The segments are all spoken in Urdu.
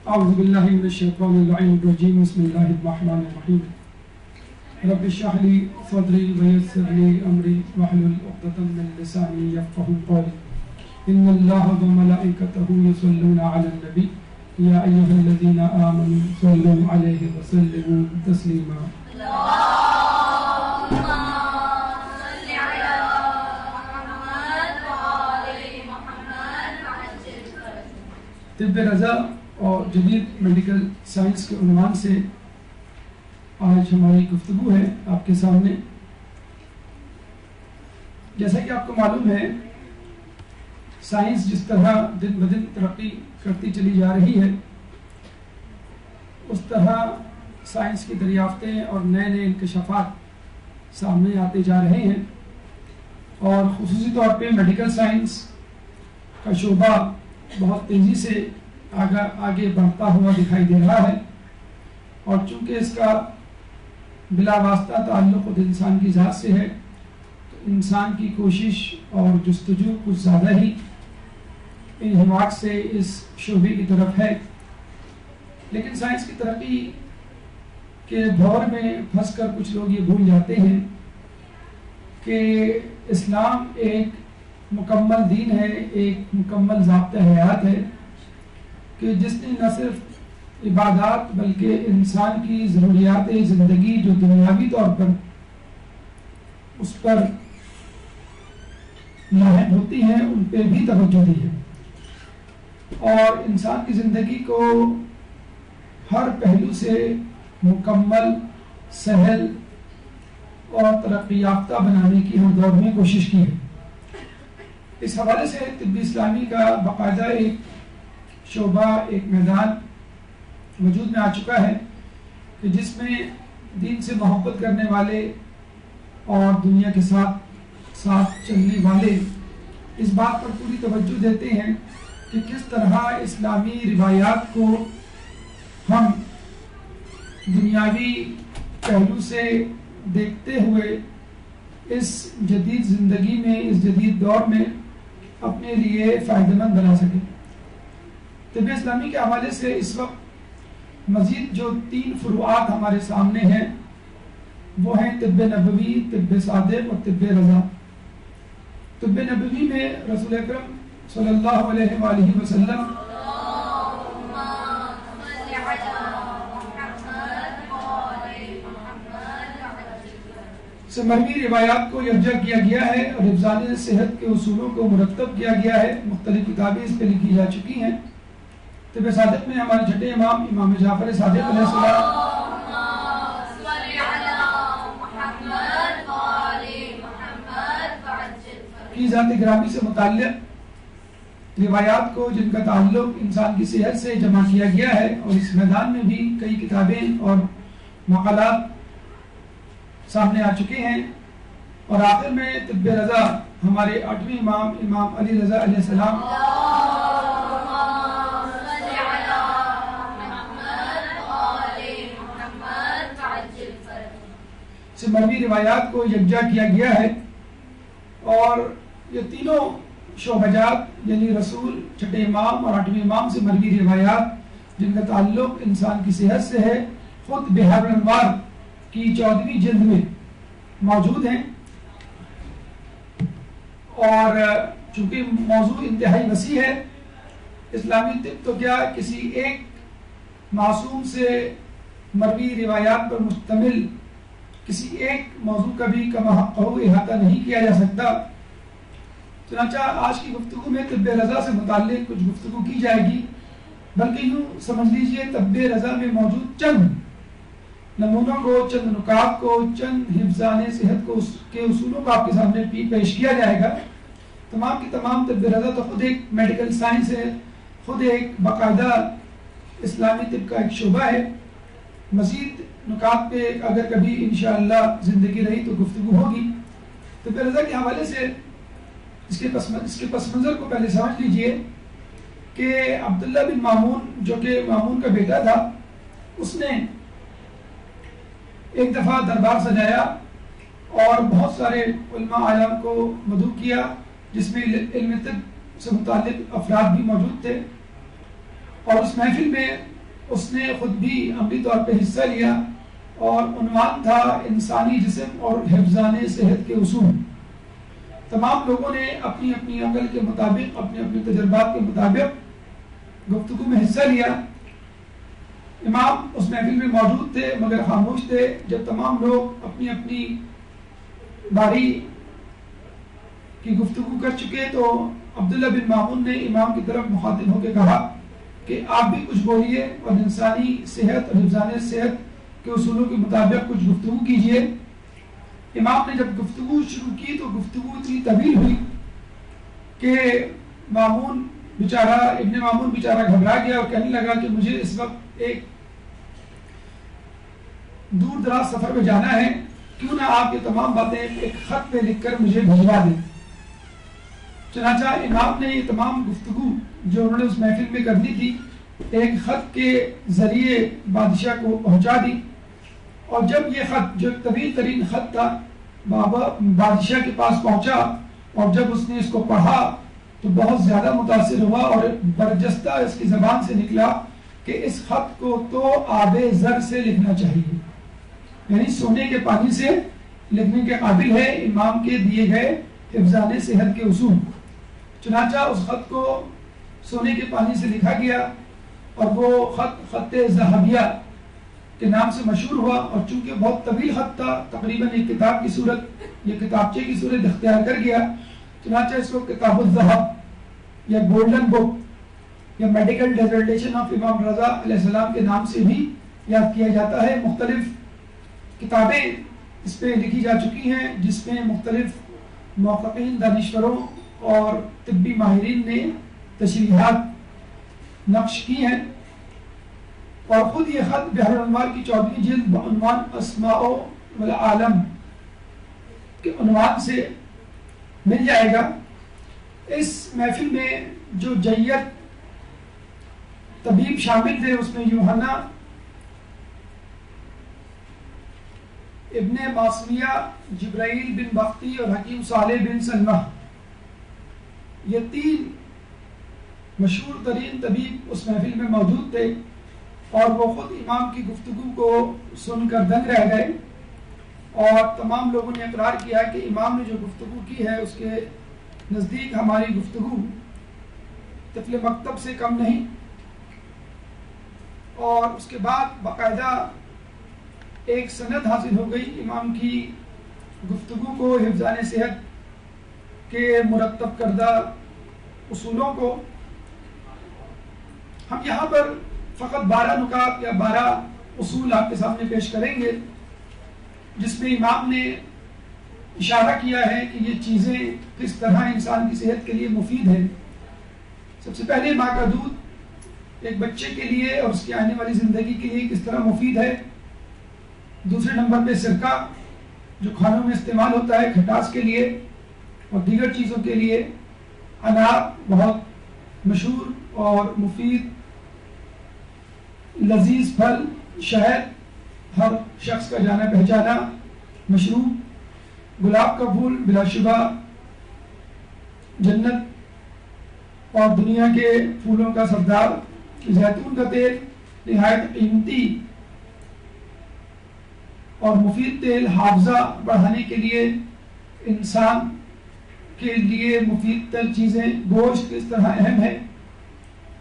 اعوذ باللہ من الشیطان اللعین الرجیم بسم اللہ الرحمن الرحیم رب اشرح لی صدری ویسر لی امری واحلل عقدۃ من لسانی یفقهوا قولی ان اللہ وملائکتہ یصلون علی النبی یا ایھا الذین آمنوا صلوا علیہ وسلموا تسلیما طب رضا اور جدید میڈیکل سائنس کے عنوان سے آج ہماری گفتگو ہے آپ کے سامنے. جیسا کہ آپ کو معلوم ہے سائنس جس طرح دن بدن ترقی کرتی چلی جا رہی ہے اس طرح سائنس کی دریافتیں اور نئے نئے انکشافات سامنے آتے جا رہے ہیں اور خصوصی طور پہ میڈیکل سائنس کا شعبہ بہت تیزی سے آگے بڑھتا ہوا دکھائی دے رہا ہے اور چونکہ اس کا بلا واسطہ تعلق خود انسان کی ذات سے ہے تو انسان کی کوشش اور جستجو کچھ زیادہ ہی انہماک سے اس شعبے کی طرف ہے. لیکن سائنس کی ترقی کے دور میں پھنس کر کچھ لوگ یہ بھول جاتے ہیں کہ اسلام ایک مکمل دین ہے, ایک مکمل ضابطہ حیات ہے کہ جس نے نہ صرف عبادات بلکہ انسان کی ضروریات زندگی جو دنیاوی طور پر اس پر لاحق ہوتی ہیں ان پہ بھی توجہ دی ہے اور انسان کی زندگی کو ہر پہلو سے مکمل, سہل اور ترقی یافتہ بنانے کی ہر دور میں کوشش کی ہے. اس حوالے سے طب اسلامی کا باقاعدہ ایک شعبہ, ایک میدان وجود میں آ چکا ہے کہ جس میں دین سے محبت کرنے والے اور دنیا کے ساتھ چلنے والے اس بات پر پوری توجہ دیتے ہیں کہ کس طرح اسلامی روایات کو ہم دنیاوی پہلو سے دیکھتے ہوئے اس جدید زندگی میں, اس جدید دور میں اپنے لیے فائدہ مند بنا سکیں. طب اسلامی کے حوالے سے اس وقت مزید جو 3 فروعات ہمارے سامنے ہیں وہ ہیں طب نبوی, طب صادق اور طب رضا. طب نبوی میں رسول اکرم صلی اللہ علیہ وآلہ وسلم سے مروی روایات کو یکجا کیا گیا ہے اور حفظان صحت کے اصولوں کو مرتب کیا گیا ہے. مختلف کتابیں اس پہ لکھی جا چکی ہیں. طب صادق میں ہمارے چھٹے امام امام جعفر صادق علیہ السلام کی ذات گرامی سے متعلق روایات کو جن کا تعلق انسان کی صحت سے جمع کیا گیا ہے اور اس میدان میں بھی کئی کتابیں اور مقالات سامنے آ چکے ہیں. اور آخر میں طب رضا ہمارے 8ویں امام امام علی رضا علیہ السلام سے مروی روایات کو یکجا کیا گیا ہے. اور یہ تینوں شعبجات یعنی رسول, چھٹے امام اور 8ویں امام سے مروی روایات جن کا تعلق انسان کی صحت سے ہے خود بحار الانوار کی 14ویں جلد میں موجود ہیں. اور چونکہ موضوع انتہائی وسیع ہے, اسلامی طب تو کیا کسی ایک معصوم سے مروی روایات پر مشتمل کسی ایک موضوع کا بھی کما حق احاطہ نہیں کیا جا سکتا. چنانچہ آج کی گفتگو میں طب رضا سے متعلق کچھ گفتگو کی جائے گی, بلکہ یوں سمجھ لیجئے طب رضا میں موجود چند نمونوں کو, چند نکات کو, چند حفظان صحت کو کے اصولوں کو آپ کے سامنے پیش کیا جائے گا. تمام کی تمام طب رضا تو خود ایک میڈیکل سائنس ہے, خود ایک باقاعدہ اسلامی طب کا ایک شعبہ ہے. مزید نکات پہ اگر کبھی انشاءاللہ زندگی رہی تو گفتگو ہوگی. طب رضا کے حوالے سے اس کے پس منظر کو پہلے سمجھ لیجئے کہ عبداللہ بن مامون جو کہ مامون کا بیٹا تھا, اس نے ایک دفعہ دربار سجایا اور بہت سارے علماء اعلام کو مدعو کیا جس میں علم طب سے متعلق افراد بھی موجود تھے. اور اس محفل میں اس نے خود بھی عملی طور پہ حصہ لیا اور عنوان تھا انسانی جسم اور حفظان صحت کے اصول۔ تمام لوگوں نے اپنی اپنی عقل کے مطابق، اپنے اپنے تجربات کے مطابق گفتگو میں حصہ لیا۔ امام اس محفل میں موجود تھے مگر خاموش تھے۔ جب تمام لوگ اپنی اپنی باری کی گفتگو کر چکے تو عبداللہ بن مامون نے امام کی طرف مخاطب ہو کے کہا کہ آپ بھی کچھ بولیے اور انسانی صحت اور حفظان صحت کے اصولوں کے مطابق کچھ گفتگو کیجیے۔ امام نے جب گفتگو شروع کی تو گفتگو اتنی طویل ہوئی کہ ابن مامون بیچارہ گھبرا گیا اور کہنے لگا کہ مجھے اس وقت ایک دور دراز سفر میں جانا ہے، کیوں نہ آپ یہ تمام باتیں ایک خط پہ لکھ کر مجھے بھجوا دیں۔ چنانچہ امام نے یہ تمام گفتگو جو انہوں نے اس محفل میں کرنی تھی ایک خط کے ذریعے بادشاہ کو پہنچا دی، اور جب یہ خط جو طویل ترین خط تھا بادشاہ کے پاس پہنچا اور جب اس نے اس کو پڑھا تو بہت زیادہ متاثر ہوا اور برجستہ اس کی زبان سے نکلا کہ اس خط کو تو آب زر سے لکھنا چاہیے، یعنی سونے کے پانی سے لکھنے کے قابل ہے امام کے دیے گئے حفظان صحت کے اصول۔ چنانچہ اس خط کو سونے کے پانی سے لکھا گیا اور وہ خط ذہبیہ کے نام سے مشہور ہوا، اور چونکہ بہت طویل خط تھا، تقریباً ایک کتاب کی صورت، یہ کتابچے کی صورت اختیار کر گیا، چنانچہ اس کو کتاب الذہب یا گولڈن بک یا میڈیکل ڈیزرٹیشن آف امام رضا علیہ السلام کے نام سے بھی یاد کیا جاتا ہے۔ مختلف کتابیں اس پہ لکھی جا چکی ہیں جس میں مختلف محققین، دانشوروں اور طبی ماہرین نے تشریحات نقش کی ہیں، اور خود یہ خط بحر الانوار کی 14ویں جلد بعنوان اسماء والعالم کے عنوان سے مل جائے گا۔ اس محفل میں جو جید طبیب شامل تھے اس میں یوحنا ابن معصویہ، جبرائیل بن بختی اور حکیم صالح بن سلمہ، یہ تین مشہور ترین طبیب اس محفل میں موجود تھے، اور وہ خود امام کی گفتگو کو سن کر دنگ رہ گئے، اور تمام لوگوں نے اقرار کیا کہ امام نے جو گفتگو کی ہے اس کے نزدیک ہماری گفتگو طفل مکتب سے کم نہیں۔ اور اس کے بعد باقاعدہ ایک سند حاصل ہو گئی امام کی گفتگو کو، حفظان صحت کے مرتب کردہ اصولوں کو۔ ہم یہاں پر فقط 12 نکات یا 12 اصول آپ کے سامنے پیش کریں گے جس میں امام نے اشارہ کیا ہے کہ یہ چیزیں کس طرح انسان کی صحت کے لیے مفید ہیں۔ سب سے پہلے ماں کا دودھ ایک بچے کے لیے اور اس کی آنے والی زندگی کے لیے کس طرح مفید ہے۔ دوسرے نمبر پہ سرکہ جو کھانوں میں استعمال ہوتا ہے کھٹاس کے لیے اور دیگر چیزوں کے لیے۔ انار بہت مشہور اور مفید لذیذ پھل۔ شہد ہر شخص کا جانا پہچانا مشروب۔ گلاب کا پھول بلا شبہ جنت اور دنیا کے پھولوں کا سردار۔ زیتون کا تیل نہایت قیمتی اور مفید تیل، حافظہ بڑھانے کے لیے، انسان کے لیے مفید تر چیزیں۔ گوشت کس طرح اہم ہے۔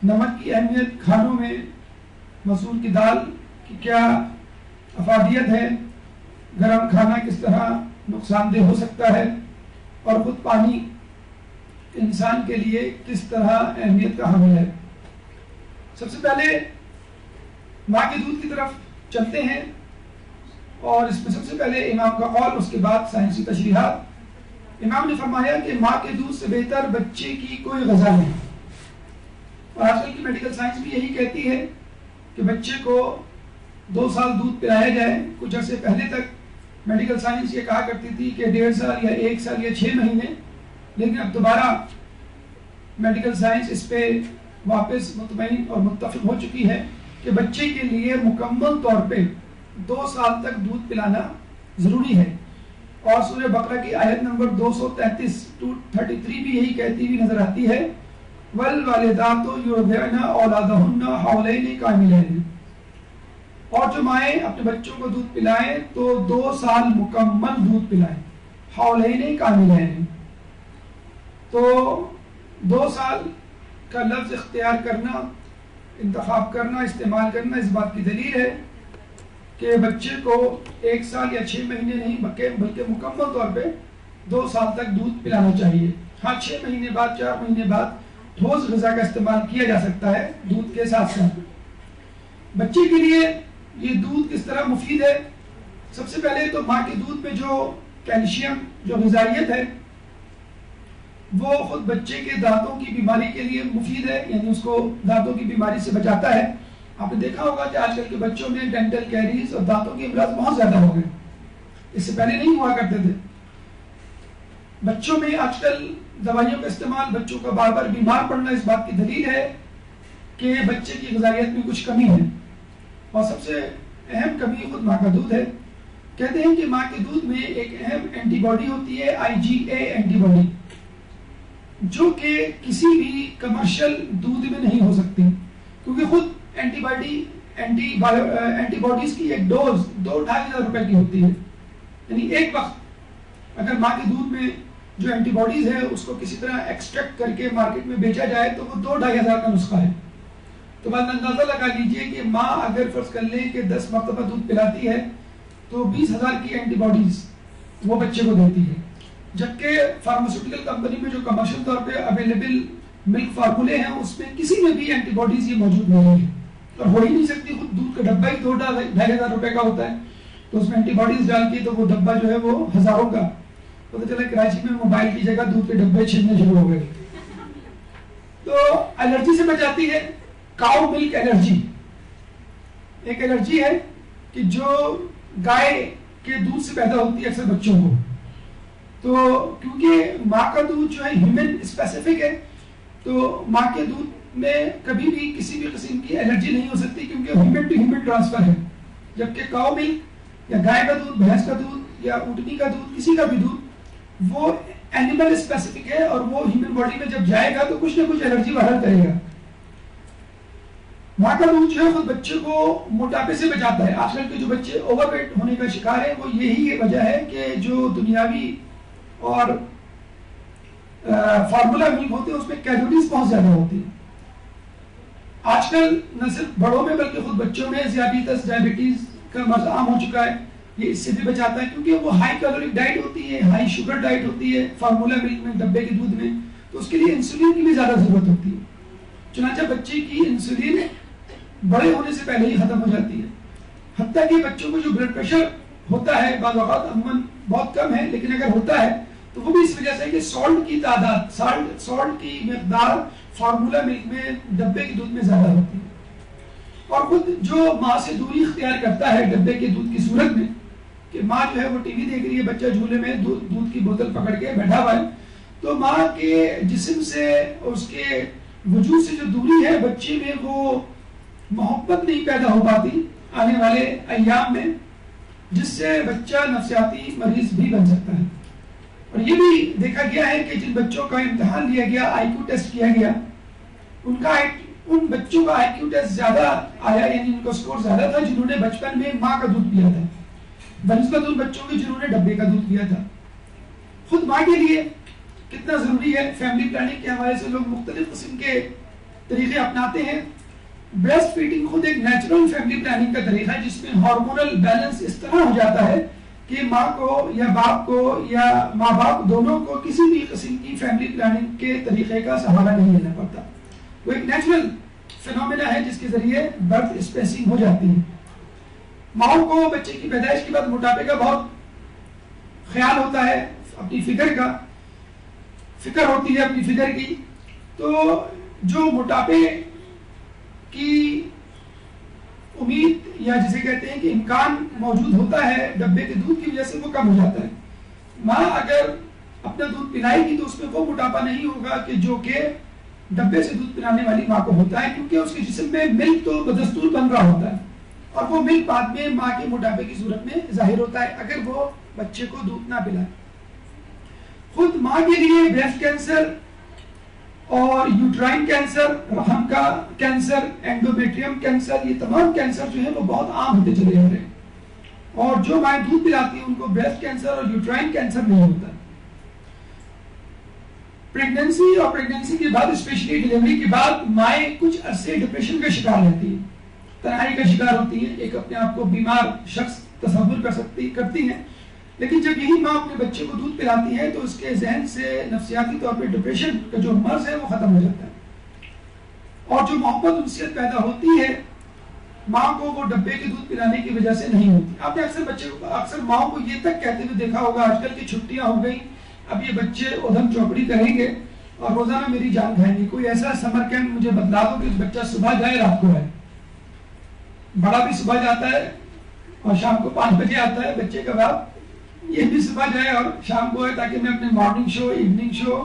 نمک کی اہمیت کھانوں میں، مسور کی دال کی کیا افادیت ہے، گرم کھانا کس طرح نقصان دہ ہو سکتا ہے، اور خود پانی انسان کے لیے کس طرح اہمیت کا حامل ہے۔ سب سے پہلے ماں کے دودھ کی طرف چلتے ہیں، اور اس میں سب سے پہلے امام کا قول، اس کے بعد سائنسی تشریحات۔ امام نے فرمایا کہ ماں کے دودھ سے بہتر بچے کی کوئی غذا نہیں، اور آج کل کی میڈیکل سائنس بھی یہی کہتی ہے کہ بچے کو 2 سال دودھ پلایا جائے۔ کچھ عرصے پہلے تک میڈیکل سائنس یہ کہا کرتی تھی کہ 1.5 سال یا 1 سال یا 6 مہینے، لیکن اب دوبارہ میڈیکل سائنس اس پہ واپس مطمئن اور متفق ہو چکی ہے کہ بچے کے لیے مکمل طور پہ 2 سال تک دودھ پلانا ضروری ہے۔ اور سورہ بقرہ کی آیت نمبر 233 بھی یہی کہتی ہوئی نظر آتی ہے والوالدات یرضعن اولادہن حولین کاملین، اور جو مائیں اپنے بچوں کو دودھ پلائیں تو 2 سال مکمل دودھ پلائیں، حولین کاملین۔ تو 2 سال کا لفظ اختیار کرنا، انتخاب کرنا، استعمال کرنا اس بات کی دلیل ہے کہ بچے کو 1 سال یا 6 مہینے نہیں بلکہ مکمل طور پہ 2 سال تک دودھ پلانا چاہیے۔ ہاں 6 مہینے بعد 4 مہینے بعد ٹھوس غذا کا استعمال کیا جا سکتا ہے دودھ کے ساتھ ساتھ۔ بچے کے لیے یہ دودھ کس طرح مفید ہے؟ سب سے پہلے تو ماں کے دودھ میں جو کیلشیم، جو غذائیت ہے، وہ خود بچے کے دانتوں کی بیماری کے لیے مفید ہے، یعنی اس کو دانتوں کی بیماری سے بچاتا ہے۔ آپ نے دیکھا ہوگا کہ آج کل کے بچوں میں ڈینٹل کیریز اور دانتوں کے امراض بہت زیادہ ہو گئے، اس سے پہلے نہیں ہوا کرتے تھے۔ بچوں میں آج کل دوائیوں کا استعمال، بچوں کا بار بار بیمار پڑنا اس بات کی دلیل ہے کہ بچے کی غذائیت میں کچھ کمی ہے، اور سب سے اہم کمی خود ماں کا دودھ ہے۔ کہتے ہیں کہ ماں کے دودھ میں ایک اہم اینٹی باڈی ہوتی ہے، IgA اینٹی باڈی، جو کہ کسی بھی کمرشل دودھ میں نہیں ہو سکتی، کیونکہ خود اینٹی باڈیز کی ایک ڈوز 2-2.5 ہزار روپے کی ہوتی ہے، یعنی ایک وقت اگر ماں کے دودھ میں جو اینٹی باڈیز ہے اس کو کسی طرح ایکسٹریکٹ کر کے مارکیٹ میں بیچا جائے تو وہ 2-2.5 ہزار کا نسخہ ہے۔ تو بعد اندازہ لگا لیجئے کہ ماں اگر فرض کر لیں کہ 10 مرتبہ دودھ پلاتی ہے تو 20,000 کی اینٹی باڈیز وہ بچے کو دیتی ہے، جبکہ فارماسیوٹیکل کمپنی میں جو کمرشل طور پہ اویلیبل ملک فارمولے ہیں اس میں کسی میں بھی اینٹی باڈیز یہ موجود نہیں ہے، اور ہو ہی نہیں سکتی۔ خود دودھ کا ڈبہ ہی 2-2.5 ہزار روپے کا ہوتا ہے، تو اس میں اینٹی باڈیز ڈال کے تو وہ ڈبہ جو ہے وہ ہزاروں کا۔ پتہ چلا کراچی میں موبائل کی جگہ دودھ کے ڈبے چھلنے شروع ہو گئے۔ تو الرجی سے بچاتی ہے۔ کاؤ ملک الرجی ایک الرجی ہے کہ جو گائے کے دودھ سے پیدا ہوتی ہے اکثر بچوں کو، تو کیونکہ ماں کا دودھ جو ہے ہیومن اسپیسیفک ہے، تو ماں کے دودھ میں کبھی بھی کسی بھی قسم کی الرجی نہیں ہو سکتی، کیونکہ ہیومن ٹو ہیومن ٹرانسفر ہے۔ جبکہ کاؤ ملک یا گائے کا دودھ، بھینس کا دودھ یا اونٹنی کا دودھ، کسی کا بھی دودھ، وہ اینیمل اسپیسیفک ہے، اور وہ ہیومن باڈی میں جب جائے گا تو کچھ نہ کچھ الرجی باہر کرے گا۔ ماں کا دودھ جو ہے خود بچے کو موٹاپے سے بچاتا ہے۔ آج کل کے جو بچے اوور ویٹ ہونے کا شکار ہے وہ یہی وجہ ہے کہ جو دنیاوی اور فارمولا ملک ہوتے ہیں اس میں کیلوریز بہت زیادہ ہوتی ہیں۔ آج کل نہ صرف بڑوں میں بلکہ خود بچوں میں ذیابیطس، ڈائبٹیز کا مرض عام ہو چکا ہے۔ یہ اس سے بھی بچاتا ہے کیونکہ وہ ہائی کیلوریک ڈائٹ ہوتی ہے، ہائی شوگر ڈائٹ ہوتی ہے فارمولا ملک میں، ڈبے کے دودھ میں، تو اس کے لیے انسولین کی بھی زیادہ ضرورت ہوتی ہے۔ چنانچہ بچے کی انسولین بڑے ہونے سے پہلے ہی ختم ہو جاتی ہے۔ حتیٰ کہ بچوں کو جو بلڈ پریشر ہوتا ہے بعض اوقات عموماً بہت کم ہے، لیکن اگر ہوتا ہے تو وہ بھی اس وجہ سے کہ سالٹ کی تعداد، سالٹ کی مقدار فارمولا ملک میں، ڈبے کے دودھ میں زیادہ ہوتی ہے۔ اور خود جو ماں سے دوری اختیار کرتا ہے ڈبے کے دودھ کی صورت میں، کہ ماں جو ہے وہ ٹی وی دیکھ رہی ہے، بچہ جھولے میں دودھ کی بوتل پکڑ کے بیٹھا ہوا ہے، تو ماں کے جسم سے، اس کے وجود سے جو دوری ہے بچے میں، وہ محبت نہیں پیدا ہو پاتی آنے والے ایام میں، جس سے بچہ نفسیاتی مریض بھی بن سکتا ہے۔ اور یہ بھی دیکھا گیا ہے کہ جن بچوں کا امتحان لیا گیا، آئی کیو ٹیسٹ کیا گیا، ان بچوں کا آئی کیو ٹیسٹ زیادہ آیا، یعنی ان کا سکور زیادہ تھا جنہوں نے بچپن میں ماں کا دودھ پیا تھا، بنسبت ان بچوں کے جنہوں نے ڈبے کا دودھ پیا تھا۔ خود ماں کے لیے کتنا ضروری ہے، فیملی پلاننگ کے حوالے سے لوگ مختلف قسم کے طریقے اپناتے ہیں۔ بریسٹ فیڈنگ خود ایک نیچرل فیملی پلاننگ کا طریقہ ہے جس میں ہارمونل بیلنس اس طرح ہو جاتا ہے کہ ماں کو یا باپ کو یا ماں باپ دونوں کو کسی بھی قسم کی فیملی پلاننگ کے طریقے کا سہارا نہیں لینا پڑتا۔ وہ ایک نیچرل فینومینا ہے جس کے ذریعے برتھ اسپیسنگ ہو جاتی ہے۔ ماں کو بچے کی پیدائش کے بعد موٹاپے کا بہت خیال ہوتا ہے، اپنی فکر ہوتی ہے اپنی فگر کی، تو جو موٹاپے کی امید یا جسے کہتے ہیں کہ امکان موجود ہوتا ہے ڈبے کے دودھ کی وجہ سے، وہ کم ہو جاتا ہے۔ ماں اگر اپنا دودھ پلائے گی تو اس میں وہ موٹاپا نہیں ہوگا کہ جو کہ ڈبے سے دودھ پلانے والی ماں کو ہوتا ہے، کیونکہ اس کے جسم میں ملک تو بدستور بن رہا ہوتا ہے، اور وہ ملک بعد میں ماں کے موٹاپے کی صورت میں ظاہر ہوتا ہے اگر وہ بچے کو دودھ نہ پلائے۔ خود ماں کے لیے بریسٹ کینسر اور یوٹرائن کینسر، رحم کا کینسر، اینڈومیٹریم کینسر، یہ تمام کینسر جو ہیں وہ بہت عام ہوتے چلے جا رہے ہیں. اور جو مائیں دودھ پلاتی ہیں ان کو بریسٹ کینسر اور یوٹرائن کینسر نہیں ہوتا. پریگننسی اور پریگننسی کے بعد اسپیشلی ڈیلیوری کے بعد مائیں کچھ عرصے ڈپریشن کا شکار رہتی ہیں، تنہائی کا شکار ہوتی ہیں، ایک اپنے آپ کو بیمار شخص تصور کرتی ہیں. لیکن جب یہی ماں اپنے بچے کو دودھ پلاتی ہے تو اس کے ذہن سے نفسیاتی طور پہ ڈپریشن کا جو مرض ہے وہ ختم ہو جاتا ہے، اور جو محبت انسیت پیدا ہوتی ہے ماں کو وہ ڈبے کے دودھ پلانے کی وجہ سے نہیں ہوتی. آپ نے اکثر ماؤں کو یہ تک کہتے ہوئے دیکھا ہوگا آج کل کی چھٹیاں ہو گئی، اب یہ بچے ادھم چوپڑی کریں گے اور روزانہ میری جان کھائیں گے. کوئی ایسا سمر کیمپ مجھے بتلا دو کہ بچہ صبح جائے رات کو آئے. بڑا بھی صبح جاتا ہے اور شام کو 5 بجے آتا ہے، بچے کا باپ یہ بھی صبح جائے اور شام کو آئے تاکہ میں اپنے مارننگ شو، ایوننگ شو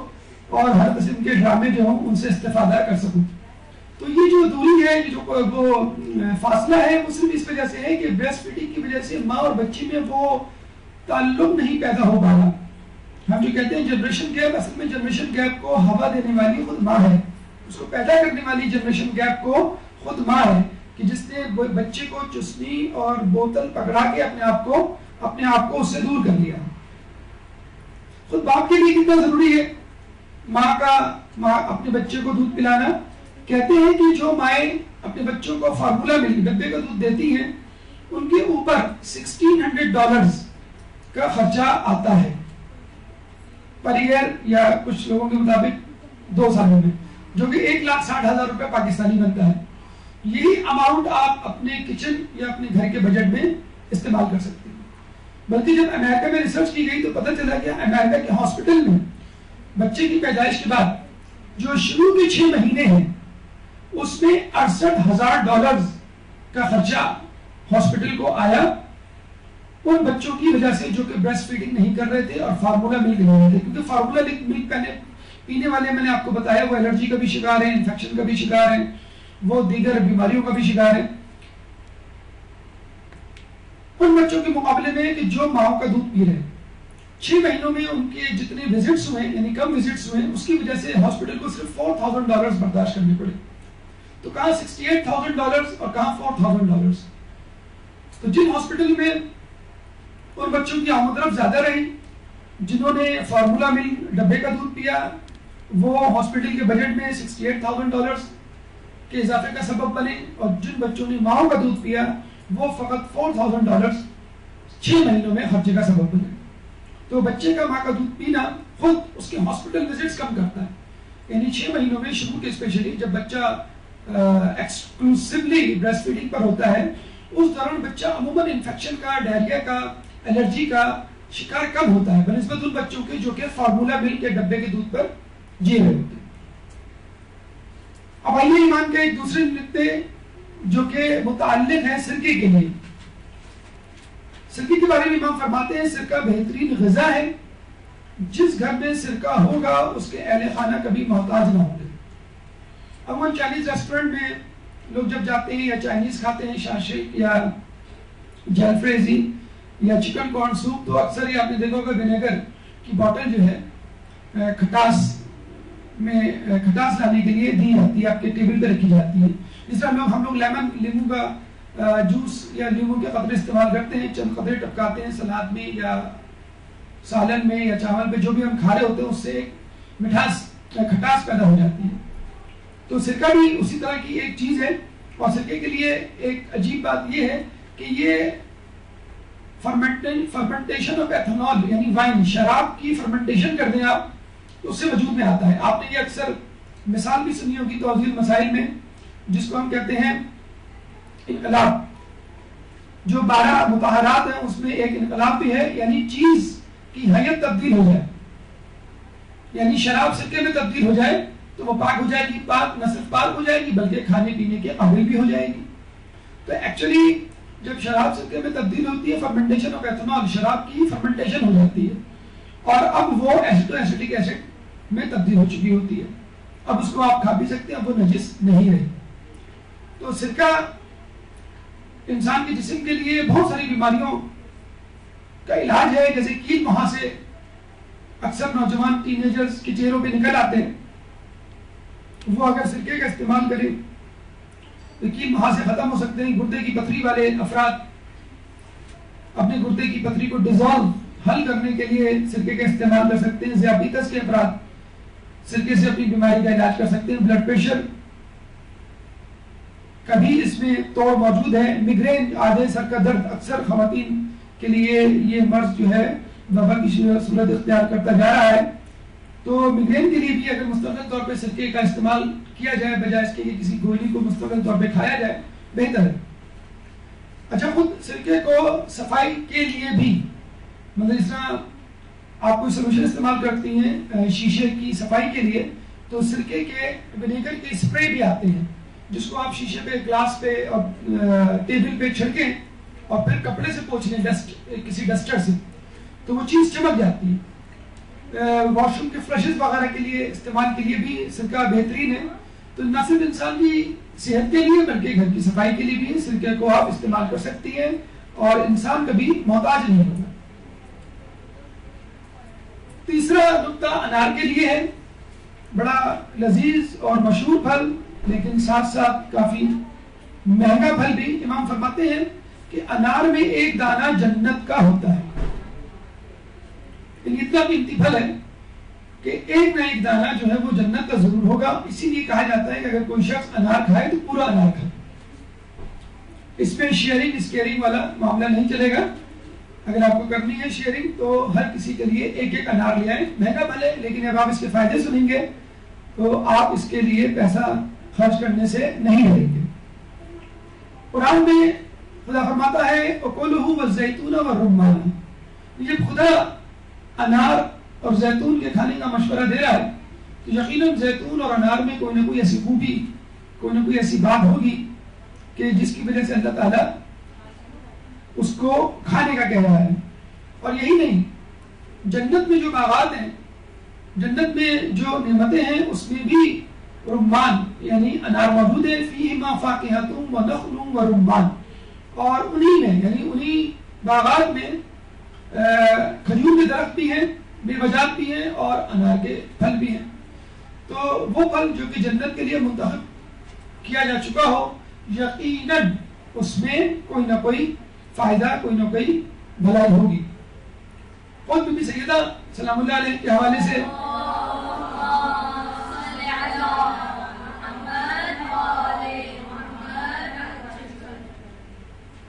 اور ہر قسم کے ڈرامے جو ہوں ان سے استفادہ کر سکوں. تو یہ جو دوری ہے، جو وہ فاصلہ ہے، وہ صرف اس وجہ سے ہے کہ بریسٹ فیڈنگ کی وجہ سے ماں اور بچی میں وہ تعلق نہیں پیدا ہو پا رہا. ہم جو کہتے ہیں جنریشن گیپ، اصل میں جنریشن گیپ کو ہوا دینے والی خود ماں ہے، اس کو پیدا کرنے والی جنریشن گیپ کو خود ماں ہے کہ جس نے بچے کو چسنی اور بوتل پکڑا کے اپنے آپ کو اس سے دور کر لیا. خود باپ کے لیے کتنا ضروری ہے ماں اپنے بچے کو دودھ پلانا. کہتے ہیں کہ جو مائیں اپنے بچوں کو فارمولا مل ڈبے کا دودھ دیتی ہیں ان کے اوپر $1600 کا خرچہ آتا ہے پر ایئر، یا کچھ لوگوں کے مطابق 2 سالوں میں، جو کہ 1,60,000 روپے پاکستانی بنتا ہے. یہی اماؤنٹ آپ اپنے کچن یا اپنے گھر کے بجٹ میں استعمال کر سکتے ہیں. بلکہ جب امریکہ میں ریسرچ کی گئی تو پتہ چلا کہ امریکہ کے ہاسپٹل میں بچے کی پیدائش کے بعد جو شروع کے 6 مہینے ہیں اس میں $68,000 کا خرچہ ہاسپٹل کو آیا ان بچوں کی وجہ سے جو کہ بریسٹ فیڈنگ نہیں کر رہے تھے اور فارمولا ملک لے رہے تھے. کیونکہ فارمولا ملک پینے والے میں نے آپ کو بتایا وہ الرجی کا بھی شکار ہیں، انفیکشن کا بھی شکار ہیں، وہ دیگر بیماریوں کا بھی شکار ہے. ان بچوں کے مقابلے میں کہ جو ماں کا دودھ پی رہے ہیں 6 مہینوں میں ان کے جتنے وزٹس ہوئے یعنی کم وزٹس ہوئے اس کی وجہ سے ہاسپٹل کو صرف $4,000 برداشت کرنے پڑے. تو کہاں $68,000 اور کہاں $4,000. تو جن ہاسپٹل میں ان بچوں کی آمد و رفت زیادہ رہی، جنہوں نے فارمولا مل ڈبے کا دودھ پیا، وہ ہاسپٹل کے بجٹ میں $68,000 کے اضافے کا سبب بنے، اور جن بچوں نے ماؤں کا دودھ پیا وہ فقط $4,000 6 مہینوں میں خرچے کا سبب بنے. تو بچے کا ماں کا دودھ پینا خود اس کے ہاسپٹل وزٹس کم کرتا ہے. یعنی 6 مہینوں میں شروع کے اسپیشلی جب بچہ ایکسکلوسیولی بریسٹ فیڈنگ پر ہوتا ہے اس دوران بچہ عموماً انفیکشن کا، ڈائریا کا، الرجی کا شکار کم ہوتا ہے بنسبت ان بچوں کے جو کہ فارمولا مل کے ڈبے کے دودھ پر جی رہے ہوتے ہیں. اب آئیے ایمان کے ایک دوسرے نقطے جو کہ متعلق ہے سرکے کے لیے. سرکے کے بارے میں امام فرماتے ہیں سرکہ بہترین غذا ہے، جس گھر میں سرکہ ہوگا اس کے اہل خانہ کبھی محتاج نہ ہوں گے. عموماً چائنیز ریسٹورنٹ میں لوگ جب جاتے ہیں یا چائنیز کھاتے ہیں شاشک یا جیلفریزی یا چکن کارن سوپ تو اکثر ہی آپ نے دیکھا ہوگا ونیگر کی بوتل جو ہے کھٹاس لانے کے لیے دی جاتی ہے، آپ کے ٹیبل پہ رکھی جاتی ہے. اس طرح ہم لوگ لیمو کا جوس یا لیمو کے قطرے استعمال کرتے ہیں، چند قطرے ٹپکاتے ہیں سلاد میں یا سالن میں یا چاول پہ جو بھی ہم کھا رہے ہوتے ہیں، اس سے ایک مٹھاس کھٹاس پیدا ہو جاتی ہے. تو سرکہ بھی اسی طرح کی ایک چیز ہے، اور سرکے کے لیے ایک عجیب بات یہ ہے کہ یہ فرمنٹیشن آف ایتھنال یعنی وائن، شراب کی فرمنٹیشن کر دیں آپ تو اس سے وجود میں آتا ہے. آپ نے یہ اکثر مثال بھی سنی ہوگی توضیح المسائل میں، جس کو ہم کہتے ہیں انقلاب. جو 12 مطہرات ہیں اس میں ایک انقلاب بھی ہے، یعنی چیز کی حیت تبدیل ہو جائے، یعنی شراب سرکے میں تبدیل ہو جائے تو وہ پاک ہو جائے گی. پاک نہ صرف پاک ہو جائے گی بلکہ کھانے پینے کے قابل بھی ہو جائے گی. تو ایکچولی جب شراب سرکے میں تبدیل ہوتی ہے فرمنٹیشن آف ایتھنال، شراب کی فرمنٹیشن ہو جاتی ہے اور اب وہ ایسیٹک ایسڈ میں تبدیل ہو چکی ہوتی ہے. اب اس کو آپ کھا بھی سکتے ہیں، اب وہ نجس نہیں رہی. تو سرکہ انسان کے جسم کے لیے بہت ساری بیماریوں کا علاج ہے. جیسے کیل مہاسے اکثر نوجوان ٹین ایجرز کے چہروں پہ نکل آتے ہیں وہ اگر سرکے کا استعمال کریں تو یقین وہاں سے ختم ہو سکتے ہیں. گردے کی پتھری والے افراد اپنے گردے کی پتھری کو ڈیزالو حل کرنے کے لیے سرکے کا استعمال کر سکتے ہیں. ذیابیطس کے افراد سرکے سے اپنی بیماری کا علاج کر سکتے ہیں. بلڈ پریشر کا بھی اس میں توڑ موجود ہے. میگرین آدھے سر کا درد اکثر خواتین کے لیے یہ مرض جو ہے وبا کی صورت اختیار کرتا جا رہا ہے. تو میگرین کے لیے بھی اگر مستقل طور پہ سرکے کا استعمال کیا جائے بجائے اس کے لیے کسی گولی کو مستقل طور پہ کھایا جائے بہتر ہے. اچھا خود سرکے کو صفائی کے لیے بھی مطلب اس طرح آپ کوئی سولوشن استعمال کرتی ہیں شیشے کی صفائی کے لیے تو سرکے کے ونیگر کے اسپرے بھی آتے ہیں جس کو آپ شیشے پہ گلاس پہ اور ٹیبل پہ چھڑکیں اور پھر کپڑے سے پوچھ لیں کسی ڈسٹر سے تو وہ چیز چمک جاتی ہے. واش روم کے فلشز وغیرہ کے لیے استعمال کے لیے بھی سرکہ بہترین ہے. تو نہ صرف انسان کی صحت کے لیے بلکہ گھر کی صفائی کے لیے بھی سرکے کو آپ استعمال کر سکتی ہیں اور انسان کبھی محتاج نہیں ہوگا. تیسرا نقطہ انار کے لیے ہے. بڑا لذیذ اور مشہور پھل لیکن ساتھ ساتھ کافی مہنگا پھل بھی. امام فرماتے ہیں کہ انار میں ایک دانہ جنت کا ہوتا ہے. اتنا قیمتی پھل ہے کہ ایک نہ ایک دانہ جو ہے وہ جنت کا ضرور ہوگا. اسی لیے کہا جاتا ہے کہ اگر کوئی شخص انار کھائے تو پورا انار کھائے. اس میں شیئرنگ اسکیئرنگ والا معاملہ نہیں چلے گا. اگر آپ کو کرنی ہے شیئرنگ تو ہر کسی کے لیے ایک ایک انار لے آئیں. مہنگا پھل ہے لیکن جب آپ اس کے فائدے سنیں گے تو آپ اس کے لیے پیسہ خرچ کرنے سے نہیں ڈریں گے. قرآن میں خدا فرماتا ہے وَكُلُوا وَالزَّيْتُونَ وَالرُّمَّانَ. جب خدا انار اور زیتون کے کھانے کا مشورہ دے رہا ہے تو یقیناً زیتون اور انار میں کوئی نہ کوئی ایسی خوبی کوئی نہ کوئی ایسی بات ہوگی کہ جس کی وجہ سے اللہ تعالیٰ اس کو کھانے کا کہہ رہا ہے. اور یہی نہیں, جنت میں جو باغات ہیں, جنت میں جو نعمتیں ہیں اس میں بھی رمان یعنی انار موجود ہے. فیہما فاکہۃ ونخل ورمان. اور انہی میں یعنی انہی باغات میں کھجور کے درخت بھی ہیں, میوجات بھی ہیں اور انار کے پھل بھی ہیں. تو وہ پھل جو کہ جنت کے لیے منتخب کیا جا چکا ہو یقیناً اس میں کوئی نہ کوئی فائدہ کوئی نہ کوئی بھلائی ہوگی. خود بی بی سیدہ سلام اللہ علیہ کے حوالے سے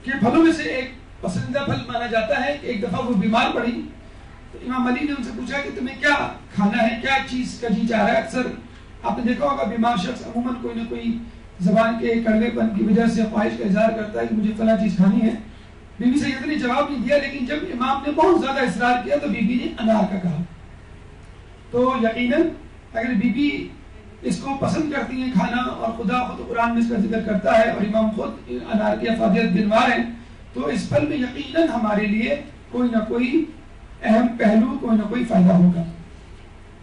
کہ پھلوں میں سے ایک پسندیدہ پھل مانا جاتا ہے کہ ایک دفعہ وہ بیمار پڑی تو امام علی نے ان سے پوچھا کہ تمہیں کیا کھانا ہے, کیا چیز کا جی چاہ رہا ہے. اکثر آپ نے دیکھا ہوگا بیمار شخص عموماً کوئی نہ کوئی زبان کے کڑوے پن کی وجہ سے خواہش کا اظہار کرتا ہے کہ مجھے فلاں چیز کھانی ہے. بی بی سیدہ نے جواب نہیں دیا لیکن جب امام نے بہت زیادہ اصرار کیا تو بی بی نے انار کا کہا. تو یقیناً اگر بی بی اس کو پسند کرتی ہیں کھانا اور خدا خود قرآن میں اس کا ذکر کرتا ہے اور امام خود انار کی افادیت گنوار ہیں تو اس پھل میں یقیناً ہمارے لیے کوئی نہ کوئی اہم پہلو کوئی نہ کوئی فائدہ ہوگا.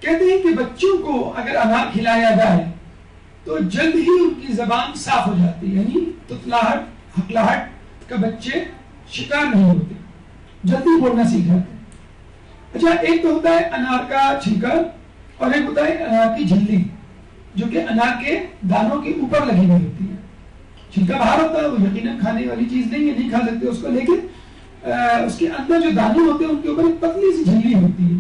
کہتے ہیں کہ بچوں کو اگر انار کھلایا جائے تو جلد ہی ان کی زبان صاف ہو جاتی ہے, یعنی تتلاہٹ ہکلاہٹ کا بچے شکار نہیں ہوتے, جلدی بولنا سیکھ جاتے. اچھا ایک تو ہوتا ہے انار کا چھلکا اور ایک ہوتا ہے انار کی جھلی جو کہ انار کے دانوں کے اوپر لگی ہوئی ہوتی ہے. چھلکا باہر ہوتا ہے وہ یقیناً کھانے والی چیز نہیں ہے, نہیں کھا سکتے اس کو, لیکن اس کے اندر جو دانے ہوتے ہیں ان کے اوپر ایک پتلی سی جھلی ہوتی ہے.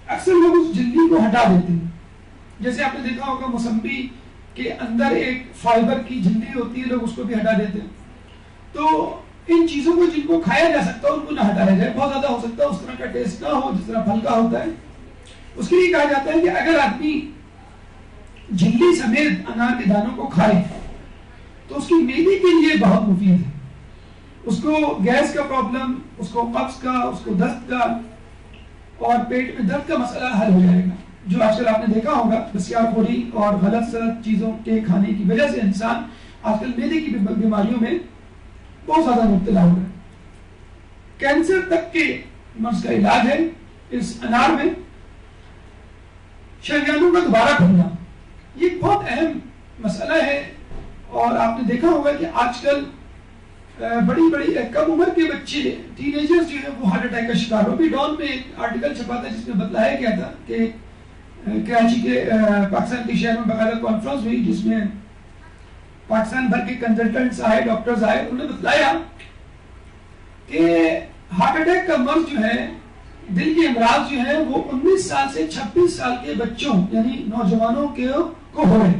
اکثر لوگ اس جھلی کو ہٹا دیتے ہیں. جیسے آپ نے دیکھا ہوگا موسمبی کے اندر ایک فائبر کی جھلی ہوتی ہے, لوگ اس کو بھی ہٹا دیتے ہیں. تو ان چیزوں کو جن کو کھایا جا سکتا ہے ان کو نہ ہٹایا جائے. بہت زیادہ ہو سکتا ہے اس طرح کا ٹیسٹ نہ ہو جس طرح پھل کا ہوتا ہے. اس کے لیے کہا جاتا ہے کہ اگر آدمی جھلی سمیت انار کے دانوں کو کھائے تو اس کی معدے کے لیے بہت مفید ہے. اس کو گیس کا پرابلم, اس کو قبض کا, اس کو دست کا اور پیٹ میں درد کا مسئلہ حل ہو جائے گا. جو آج کل آپ نے دیکھا ہوگا بسیار خوری اور غلط سلط چیزوں کے کھانے کی وجہ سے انسان آج کل معدے کی بیماریوں میں بہت زیادہ مبتلا ہو رہا ہے. کینسر تک کے مرض کا علاج ہے اس انار میں. شریانوں کا دوبارہ کھلنا یہ بہت اہم مسئلہ ہے اور آپ نے دیکھا ہوگا کہ آج کل بڑی بڑی کم عمر کے بچے ٹین ایجرز جو ہیں وہ ہارٹ اٹیک کا شکار ہو. ابھی ڈان میں ایک آرٹیکل چھپا تھا جس میں بتلایا گیا تھا کہ کراچی کے پاکستان کے شہر میں باقاعدہ کانفرنس ہوئی جس میں پاکستان بھر کے کنسلٹنٹس آئے، ڈاکٹرز آئے. انہوں نے بتلایا کہ ہارٹ اٹیک کا مرض جو ہے، دل کے امراض جو ہیں وہ 19 سال سے 26 سال کے بچوں یعنی نوجوانوں کو ہو رہے ہیں.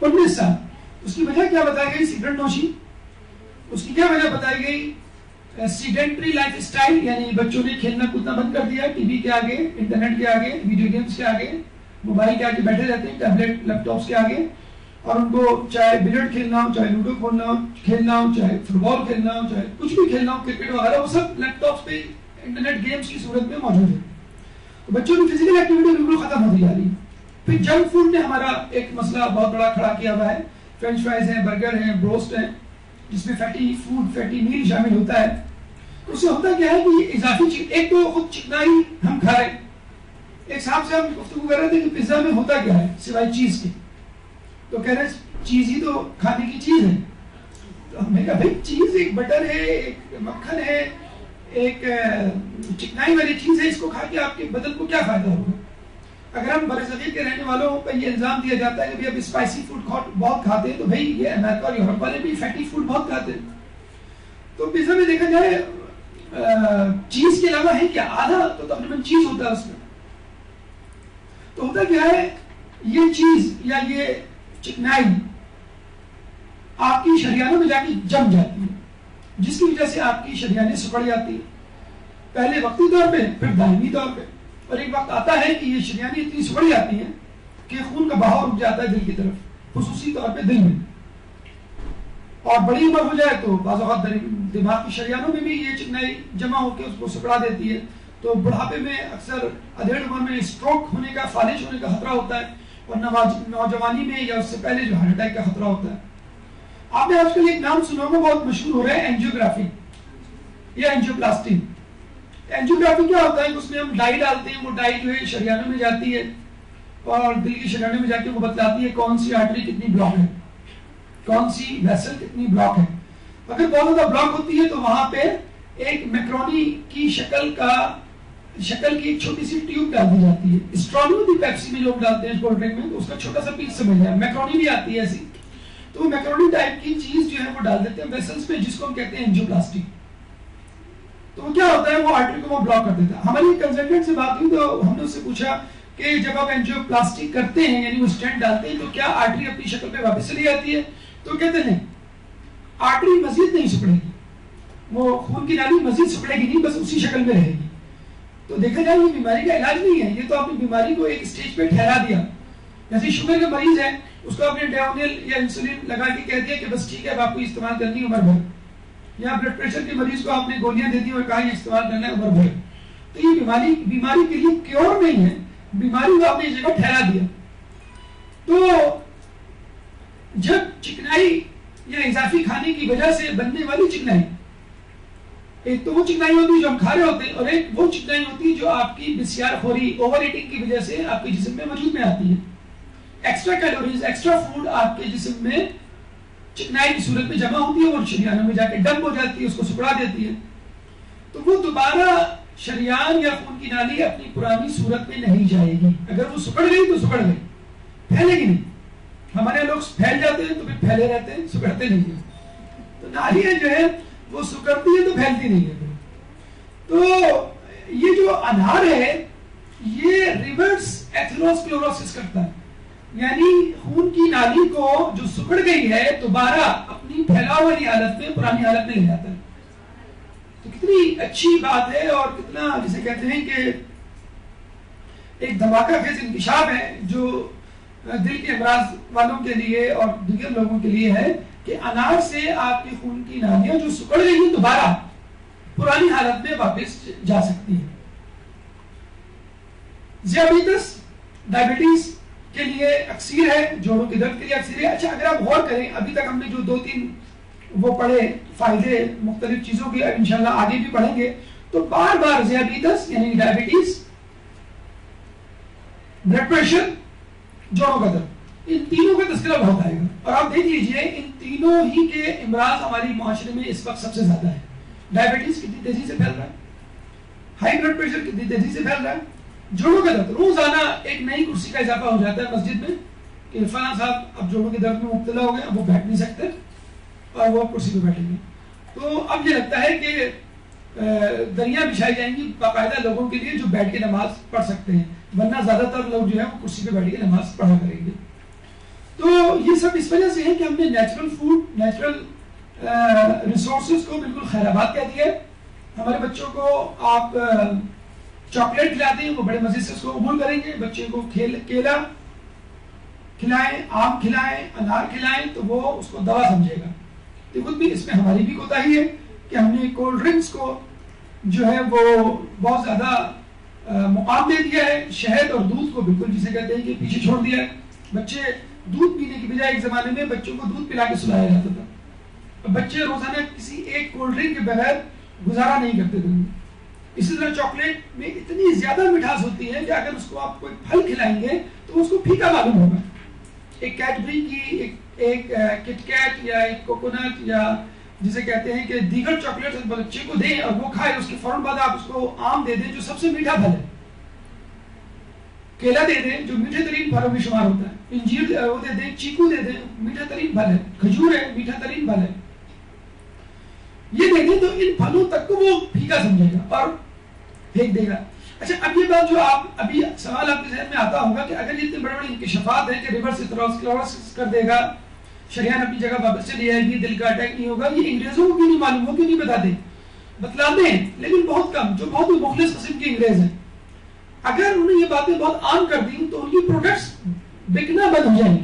19 سال. اس کی وجہ کیا بتائی گئی؟ سگریٹ نوشی. اس کی کیا وجہ بتائی گئی؟ سیڈنٹری لائف اسٹائل، یعنی بچوں نے کھیلنا کودنا بند کر دیا، ٹی وی کے آگے، انٹرنیٹ کے آگے، ویڈیو گیمز کے آگے، موبائل کے آگے بیٹھے رہتے ہیں، ٹیبلٹ لیپ ٹاپس کے آگے. اور ان کو چاہے بلیٹ کھیلنا ہو، چاہے لوڈو کھیلنا ہو، چاہے فٹ بال کھیلنا ہو، چاہے کچھ بھی کھیلنا ہو، کرکٹ وغیرہ، وہ سب لیپ ٹاپس پہ انٹرنیٹ گیمز کی صورت میں موجود ہے. تو بچوں کی فزیکل ایکٹیویٹی بالکل ختم ہوتی جا رہی ہے. پھر جنک فوڈ نے ہمارا ایک مسئلہ بہت بڑا کھڑا کیا ہوا ہے. فرینچ فرائز ہیں، برگر ہیں، بروسٹ ہیں، جس میں فیٹی فوڈ، فیٹی میل شامل ہوتا ہے. اس سے ہوتا کیا ہے کہ یہ اضافی چیز، ایک تو خود چکنائی ہم کھا رہے ہیں. ایک صاحب سے ہم گفتگو کر رہے تھے کہ پیزا میں ہوتا کیا ہے سوائے چیز کے، تو کہہ رہے چیز ہی تو کھانے کی چیز ہے. تو ہم نے کہا بھائی چیز ایک بٹر ہے، ایک مکھن ہے، ایک چکنائی والی چیز ہے، اس کو کھا کے آپ کے بدن کو کیا فائدہ ہوگا؟ اگر ہم برصغیر کے رہنے والوں پہ یہ الزام دیا جاتا ہے کہ اب اسپائسی فوڈ بہت کھاتے ہیں، تو بھائی یہ امریکہ اور یورپ والے بھی فیٹی فوڈ بہت کھاتے ہیں. تو پیزا میں دیکھا جائے چیز کے علاوہ ہے کیا؟ آدھا تو تقریباً چیز ہوتا ہے اس میں. تو ہوتا کیا ہے، یہ چیز یا یہ چکنائی آپ کی شریانوں میں جا کے جم جاتی ہے، جس کی وجہ سے آپ کی شریانیں سکڑ جاتی ہیں، پہلے وقتی طور پہ، پھر دائمی طور پہ. اور ایک وقت آتا ہے کہ یہ شریانیں اتنی سکڑ جاتی ہیں کہ خون کا بہاؤ رک جاتا ہے دل کی طرف، خصوصی طور پہ دل میں. اور بڑی عمر ہو جائے تو بعض اوقات دماغ کی شریانوں میں بھی یہ چکنائی جمع ہو کے اس کو سکڑا دیتی ہے. تو بڑھاپے میں اکثر ادھیڑ عمر میں اسٹروک ہونے کا، فالج ہونے کا خطرہ ہوتا ہے، اور نوجوانی میں یا اس سے پہلے جو ہارٹ اٹیک کا خطرہ ہوتا ہے. آپ نے آج کل ایک نام سنا ہوگا، بہت مشہور ہو رہا ہے، اینجیوگرافی یا اینجیوپلاسٹی. اینجیوگرافی کیا ہوتا ہے کہ اس میں ہم ڈائی ڈالتے ہیں، وہ ڈائی جو ہے شریانوں میں جاتی ہے اور دل کی شریانوں میں جا کے وہ بتلاتی ہے کون سی آرٹری کتنی بلاک ہے، کون سی ویسل کتنی بلاک ہے. اگر بہت زیادہ بلاک ہوتی ہے تو وہاں پہ ایک میکرونی کی شکل کی ایک چھوٹی سی ٹیوب ڈال دی جاتی ہے. اسٹرانگ ہوتی پیپسی میں جو ڈالتے ہیں کولڈ ڈرنک میں، تو اس کا چھوٹا سا پیس سمجھ جائے. میکرونی بھی آتی ہے ایسی، تو میکرونی ٹائپ کی چیز جو ہے وہ ڈال دیتے ہیں ویسلز میں، جس کو ہم کہتے ہیں اینجیوپلاسٹی. تو وہ کیا ہوتا ہے، وہ آرٹری کو وہ بلاک کر دیتا ہے. ہماری کنسلٹنٹ سے بات ہوئی تو ہم نے اس سے پوچھا کہ جب آپ اینجیوپلاسٹی کرتے ہیں یعنی وہ اسٹینٹ ڈالتے ہیں، تو کیا آرٹری اپنی شکل پہ واپس چلی جاتی ہے؟ تو کہتے نہیں، آرٹری مزید نہیں سکڑے گی، وہ خون کی نالی مزید سکڑے گی نہیں، بس اسی شکل میں رہے گی. تو دیکھا جائے یہ بیماری کا علاج نہیں ہے، یہ تو آپ نے بیماری کو ایک اسٹیج پہ ٹھہرا دیا. جیسے شوگر کا مریض ہے، اس کو آپ نے ڈیونل یا انسولین لگا کے کہہ دیا کہ بس ٹھیک ہے اب آپ کو استعمال کرنی ہے عمر بھر. یا بلڈ پریشر کے مریض کو آپ نے گولیاں دے دی اور کہا یہ استعمال کرنا ہے عمر بھر. تو یہ بیماری کے لیے کیور نہیں ہے، بیماری کو آپ نے اس جگہ ٹھہرا دیا. تو جب چکنائی یا اضافی کھانے کی وجہ سے بننے والی چکنائی، ایک تو وہ چکنائی ہوتی ہے جو ہم کھا رہے ہوتے ہیں، اور ایک وہ چکنائی ہوتی ہے جو آپ کی بسیار خوری، اوور ایٹنگ کی وجہ سے آپ کے جسم میں وجود میں آتی ہے. ایکسٹرا کیلوریز، ایکسٹرا فوڈ آپ کے جسم میں چکنائی کی صورت میں جمع ہوتی ہے اور شریانوں میں جا کے ڈمپ ہو جاتی ہے، اس کو سکڑا دیتی ہے. تو وہ دوبارہ شریان یا خون کی نالی اپنی پرانی صورت میں نہیں جائے گی. اگر وہ سکڑ گئی تو سکڑ گئی، پھیلے گی نہیں. ہمارے لوگ پھیل جاتے ہیں تو پھر پھیلے رہتے ہیں، سکڑتے نہیں ہیں. تو نالیاں جو ہے وہ سکڑتی ہے تو پھیلتی نہیں ہے. تو یہ جو انہار ہے یہ ریورس ایتھروسکلوروسس کرتا ہے، یعنی خون کی نالی کو جو سکڑ گئی ہے دوبارہ اپنی پھیلاؤ والی حالت میں، پرانی حالت میں لے جاتا ہے. تو کتنی اچھی بات ہے، اور کتنا جسے کہتے ہیں کہ ایک دھماکہ خیز انکشاف ہے جو دل کے امراض والوں کے لیے اور دیگر لوگوں کے لیے ہے کہ انار سے آپ کی خون کی نالیاں جو سکڑ گئی ہیں دوبارہ پرانی حالت میں واپس جا سکتی ہیں. ذیابیطس، ڈائبٹیز کے لیے اکثیر ہے، جوڑوں کے درد کے لیے اکثیر ہے. اچھا اگر آپ غور کریں، ابھی تک ہم نے جو 2-3 وہ پڑھے فائدے مختلف چیزوں کے، اب انشاءاللہ آگے بھی پڑھیں گے، تو بار بار ذیابیطس یعنی ڈائبٹیز، بلڈ پریشر، جوڑوں کا درد، ان تینوں کا تذکرہ بہت آئے گا. اور آپ دیکھ لیجئے ان تینوں ہی کے امراض ہماری معاشرے میں اس وقت سب سے زیادہ ہے. ڈائبٹیز کتنی تیزی سے پھیل رہا ہے، ہائی بلڈ پریشر کتنی تیزی سے پھیل رہا ہے، جوڑوں کا درد روزانہ ایک نئی کرسی کا اضافہ ہو جاتا ہے مسجد میں کہ فلاں صاحب اب جوڑوں کے درد میں مبتلا ہو گئے, اب وہ بیٹھ نہیں سکتے اور وہ کرسی پہ بیٹھیں گے. تو اب یہ لگتا ہے کہ دریاں بچھائی جائیں گی باقاعدہ لوگوں کے لیے جو بیٹھ کے نماز پڑھ سکتے ہیں, ورنہ زیادہ تر لوگ جو ہے وہ کرسی پہ بیٹھ کے نماز پڑھا کریں گے. تو یہ سب اس وجہ سے ہے کہ ہم نے نیچرل فوڈ, نیچرل ریسورسز کو بالکل خیر آباد کہہ دیا ہے. ہمارے بچوں کو آپ چاکلیٹ کھلاتے ہیں, وہ بڑے مزے سے اس کو قبول کریں گے. بچے کو کیلا کھلائیں, آم کھلائیں, انار کھلائیں تو وہ اس کو دوا سمجھے گا. تو خود بھی اس میں ہماری بھی کوتاہی ہے کہ ہم نے کولڈ ڈرنکس کو جو ہے وہ بہت زیادہ مقام دے دیا ہے. شہد اور دودھ کو بالکل جسے کہتے ہیں کہ پیچھے چھوڑ دیا ہے. بچے دودھ پینے کی بجائے ایک زمانے میں بچوں کو دودھ پلا کے سلایا جاتا تھا. بچے روزانہ کسی ایک کولڈ ڈرنک کے بغیر گزارا نہیں کرتے تھے. اسی طرح چاکلیٹ میں اتنی زیادہ مٹھاس ہوتی ہے کہ اگر اس کو آپ کوئی پھل کھلائیں گے تو اس کو پھیکا معلوم ہوگا. ایک کیڈبری کی ایک کٹ کیٹ یا ایک کوکونٹ یا جسے کہتے ہیں کہ دیگر چاکلیٹ بچے کو دیں اور وہ کھائے, اس کے فوراً بعد آپ اس کو آم دے دیں جو سب سے میٹھا پھل ہے, کیلا دے دیں جو میٹھے ترین پھلوں میں شمار ہوتا ہے, انجیر وہ دے دیں, چیکو دے دیں میٹھا ترین پھل ہے, کھجور ہے میٹھا ترین پھل ہے, یہ دے دیں تو ان پھلوں تک کو وہ پھیکا سمجھے گا اور پھینک دے گا. اچھا اب یہ بات جو آپ ابھی سوال آپ کے ذہن میں آتا ہوگا کہ اگر یہ اتنے بڑے بڑے انکشافات ہیں کہ ریورس اسکلروسس کر دے گا, شریان اپنی جگہ واپس چلی جائے گی, دل کا اٹیک نہیں ہوگا, یہ انگریزوں کو کیوں نہیں معلوم ہو, کیوں نہیں بتاتے؟ بتلاتے ہیں لیکن بہت کم, جو بہت ہی مخلص قسم کے انگریز ہیں. اگر انہوں نے یہ باتیں بہت عام کر دی تو ان کی پروڈکٹس بکنا بند ہو جائیں گی.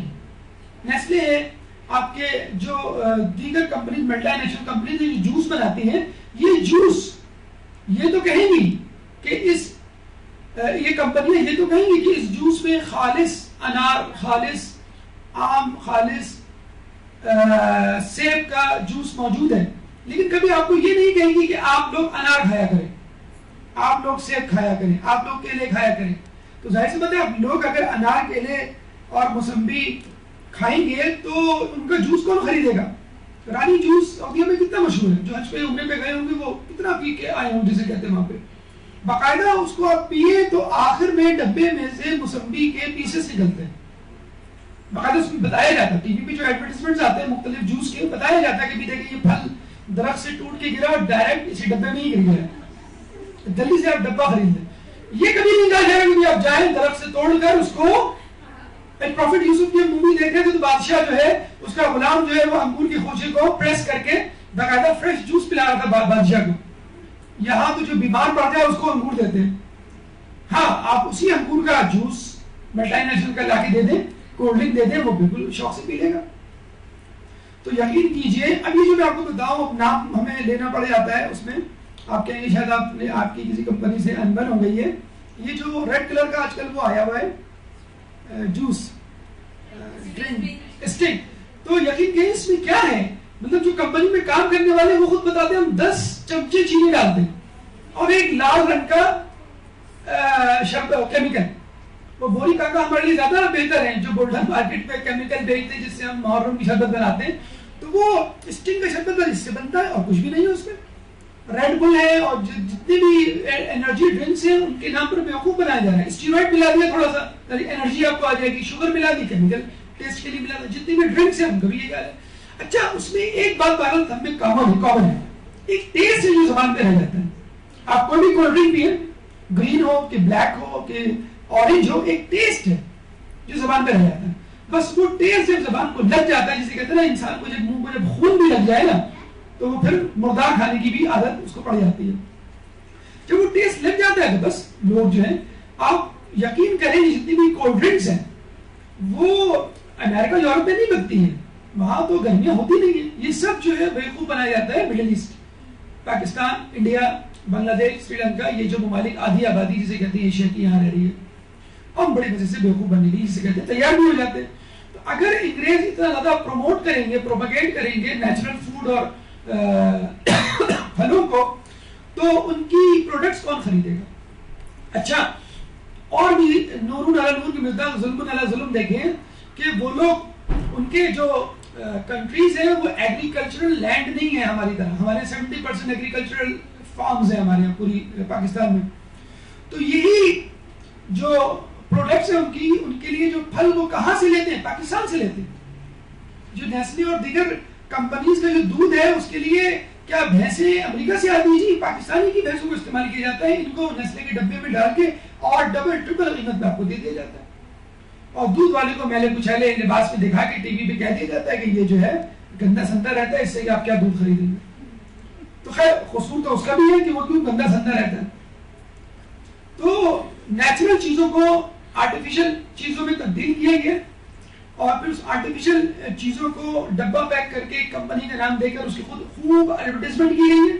نیسلے ہے, آپ کے جو دیگر کمپنیز ملٹی نیشنل کمپنیز جو جوس بناتی ہیں, یہ جوس یہ تو کہیں گی کہ اس یہ کمپنیاں یہ تو کہیں گی کہ اس جوس میں خالص انار, خالص آم, خالص سیب کا جوس موجود ہے, لیکن کبھی آپ کو یہ نہیں کہیں گی کہ آپ لوگ انار کھایا کریں, آپ لوگ سیب کھایا کریں, آپ لوگ کیلے کھایا کریں. تو ظاہر سی بات ہے آپ لوگ اگر انار, کیلے اور موسمبی کھائیں گے تو ان کا جوس کون خریدے گا؟ رانی جوس سعودیہ میں کتنا مشہور ہے, جو حج پہ عمرے پہ گئے ہوں گے وہ کتنا پی کے آئے ہوں جسے کہتے ہیں وہاں پہ. باقاعدہ اس کو آپ پیے تو آخر میں ڈبے میں سے موسمبی کے پیسز نکلتے ہیں. باقاعدہ اس میں بتایا جاتا ہے, ٹی وی پہ جو ایڈورٹیزمنٹس آتے ہیں مختلف جوس کے, بتایا جاتا ہے کہ دیکھیں یہ پھل درخت سے ٹوٹ کے گرا اور ڈائریکٹ اسی ڈبے میں ہی گر گیا, جلدی سے آپ ڈبہ خرید لیں. یہ کبھی نہیں کہا جائے گا کہ آپ جائیں درخت سے توڑ کر اس کو, پروفیٹ یوسف کی مووی دیکھیں تو بادشاہ جو ہے اس کا غلام جو ہے وہ انگور کے خوشے کو پریس کر کے باقاعدہ فریش جوس پلا رہا تھا بادشاہ کو. یہاں تو جو بیمار پڑ جائے اس کو انگور دیتے ہیں. ہاں آپ اسی انگور کا جوس ملٹی نیشنل کا لا کے دے دیں, کولڈ ڈرنک دے دیں, وہ بالکل شوق سے پی لے گا. تو یقین کیجئے, اب یہ جو میں آپ کو بتاؤں نام ہمیں لینا پڑ جاتا ہے, اس میں آپ کہیں گے شاید آپ کی کسی کمپنی سے انبن ہو گئی ہے. یہ جو ریڈ کلر کا آج کل وہ آیا ہوا ہے جوس اسٹنگ, تو یقین کہ اس میں کیا ہے, مطلب جو کمپنی میں کام کرنے والے وہ خود بتاتے ہیں ہم 10 چمچے چینی ڈالتے ہیں اور ایک لال رنگ کا کیمیکل. وہ بوری کاکا ہمارے لیے زیادہ بہتر ہیں جو گولڈن مارکیٹ پہ کیمیکل بیچتے ہیں جس سے ہم محرم کی شربت بناتے ہیں. تو وہ اسٹنگ کا شربت اس سے بنتا ہے اور کچھ بھی نہیں ہے اس میں. ریڈ بل ہے اور جتنے بھی انرجی ڈرنکس ہیں ان کے نام پر بیوقوف بنایا جا رہا ہے. اسٹیرائڈ ملا دیا تھوڑا سا انرجی آپ کو آ جائے گی, شوگر ملا دی کیمیکل ٹیسٹ کے لیے ملا دیا, جتنی بھی ڈرنکس ہیں ان کا بھی یہ ہے. اچھا اس میں ایک بات بھارت ہم میں کامن ہے, ایک ٹیسٹ ہے جو زبان پہ رہ جاتا ہے. آپ کوئی بھی کولڈ ڈرنک پیئے, گرین ہو کہ بلیک ہو کہ اورنج ہو, ایک ٹیسٹ ہے جو زبان پہ رہ جاتا ہے. بس وہ ٹیسٹ جب زبان کو لگ جاتا ہے, جسے کہتے ہیں نا انسان کو جب منہ کو جب خون بھی لگ جائے نا تو وہ پھر مردار کھانے کی بھی عادت اس کو پڑ جاتی ہے. جب وہ ٹیسٹ لگ جاتا ہے تو بس لوگ جو ہیں, آپ یقین کریں جتنی بھی کولڈ ڈرنکس ہیں وہ امریکہ یورپ میں نہیں بکتی ہیں, وہاں تو گرمیاں ہوتی نہیں ہیں. یہ سب جو ہے بیوقوف بنایا جاتا ہے مڈل ایسٹ, پاکستان, انڈیا, بنگلہ دیش, سری لنکا, یہ جو ممالک آدھی آبادی جسے کہتے ہیں ایشیا کی یہاں رہ رہی ہے, اور بڑی وجہ سے بیوقوف بننے کی جسے کہتے ہیں تیار بھی ہو جاتے ہیں. تو اگر انگریز اتنا زیادہ پروموٹ کریں گے, پروپیگیٹ کریں گے نیچرل فوڈ اور پھلوں کو, تو ان کی پروڈکٹس کون خریدے گا؟ اچھا اور بھی نورون علی نور کی مقدار, ظلم علی ظلم دیکھیں کہ وہ لوگ ان کے جو کنٹریز ہیں وہ ایگریکلچرل لینڈ نہیں ہے ہماری طرح. ہمارے 70% ایگریکلچرل فارمز ہیں ہمارے یہاں پوری پاکستان میں. تو یہی جو پروڈکٹس ہیں ان کے لیے جو پھل وہ کہاں سے لیتے ہیں؟ پاکستان سے لیتے ہیں. جو نیسلے اور دیگر کمپنیز کا جو دودھ ہے اس کے لیے کیا بھینسیں امریکہ سے آتی ہیں؟ جی پاکستانی کی بھینسوں کو استعمال کیا جاتا ہے. ان کو نیسلے کے ڈبے میں ڈال کے اور ڈبل ٹرپل قیمت میں آپ کو دے دیا جاتا ہے. اور دودھ والے کو میلے کچھالے لباس میں دکھا کے ٹی وی پہ کہہ دیا جاتا ہے کہ یہ جو ہے گندا سنتا رہتا ہے, اس سے آپ کیا دودھ خریدیں گے. تو خیر قصور تو اس کا بھی ہے کہ وہ دودھ گندا سنتا رہتا ہے. تو نیچرل چیزوں کو آرٹیفیشل چیزوں میں تبدیل کیا گیا اور پھر اس آرٹیفیشل چیزوں کو ڈبہ پیک کر کے کمپنی کا نام دے کر اس کی خود خوب ایڈورٹائزمنٹ کی گئی ہے.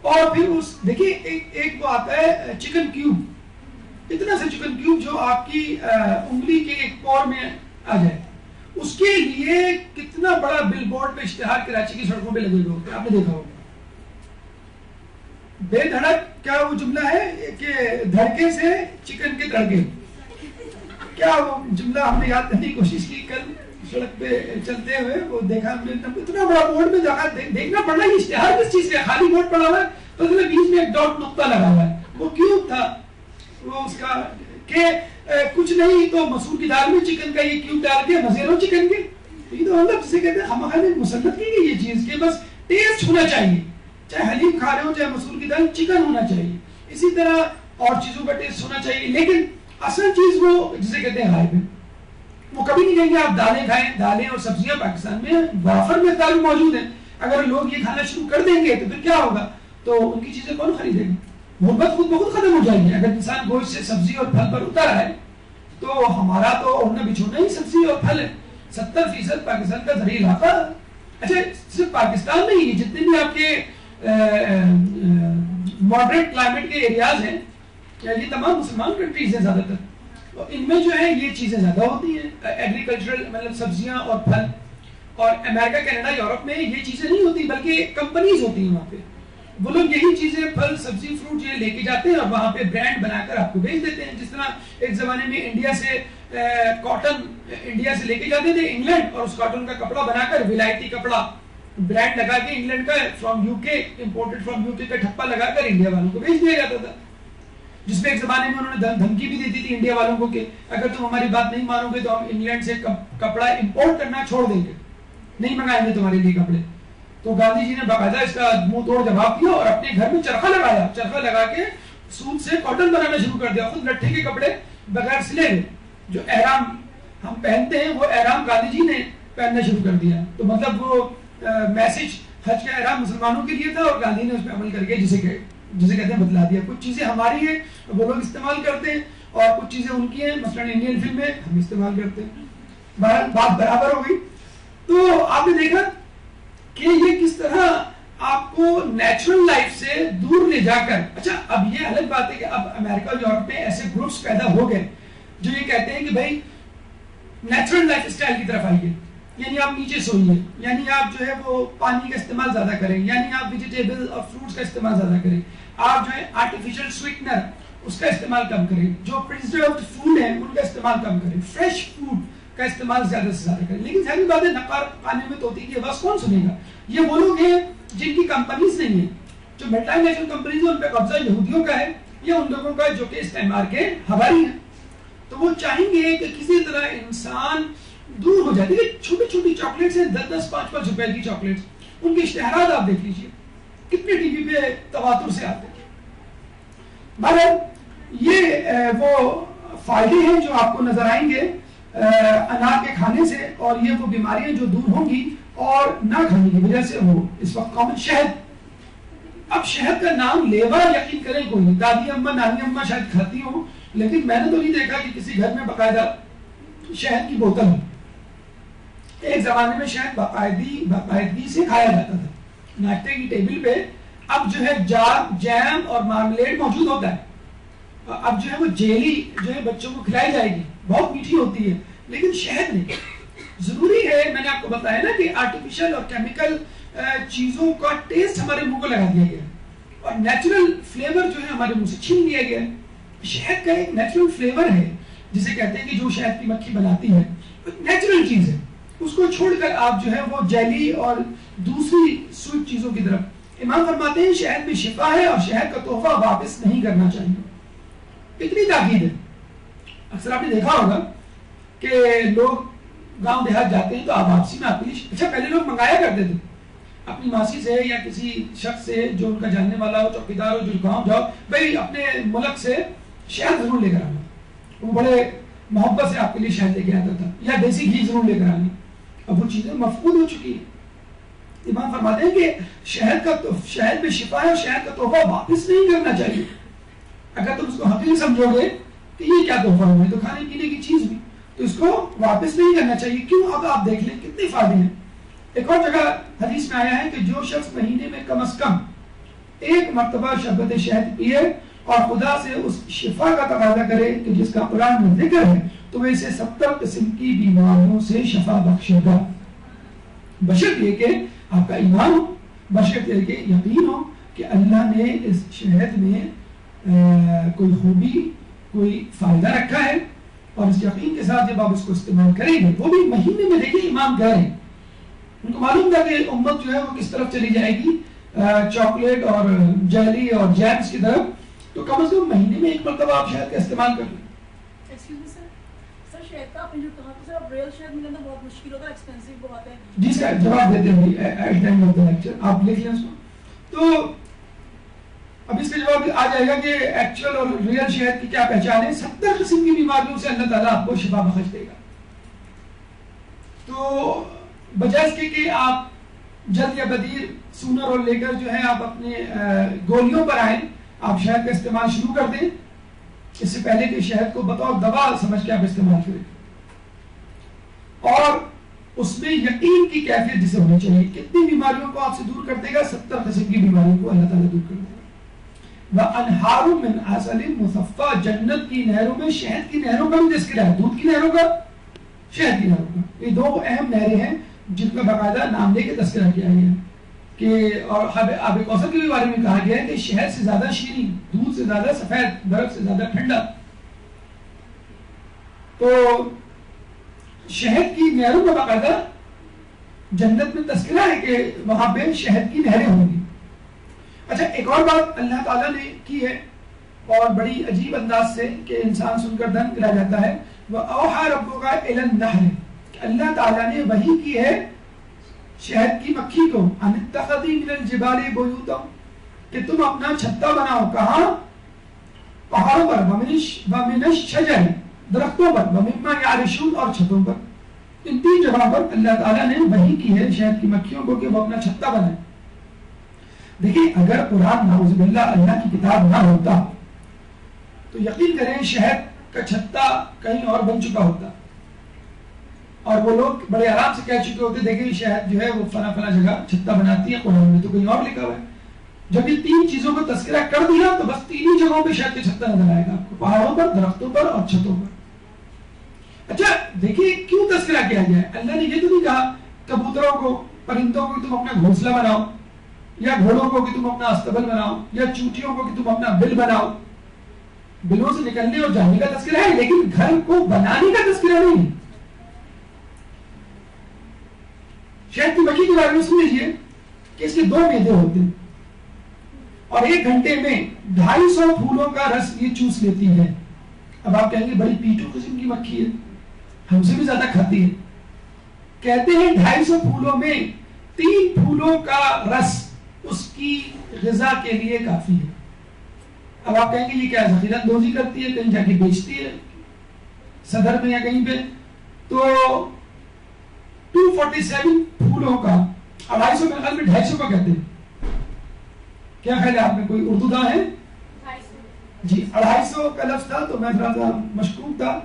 اور پھر اس دیکھیے ایک وہ آتا ہے چکن کیوب, اتنا سا چکن کیوب جو آپ کی انگلی کے ایک پور میں آ جائے, اس کے لیے کتنا بڑا بل بورڈ پہ اشتہار کراچی کی سڑکوں پہ لگے ہوئے ہوتے ہیں, آپ نے دیکھا ہوگا. بے دھڑک کیا وہ جملہ ہے کہ دھڑکے سے چکن کے تڑکے, کیا وہ جملہ ہم نے یاد کرنے کی کوشش کی کل سڑک پہ چلتے ہوئے, وہ دیکھا ہم نے اتنا بڑا بورڈ میں دیکھنا پڑا کہ اشتہار کس چیز کا, خالی بورڈ پڑا ہوا ہے تو بیچ میں ایک ڈاٹ نقطہ لگا ہوا ہے, وہ کیوب تھا وہ اس کا کہ کچھ نہیں تو مسور کی دال میں چکن کا یہ کیوب ڈال کے مزے لو چکن کے. یہ تو مطلب جسے کہتے ہیں ہمارے مسلط کی گئی یہ چیز کہ بس ٹیسٹ ہونا چاہیے, چاہے حلیم کھا رہے ہو چاہے مسور کی دال, چکن ہونا چاہیے. اسی طرح اور چیزوں کا ٹیسٹ ہونا چاہیے, لیکن اصل چیز وہ جسے کہتے ہیں غائب ہے. وہ کبھی نہیں کہیں گے آپ دالیں کھائیں. دالیں اور سبزیاں پاکستان میں وافر مقدار میں موجود ہیں. اگر لوگ یہ کھانا شروع کر دیں گے تو پھر کیا ہوگا؟ تو ان کی چیزیں کون خریدے گا؟ محبت خود بخود ختم ہو جائے گی. اگر انسان گوشت سے سبزی اور پھل پر اتر آئے تو ہمارا تو اوڑھنا بچھونا ہی سبزی اور پھل ہے. 70% پاکستان کا زرعی علاقہ, اچھا صرف پاکستان نہیں, جتنے بھی آپ کے ماڈریٹ کلائمیٹ کے ایریاز ہیں یہ تمام مسلمان کنٹریز ہیں زیادہ تر, تو ان میں جو ہے یہ چیزیں زیادہ ہوتی ہیں ایگریکلچرل مطلب سبزیاں اور پھل. اور امریکہ کینیڈا یورپ میں یہ چیزیں نہیں ہوتی بلکہ کمپنیز ہوتی ہیں وہاں پہ. وہ لوگ یہی چیزیں پھل سبزی فروٹ یہ لے کے جاتے ہیں اور وہاں پہ برانڈ بنا کر آپ کو بیچ دیتے ہیں. جس طرح ایک زمانے میں انڈیا سے کاٹن انڈیا سے لے کے جاتے تھے انگلینڈ, اور اس کاٹن کا کپڑا بنا کر ولایتی کپڑا برانڈ لگا کے انگلینڈ کا فرام یو کے امپورٹڈ فرام یو کے کا ٹھپا لگا کر انڈیا والوں کو بیچ دیا جاتا تھا. جس میں ایک زمانے میں انہوں نے دھمکی بھی دیتی تھی انڈیا والوں کو کہ اگر تم ہماری بات نہیں مانو گے تو ہم انگلینڈ سے کپڑا امپورٹ کرنا چھوڑ دیں گے, نہیں منگائیں گے تمہارے لیے کپڑے. تو گاندھی جی نے باقاعدہ اس کا منہ توڑ جواب دیا اور اپنے گھر میں چرخہ لگایا, چرخہ لگا کے سوت سے کاٹن بنانا شروع کر دیا. خود لٹھے کے کپڑے بغیر سلے ہوئے جو احرام ہم پہنتے ہیں وہ احرام گاندھی جی نے پہننا شروع کر دیا. تو مطلب وہ میسج حج کا احرام مسلمانوں کے لیے تھا اور گاندھی نے اس پہ عمل کر کے جسے کہتے ہیں بتلا دیا. کچھ چیزیں ہماری ہیں وہ لوگ استعمال کرتے ہیں اور کچھ چیزیں ان کی ہیں, مثلا انڈین فلم میں ہم استعمال کرتے ہیں. بات برابر ہو گئی. تو آپ نے دیکھا کہ یہ کس طرح آپ کو نیچرل لائف سے دور لے جا کر, اچھا اب یہ الگ بات ہے کہ اب امریکہ اور یورپ میں ایسے گروپس پیدا ہو گئے جو یہ کہتے ہیں کہ بھائی نیچرل لائف اسٹائل کی طرف آئیے, یعنی آپ نیچے سوئیے, یعنی آپ جو ہے وہ پانی کا استعمال زیادہ کریں, یعنی آپ ویجیٹیبل اور فروٹس کا استعمال زیادہ کریں, آپ جو ہے آرٹیفیشل سویٹنر اس کا استعمال کم کریں, جو پرزروڈ فوڈ ہیں ان کا استعمال کم کریں, فریش فوڈ کا استعمال زیادہ سے زیادہ کریں. لیکن ظاہری بات ہے نقار کھانے میں طوطی کی آواز کون سنے گا؟ یہ وہ لوگ ہیں جن کی کمپنیز نہیں ہیں, جو ملٹی نیشنل کمپنیز ہیں ان پہ قبضہ یہودیوں کا ہے یا ان لوگوں کا جو کہ استعمار کے حوالی ہیں. تو وہ چاہیں گے کہ کسی طرح انسان دور ہو جائے. دیکھیں چھوٹی چھوٹی چاکلیٹس ہیں 10-10 5-5 روپے کی چاکلیٹس, ان کے اشتہارات آپ دیکھ لیجئے کتنے ٹی وی پہ تواتر سے آتے ہیں. مگر یہ وہ فائدے ہیں جو آپ کو نظر آئیں گے انار کے کھانے سے, اور یہ وہ بیماریاں جو دور ہوں گی اور نہ کھانے کی وجہ سے. وہ اس وقت کامن شہد, اب شہد کا نام لیوا یقین کریں کوئی نہیں, دادی اماں نانی اماں شاید کھاتی ہوں, لیکن میں نے تو نہیں دیکھا کہ کسی گھر میں باقاعدہ شہد کی بوتل ہو. ایک زمانے میں شہد باقاعدگی سے کھایا جاتا تھا ناشتے کی ٹیبل پہ. اب جو ہے جیم اور مارملیڈ موجود ہوتا ہے, اب جو ہے وہ جیلی جو ہے بچوں کو کھلائی جائے گی, بہت میٹھی ہوتی ہے, لیکن شہد نہیں. ضروری ہے, میں نے آپ کو بتایا نا کہ آرٹیفیشل اور کیمیکل چیزوں کا ٹیسٹ ہمارے منہ کو لگا دیا گیا اور نیچرل فلیور جو ہے ہمارے منہ سے چھین لیا گیا. شہد کا ایک نیچرل فلیور ہے جسے کہتے ہیں کہ جو شہد کی مکھی بناتی ہے نیچرل چیز ہے, اس کو چھوڑ کر آپ جو ہے وہ جیلی اور دوسری سویٹ چیزوں کی طرف. امام فرماتے ہیں شہد میں شفا ہے اور شہد کا تحفہ واپس نہیں کرنا چاہیے. اتنی تاکید ہے اکثر آپ نے دیکھا ہوگا کہ لوگ گاؤں دیہات جاتے ہیں تو آپ واپسی میں آپ کے لیے اچھا پہلے لوگ منگایا کرتے تھے اپنی ماسی سے یا کسی شخص سے جو ان کا جاننے والا ہو, چوکیدار ہو, جو گاؤں جاؤ بھائی اپنے ملک سے شہد ضرور لے کر آنا. وہ بڑے محبت سے آپ کے لیے شہد لے کے آتا تھا, یا دیسی گھی ضرور لے کر آنی. اب وہ چیزیں مفقود ہو چکی ہیں. امام فرماتے ہیں کہ شہد میں شفا ہے اور شہد کا تحفہ واپس نہیں کرنا چاہیے. اگر تم اس کو حقیقی سمجھو گے کہ یہ کیا تحفہ ہے تو کھانے پینے کی چیز بھی, تو اس کو واپس نہیں کرنا چاہیے. کیوں؟ اب آپ دیکھ لیں کتنے فائدے ہیں. ایک اور جگہ حدیث میں آیا ہے کہ جو شخص مہینے میں کم از کم ایک مرتبہ شربت شہد پیے اور خدا سے اس شفا کا تقاضا کرے کہ جس کا قرآن میں ذکر ہے, تو وہ اسے 70 قسم کی بیماریوں سے شفا بخشے گا, بشرط یہ کہ آپ کا ایمان ہو, بشرط یہ کہ یقین ہو کہ اللہ نے اس شہد میں کوئی خوبی, کوئی فائدہ رکھا ہے, اور اس یقین کے ساتھ جب آپ اس کو استعمال کریں گے, وہ بھی مہینے میں. دیکھیں امام کہہ رہے ہیں, ان کو معلوم تھا کہ امت جو ہے وہ کس طرف چلی جائے گی, چاکلیٹ اور جیلی اور جیمز کی طرف, تو کم از کم مہینے میں ایک مرتبہ آپ شہد کا استعمال کر لیں. جی اس کا جواب دیتے ہیں, آپ لکھ لیں اس کو. تو اب اس کا جواب آ جائے گا کہ ایکچوئل اور ریئل شہد کی کیا پہچان ہے. 70 قسم کی بیماریوں سے اللہ تعالیٰ آپ کو شفا بخش دے گا. تو بجائے اس کے کہ آپ جلد یا بدیر سونر اور لے کر جو ہے آپ اپنے گولیوں پر آئیں, آپ شہد کا استعمال شروع کر دیں اس سے پہلے کہ شہد کو بطور دوا سمجھ کے آپ استعمال کریں, اور اس میں یقین کی کیفیت جسے ہونی چاہیے. کتنی بیماریوں کو آپ سے دور کر دے گا؟ 70 قسم کی بیماریوں کو اللہ تعالیٰ دور کر دے گا. وَأَنْهَارٌ مِّنْ عَسَلٍ مُصَفًّى, جنت کی نہروں میں شہد کی نہروں کا بھی تذکرہ ہے, دودھ کی نہروں کا, شہد کی نہروں کا. یہ دو اہم نہریں ہیں جن کا باقاعدہ نام لے کے تذکرہ کیا گیا ہے کہ, اور آب کوثر کے بھی بارے میں کہا گیا ہے کہ شہد سے زیادہ شیریں, دودھ سے زیادہ سفید, برف سے زیادہ ٹھنڈا. تو شہد کی نہروں کا باقاعدہ جنت میں تذکرہ ہے کہ وہاں پہ شہد کی نہریں ہوں گی. اچھا ایک اور بات اللہ تعالیٰ نے کی ہے اور بڑی عجیب انداز سے کہ انسان سن کر دنگ رہ جاتا ہے. وَأَوْحَىٰ رَبُّكَ إِلَى النَّحْلِ, اللہ تعالیٰ نے وحی کی ہے شہد کی مکھی کو, أَنِ اتَّخِذِي مِنَ الْجِبَالِ بُيُوتًا, کہ تم اپنا چھتا بناؤ. کہاں؟ پہاڑوں پر. وَمِنَ الشَّجَرِ, درختوں پر. وَمِمَّا يَعْرِشُونَ, اور چھتوں پر. ان 3 جگہوں پر اللہ تعالیٰ نے وحی کی ہے شہد کی مکھیوں کو کہ وہ اپنا چھتا بنائیں. دیکھیں اگر قرآن نعوذ باللہ اللہ کی کتاب نہ ہوتا تو یقین کریں شہد کا چھتا کہیں اور بن چکا ہوتا, اور وہ لوگ بڑے آرام سے کہہ چکے ہوتے دیکھیں شہد جو ہے وہ فلاں جگہ چھتا بناتی ہے, قرآن میں تو کہیں اور لکھا ہوا ہے. جب یہ 3 چیزوں کو تذکرہ کر دیا تو بس 3 ہی جگہوں پہ شہد کا چھتا نظر آئے گا آپ کو, پہاڑوں پر, درختوں پر اور چھتوں پر. اچھا دیکھیے کیوں تذکرہ کیا گیا ہے. اللہ نے یہ تو نہیں کہا کبوتروں کو, پرندوں کو تم اپنا گھونسلہ بناؤ, یا گھوڑوں کو کہ تم اپنا استبل بناؤ, یا چونٹیوں کو کہ تم اپنا بل بناؤ. بلوں سے نکلنے اور جانے کا تذکرہ ہے, لیکن گھر کو بنانے کا تذکرہ نہیں. شہد کی مکھی کے بارے میں سن لیجیے کہ اس کے 2 معدے ہوتے ہیں اور 1 گھنٹے میں 250 پھولوں کا رس یہ چوس لیتی ہے. اب آپ کہیں گے بڑی پیٹو قسم کی مکھی ہے, ہم سے بھی زیادہ کھاتی ہے. کہتے ہیں 250 پھولوں میں 3 پھولوں کا رس اس کی غذا کے لیے کافی ہے. اب آپ کہیں گے یہ کیا ذخیرہ اندوزی کرتی ہے, کہیں جا کے بیچتی ہے صدر میں یا کہیں پہ. تو 247 پھولوں کا 250 میرے خیال میں 250 کا کہتے ہیں. کیا خیال ہے آپ میں, کوئی اردو داں ہے؟ جی 250 کا لفظ تھا تو میں تھوڑا مشکوک تھا,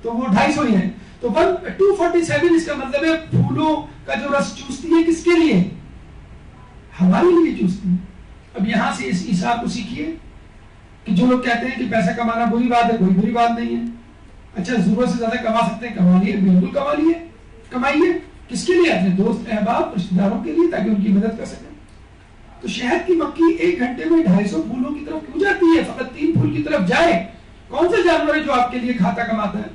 تو وہ 250 ہی ہے. تو 247 اس کا مطلب ہے پھولوں کا جو رس چوستی ہے کس کے لیے؟ ہمارے لیے چوستی ہے. اب یہاں سے اس حساب کو سیکھیے کہ جو لوگ کہتے ہیں کہ پیسہ کمانا بری بات ہے, کوئی بری بات نہیں ہے. اچھا ضرورت سے زیادہ کما سکتے ہیں, کما لیے, بالکل کما لیے, کمائیے. کس کے لیے؟ اپنے دوست احباب رشتہ داروں کے لیے, تاکہ ان کی مدد کر سکیں. تو شہد کی مکھی 1 گھنٹے میں 250 پھولوں کی طرف کیوں جاتی ہے؟ فقط 3 پھول کی طرف جائے. کون سا جانور ہے جو آپ کے لیے کھاتا کماتا ہے؟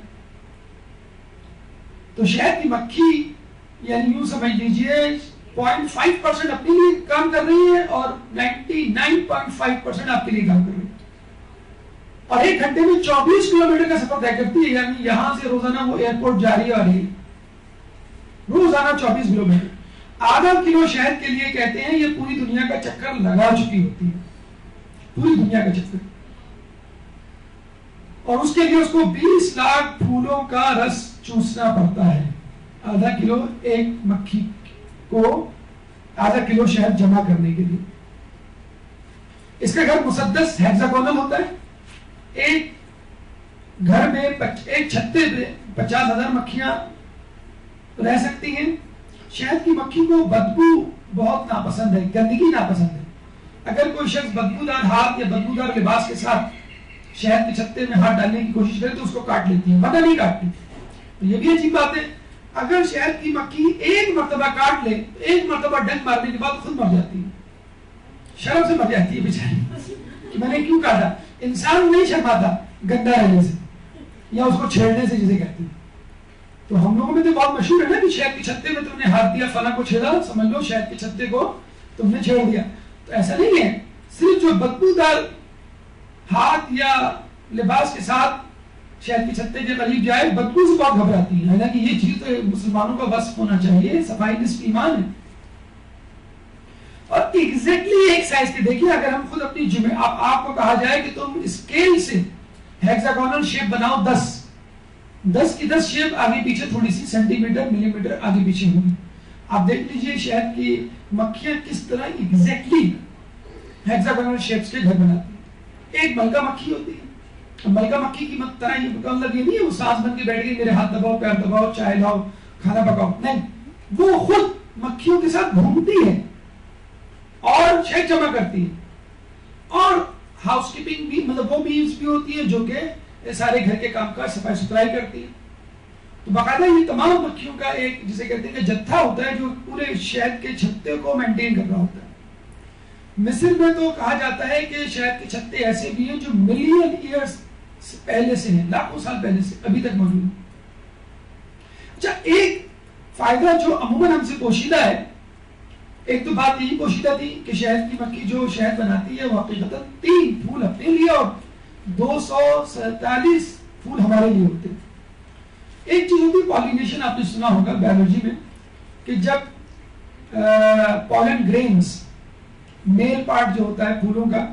تو شہد کی مکھی یعنی یوں سمجھ لیجئے 0.5% اپنے لیے کام کر رہی ہے اور 99.5% آپ کے لیے کام کر رہی ہے. اور 1 گھنٹے میں 24 کلومیٹر کا سفر طے کرتی ہے، یعنی یہاں سے روزانہ وہ ایئرپورٹ جا رہی ہے آ رہی ہے، روزانہ 24 کلومیٹر۔ آدھا کلو شہد کے لیے کہتے ہیں یہ پوری دنیا کا چکر لگا چکی ہوتی ہے، پوری دنیا کا چکر، اور اس کے لیے اس کو 20 لاکھ پھولوں کا رس چوسنا پڑتا ہے۔ آدھا کلو ایک مکھی کو آدھا کلو شہد جمع کرنے کے لیے۔ اس کا گھر مسدس ہیگزاگونل ہوتا ہے، ایک گھر میں ایک چھتے پہ 50,000 مکھیاں رہ سکتی ہیں۔ شہد کی مکھی کو بدبو بہت ناپسند ہے، گندگی ناپسند ہے۔ اگر کوئی شخص بدبودار ہاتھ یا بدبودار لباس کے ساتھ شہد کے چھتے میں ہاتھ ڈالنے کی کوشش کرے تو اس کو کاٹ لیتی ہے، ورنہ نہیں کاٹتی۔ تو یہ بھی عجیب بات ہے، اگر شہد کی مکھی ایک مرتبہ کاٹ لے، ایک مرتبہ ڈنک مارنے کے بعد خود مر جاتی ہے، شرم سے مر جاتی ہے بیچاری کہ میں نے کیوں کاٹا۔ انسان نہیں شرماتا گندا رہنے سے یا اس کو چھیڑنے سے جسے کہتے ہیں۔ تو ہم لوگوں میں تو بہت مشہور ہے نا کہ شہد کے چھتے میں تم نے ہاتھ دیا، فلاں کو چھیڑا، سمجھ لو شہد کے چھتے کو تم نے چھیڑ دیا۔ تو ایسا نہیں ہے، صرف جو بدبودار ہاتھ یا لباس کے ساتھ شہد کے چھتے کے قریب جائے بدبو سے بہت گھبراتی ہے، حالانکہ یہ چیز تو مسلمانوں کا وصف ہونا چاہیے، صفائی نصف ایمان ہے۔ اور ایگزیکٹلی ایک سائز کے دیکھیے، اگر ہم خود اپنی آپ کو کہا جائے کہ تم اسکیل سے ہیگزاگونل شیپ بناؤ 10 کی 10 شیپ آگے پیچھے تھوڑی سی سینٹی میٹر ملی میٹر آگے پیچھے ہوگی۔ آپ دیکھ لیجئے شہد کی مکھیاں کس طرح ایگزیکٹلی ہیگزاگونل شیپس کے گھر بناتی ہیں۔ ایک ملکہ مکھی ہوتی ہے، ملکہ مکھی کی طرح یہ مطلب یہ نہیں ہے وہ سانس بن کے بیٹھ گئی، میرے ہاتھ دباؤ، پیر دباؤ، چائے لاؤ، کھانا پکاؤ، نہیں، وہ خود مکھیوں کے ساتھ گھومتی ہے اور شہد جمع کرتی ہے، اور ہاؤس کیپنگ بھی، مطلب وہ بیوز بھی ہوتی ہے جو کہ سارے گھر کے کام کاج صفائی ستھرائی کرتی ہے۔ تو باقاعدہ یہ تمام مکھیوں کا ایک جسے کہتے ہیں کہ جتھا ہوتا ہے جو پورے شہد کے چھتے کو مینٹین کر رہا ہوتا ہے۔ مصر میں تو کہا جاتا ہے کہ شہد کے چھتے ایسے بھی ہیں جو ملین ایئرز پہلے سے ہیں، لاکھوں سال پہلے سے ابھی تک موجود ہیں۔ اچھا، ایک فائدہ جو عموماً ہم سے پوشیدہ ہے، ایک تو بات یہی پوشیدہ تھی کہ شہد کی مکھی جو شہد بناتی ہے وہ حقیقتاً 3 پھول اپنے لیے اور 247 پھول ہمارے لیے ہوتے ہیں۔ ایک چیز ہوتی ہے پالینیشن، آپ نے سنا ہوگا بایولوجی میں کہ جب پالن گرینز، میل پارٹ جو ہوتا ہے پھولوں کا،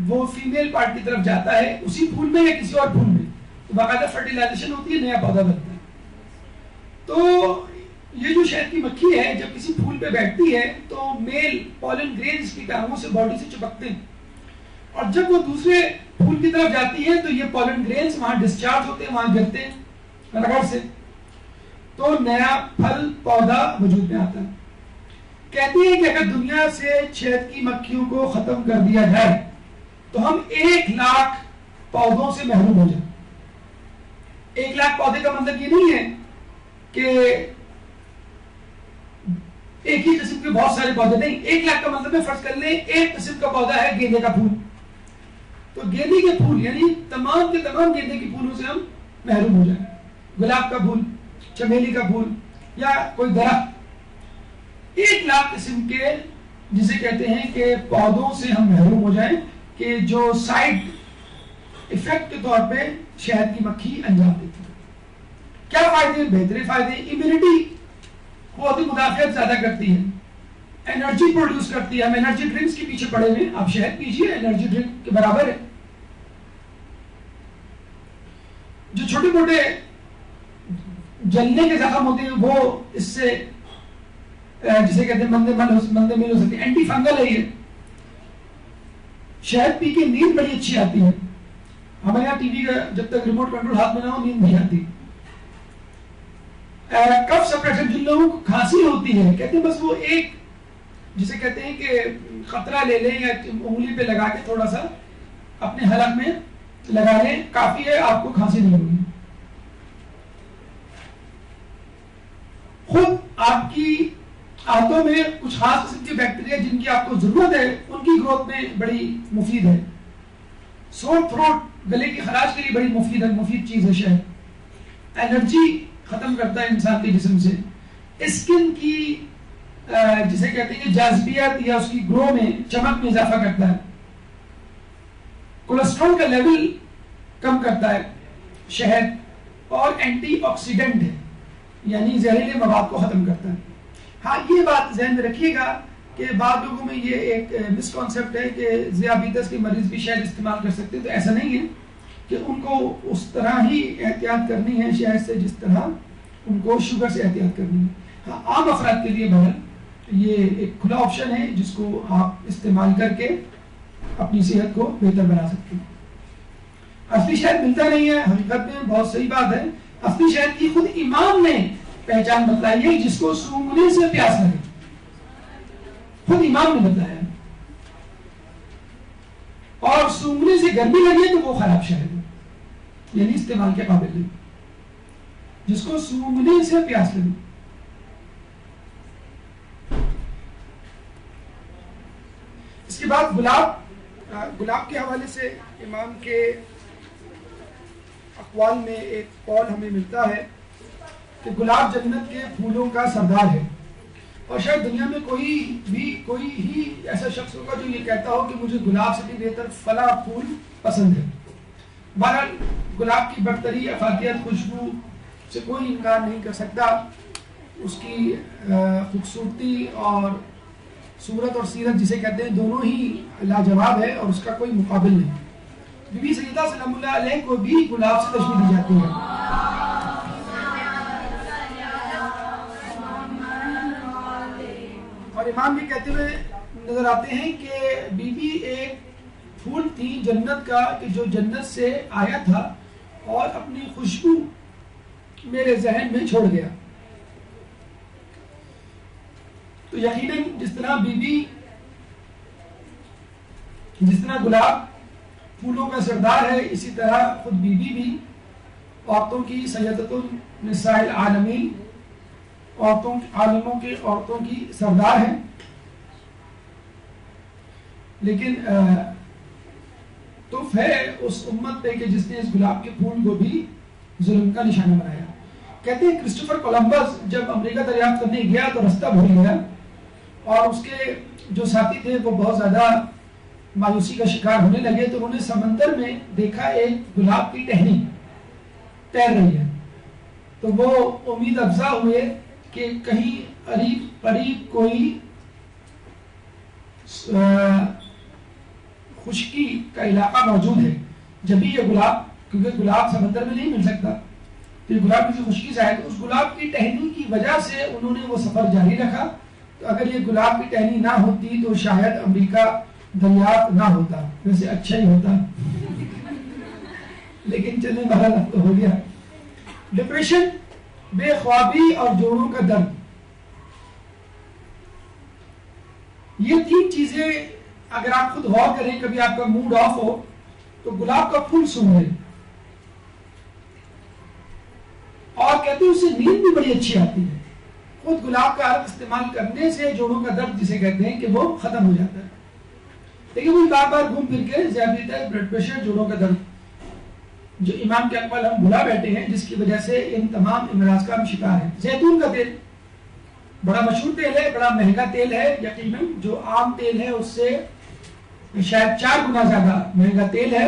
وہ فیمیل پارٹ کی طرف جاتا ہے اسی پھول میں یا کسی اور پھول میں، تو باقاعدہ فرٹیلائزیشن ہوتی ہے، نیا پودا بنتا ہے۔ تو یہ جو شہد کی مکھی ہے جب کسی پھول پہ بیٹھتی ہے تو میل پالن گرینز کی ٹانگوں سے باڈی سے چپکتے ہیں، اور جب وہ دوسرے پھول کی طرف جاتی ہے تو یہ پالن گرینز وہاں ڈسچارج ہوتے ہیں، وہاں گرتے ہیں رگڑ سے، تو نیا پھل پودا وجود میں آتا ہے۔ کہتے ہیں کہ اگر دنیا سے شہد کی مکھیوں کو ختم کر دیا جائے تو ہم 1 لاکھ پودوں سے محروم ہو جائیں۔ 1 لاکھ پودے کا مطلب یہ نہیں ہے کہ ایک ہی قسم کے بہت سارے پودے، نہیں، 1 لاکھ کا مطلب ہے فرض کر لیں ایک قسم کا پودا ہے گیندے کا پھول، تو گیندے کے پھول یعنی تمام کے تمام گیندے کے پھولوں سے ہم محروم ہو جائیں، گلاب کا پھول، چمیلی کا پھول یا کوئی درخت، 1 لاکھ قسم کے جسے کہتے ہیں کہ پودوں سے ہم محروم ہو جائیں کہ جو سائڈ ایفیکٹ کے طور پہ شہد کی مکھی انجام دیتی ہے۔ کیا فائدے؟ بہترین فائدے، امیونٹی، قوت مدافعت زیادہ کرتی ہے، انرجی پروڈیوس کرتی ہے۔ ہم انرجی ڈرنکس کے پیچھے پڑے ہوئے، آپ شہد پیجئے، انرجی ڈرنک کے برابر ہے۔ جو چھوٹے موٹے جلنے کے زخم ہوتے ہیں وہ اس سے جسے کہتے ہیں مندے میل ہو سکتے ہیں، اینٹی فنگل ہے یہ۔ شہد پی کے نیند بڑی اچھی آتی ہے، ہمارے یہاں ٹی وی کا جب تک ریموٹ کنٹرول ہاتھ میں نہ ہو نیند نہیں آتی۔ کف سپریشن، جن لوگوں کو کھانسی ہوتی ہے کہتے ہیں بس وہ ایک جسے کہتے ہیں کہ قطرہ لے لیں یا انگلی پہ لگا کے تھوڑا سا اپنے حلق میں لگا لیں، کافی ہے، آپ کو کھانسی نہیں ہوگی۔ خود آپ کی آنتوں میں کچھ خاص قسم کے بیکٹیریا جن کی آپ کو ضرورت ہے ان کی گروتھ میں بڑی مفید ہے۔ سور تھروٹ، گلے کی خراش کے لیے بڑی مفید چیز ہے شہد۔ انرجی ختم کرتا ہے انسان کے جسم سے، اسکن کی جسے کہتے ہیں جاذبیت یا اس کی گرو میں، چمک میں اضافہ کرتا ہے۔ کولیسٹرول کا لیول کم کرتا ہے، شہد، اور اینٹی آکسیڈنٹ ہے، یعنی زہریلے مواد کو ختم کرتا ہے۔ ہاں یہ بات ذہن میں رکھیے گا کہ بعض لوگوں میں یہ ایک مس کانسیپٹ ہے کہ ذیابیطس کے مریض بھی شہد استعمال کر سکتے ہیں، تو ایسا نہیں ہے کہ ان کو اس طرح ہی احتیاط کرنی ہے شہد سے جس طرح ان کو شوگر سے احتیاط کرنی ہے۔ ہاں عام افراد کے لیے بہرحال یہ ایک کھلا آپشن ہے جس کو آپ استعمال کر کے اپنی صحت کو بہتر بنا سکتے ہیں۔ اصلی شہد ملتا نہیں ہے، حقیقت میں بہت صحیح بات ہے۔ اصلی شہد کی خود امام نے پہچان بتلائی ہے، جس کو سونگھنے سے پیاس لگے، خود امام نے بتایا، اور سونگھنے سے گرمی لگے تو وہ خراب شہد ہے، یعنی استعمال کے قابل نہیں، جس کو سونگھنے سے پیاس لگے۔ اس کے بعد گلاب کے حوالے سے امام کے اقوال میں ایک قول ہمیں ملتا ہے کہ گلاب جنت کے پھولوں کا سردار ہے، اور شاید دنیا میں کوئی ہی ایسا شخص ہوگا جو یہ کہتا ہو کہ مجھے گلاب سے بھی بہتر فلاں پھول پسند ہے۔ بہرحال گلاب کی برتری، افادیت، خوشبو سے کوئی انکار نہیں کر سکتا، اس کی خوبصورتی اور صورت اور سیرت جسے کہتے ہیں دونوں ہی لاجواب ہے، اور اس کا کوئی مقابل نہیں۔ بی بی سیدہ سلام اللہ علیہ کو بھی گلاب سے تشبیہ دی جاتی ہے۔ اور امام بھی کہتے ہوئے نظر آتے ہیں کہ بی بی ایک پھول تھی جنت کا کہ جو جنت سے آیا تھا اور اپنی خوشبو میرے ذہن میں چھوڑ گیا۔ تو یقیناً جس طرح گلاب پھولوں کا سردار ہے، اسی طرح خود بی بی بھی عورتوں کی سیدۃ النساء العالمین، عورتوں کی سردار ہے۔ لیکن تف ہے اس امت پہ کہ جس نے اس گلاب کے پھول کو بھی ظلم کا نشانہ بنایا۔ کہتے ہیں کرسٹوفر کولمبس جب امریکہ دریافت کرنے گیا تو رستہ بھول گیا، اور اس کے جو ساتھی تھے وہ بہت زیادہ مایوسی کا شکار ہونے لگے، تو انہوں نے سمندر میں دیکھا ایک گلاب کی ٹہنی تیر رہی ہے، تو وہ امید افزا ہوئے کہ کہیں قریب کوئی خشکی کا علاقہ موجود ہے، جبھی یہ گلاب، کیونکہ گلاب سمندر میں نہیں مل سکتا، تو یہ گلاب کسی خشکی سے آئے، تو اس گلاب کی ٹہنی کی وجہ سے انہوں نے وہ سفر جاری رکھا۔ تو اگر یہ گلاب کی ٹہنی نہ ہوتی تو شاید امریکہ دریافت نہ ہوتا، ویسے اچھا ہی ہوتا، لیکن چلے بہرحال اب تو ہو گیا۔ ڈپریشن، بے خوابی اور جوڑوں کا درد، یہ تین چیزیں اگر آپ خود غور کریں، کبھی آپ کا موڈ آف ہو تو گلاب کا پھول سونگھ لیں، اور کہتے ہیں اس سے نیند بھی بڑی اچھی آتی ہے۔ خود گلاب کا عرق استعمال کرنے سے جوڑوں کا درد جسے کہتے ہیں کہ وہ ختم ہو جاتا ہے، لیکن وہ بار بار گھوم پھر کے ذیابیطس، بلڈ پریشر، جوڑوں کا درد، جو امام کے اقوال ہم بھلا بیٹھے ہیں، جس کی وجہ سے ان تمام امراض کا ہم شکار ہیں۔ زیتون کا تیل بڑا مشہور تیل ہے، بڑا مہنگا تیل ہے، یقیناً جو عام تیل ہے اس سے شاید 4 گنا زیادہ مہنگا تیل ہے۔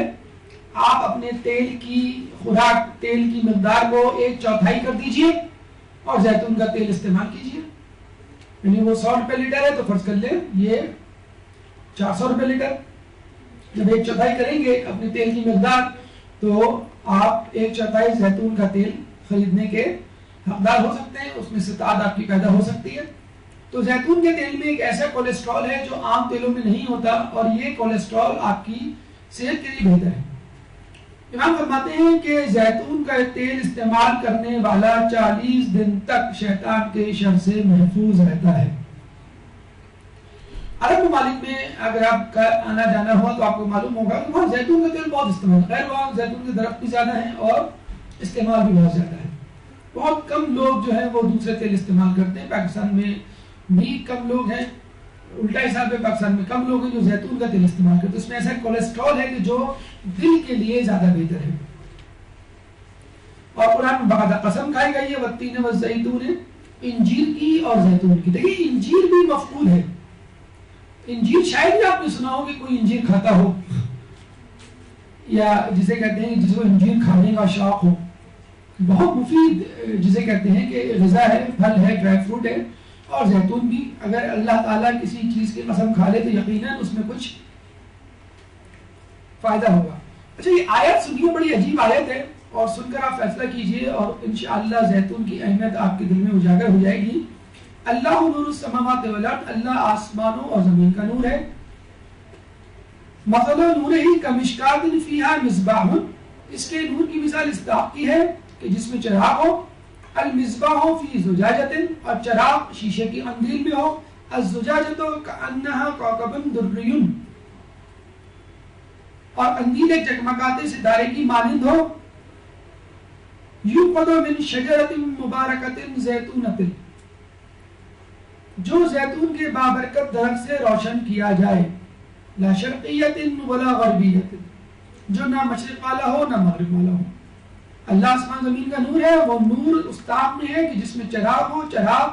آپ اپنے تیل کی خوراک، تیل کی مقدار کو 1/4 کر دیجئے اور زیتون کا تیل استعمال کیجئے، یعنی وہ 100 روپے لیٹر ہے تو فرض کر لیں یہ 400 روپے لیٹر۔ جب 1/4 کریں گے اپنے تیل کی مقدار تو آپ 1/4 زیتون کا تیل خریدنے کے حقدار ہو سکتے ہیں، اس میں استطاعت آپ کی پیدا ہو سکتی ہے۔ تو زیتون کے تیل میں ایک ایسا کولیسٹرول ہے جو عام تیلوں میں نہیں ہوتا، اور یہ کولیسٹرول آپ کی صحت کے لیے بہتر ہے۔ امام فرماتے ہیں کہ زیتون کا تیل استعمال کرنے والا 40 دن تک شیطان کے شر سے محفوظ رہتا ہے۔ عرب ممالک میں اگر آپ کا آنا جانا ہوا تو آپ کو معلوم ہوگا کہ وہاں زیتون کا تیل بہت استعمال، خیر وہاں زیتون کے درخت بھی زیادہ ہیں اور استعمال بھی بہت زیادہ ہے۔ بہت کم لوگ جو ہیں وہ دوسرے تیل استعمال کرتے ہیں، پاکستان میں بھی کم لوگ ہیں، الٹا حساب ہے پاکستان میں کم لوگ ہیں جو زیتون کا تیل استعمال کرتے ہیں۔ اس میں ایسا کولیسٹرول ہے کہ جو دل کے لیے زیادہ بہتر ہے، اور قرآن میں باقاعدہ قسم کھائی گئی ہے والتین والزیتون، انجیر کی اور زیتون کی۔ دیکھیے انجیر بھی مفقود ہے، انجیر شاید بھی آپ نے سنا ہو کہ کوئی انجیر کھاتا ہو، یا جسے کہتے ہیں جس کو انجیر کھانے کا شوق ہو، بہت مفید جسے کہتے ہیں کہ غذا ہے، پھل ہے، ڈرائی فروٹ ہے. اور زیتون بھی اگر اللہ تعالیٰ کسی چیز کی قسم کھا لے تو یقیناً اس میں کچھ فائدہ ہوگا. اچھا یہ آیت سنیے، بڑی عجیب آیت ہے، اور سن کر آپ فیصلہ کیجئے اور انشاءاللہ زیتون کی اہمیت آپ کے دل میں اجاگر ہو جائے گی. اللہ نور السماوات والارض، اللہ آسمانوں اور زمین کا نور ہے. مثل نورہ کمشکات فیہا مصباح، اس کے نور کی مثال اس طرح کی ہے کہ جس میں چراغ ہو. المصباح فی زجاجۃ، اور چراغ شیشے کی قندیل میں ہو. الزجاجۃ کأنہا کوکب دری، اور قندیل ایک چکمکاتے ستارے کی مانند ہو. یوقد من شجرۃ مبارکۃ زیتونۃ، جو زیتون کے بابرکت درخت سے روشن کیا جائے. لا شرقیۃ ولا غربیۃ، جو نہ مشرق والا ہو نہ مغرب والا ہو. اللہ آسمان زمین کا نور ہے، وہ نور اس طاق میں ہے کہ جس میں چراغ ہو، چراغ